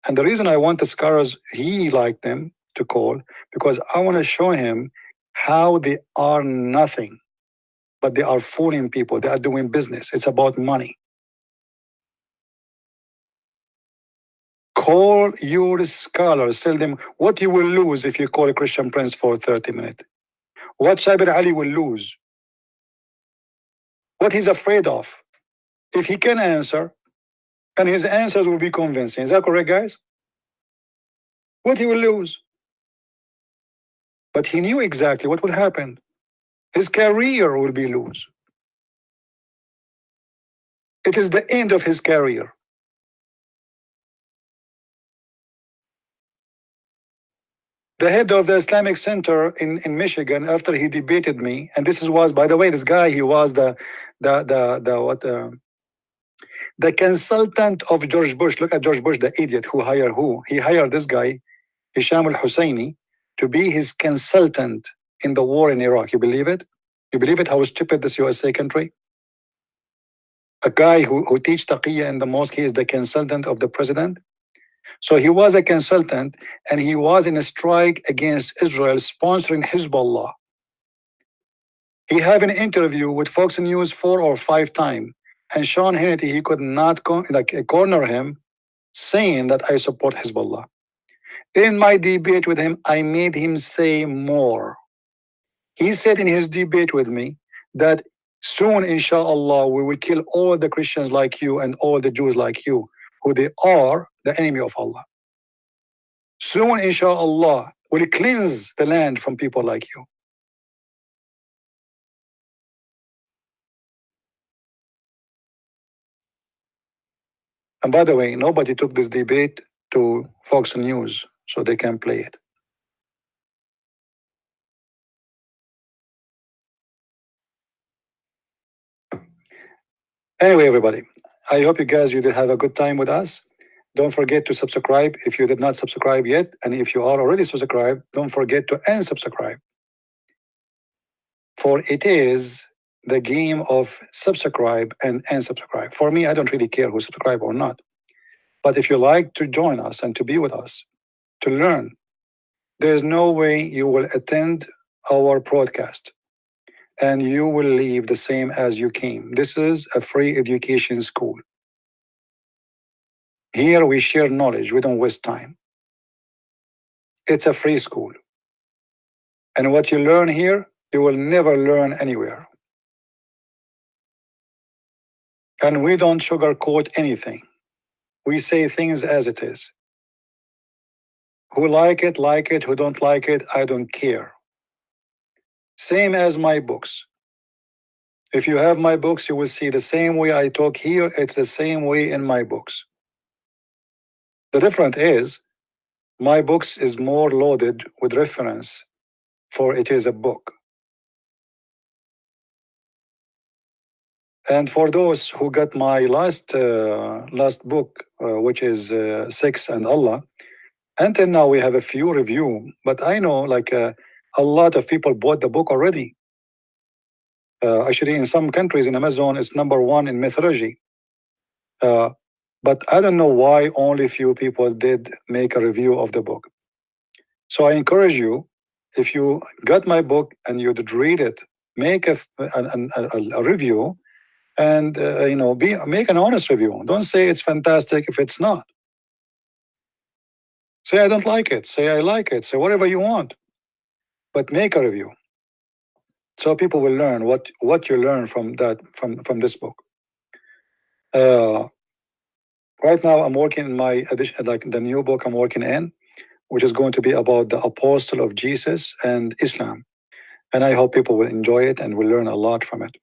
And the reason I want the scholars, he like them to call, because I want to show him how they are nothing, but they are fooling people. They are doing business. It's about money. Call your scholars. Tell them what you will lose if you call a Christian Prince for 30 minutes. What Shabir Ali will lose. What he's afraid of. If he can answer, and his answers will be convincing. Is that correct, guys? What he will lose. But he knew exactly what will happen. His career will be lose. It is the end of his career. The head of the Islamic Center in Michigan, after he debated me, and this was, by the way, this guy, he was the consultant of George Bush. Look at George Bush, the idiot who hired who? He hired this guy, Hisham al-Husseini, to be his consultant in the war in Iraq. You believe it? You believe it? How stupid this USA country? A guy who teach taqiyya in the mosque, he is the consultant of the president. So he was a consultant and he was in a strike against Israel sponsoring Hezbollah. He had an interview with Fox News 4 or 5 times, and Sean Hannity, he could not corner him saying that I support Hezbollah. In my debate with him, I made him say more. He said in his debate with me that soon, inshallah, we will kill all the Christians like you and all the Jews like you, who they are the enemy of Allah. Soon, inshallah, will cleanse the land from people like you. And by the way, nobody took this debate to Fox News so they can play it. Anyway, everybody, I hope you guys, you did have a good time with us. Don't forget to subscribe if you did not subscribe yet. And if you are already subscribed, don't forget to unsubscribe. For it is the game of subscribe and unsubscribe. For me, I don't really care who subscribe or not. But if you like to join us and to be with us, to learn, there's no way you will attend our broadcast and you will leave the same as you came. This is a free education school. Here we share knowledge, we don't waste time. It's a free school. And what you learn here, you will never learn anywhere. And we don't sugarcoat anything. We say things as it is. Who like it, who don't like it, I don't care. Same as my books. If you have my books, you will see the same way I talk here, it's the same way in my books. The difference is, my books is more loaded with reference, for it is a book. And for those who got my last book, which is Sex and Allah, Until now, we have a few review, but I know like a lot of people bought the book already. Actually, in some countries in Amazon, it's #1 in mythology. But I don't know why only few people did make a review of the book. So I encourage you, if you got my book and you did read it, make a review, and make an honest review. Don't say it's fantastic if it's not. Say I don't like it. Say I like it. Say whatever you want, but make a review, so people will learn what you learn from that from this book. Right now, I'm working in my edition, like the new book I'm working in, which is going to be about the apostle of Jesus and Islam, and I hope people will enjoy it and will learn a lot from it.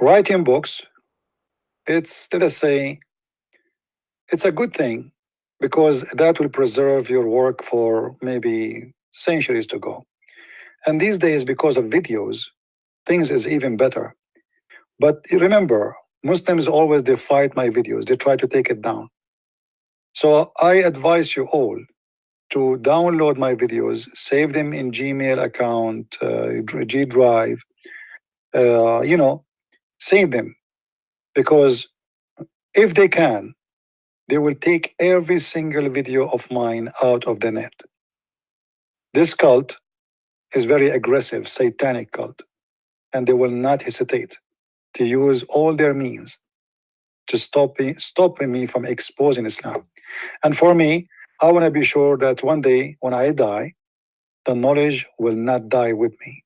Writing books, it's, let us say, it's a good thing, because that will preserve your work for maybe centuries to go. And these days, because of videos, things is even better. But remember, Muslims always, they fight my videos. They try to take it down. So I advise you all to download my videos, save them in Gmail account, G Drive, save them, because if they can, they will take every single video of mine out of the net. This cult is very aggressive, satanic cult, and they will not hesitate to use all their means to stop me from exposing Islam. And for me, I want to be sure that one day when I die, the knowledge will not die with me.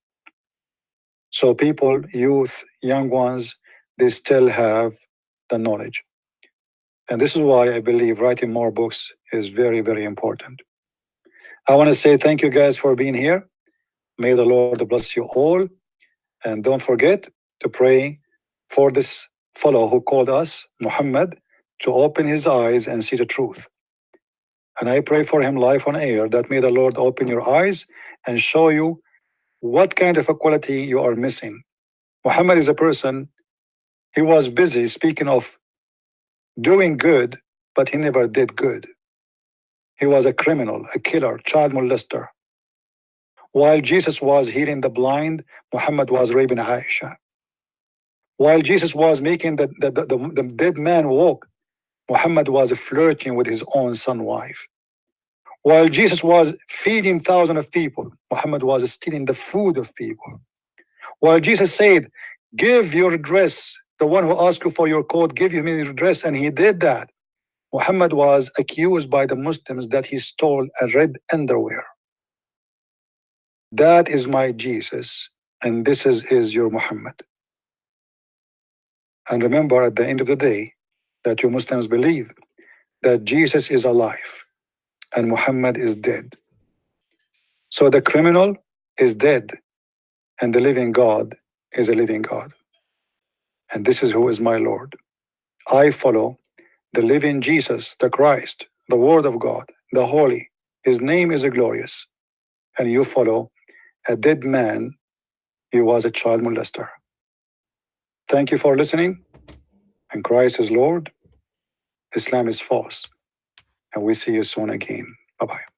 So people, youth, young ones, they still have the knowledge. And this is why I believe writing more books is very, very important. I want to say thank you guys for being here. May the Lord bless you all. And don't forget to pray for this fellow who called us, Muhammad, to open his eyes and see the truth. And I pray for him live on air, that may the Lord open your eyes and show you what kind of a quality you are missing. Muhammad is a person, he was busy speaking of doing good, but he never did good. He was a criminal, a killer, child molester. While Jesus was healing the blind, Muhammad was raping Aisha. While Jesus was making the dead man walk, Muhammad was flirting with his own son wife. While Jesus was feeding thousands of people, Muhammad was stealing the food of people. While Jesus said, give your dress, the one who asked you for your coat, give him your dress, and he did that, Muhammad was accused by the Muslims that he stole a red underwear. That is my Jesus, and this is your Muhammad. And remember, at the end of the day, that you Muslims believe that Jesus is alive and Muhammad is dead. So the criminal is dead and the living God is a living God. And this is who is my Lord. I follow the living Jesus, the Christ, the Word of God, the Holy. His name is glorious. And you follow a dead man. He was a child molester. Thank you for listening. And Christ is Lord. Islam is false. And we see you soon again. Bye-bye.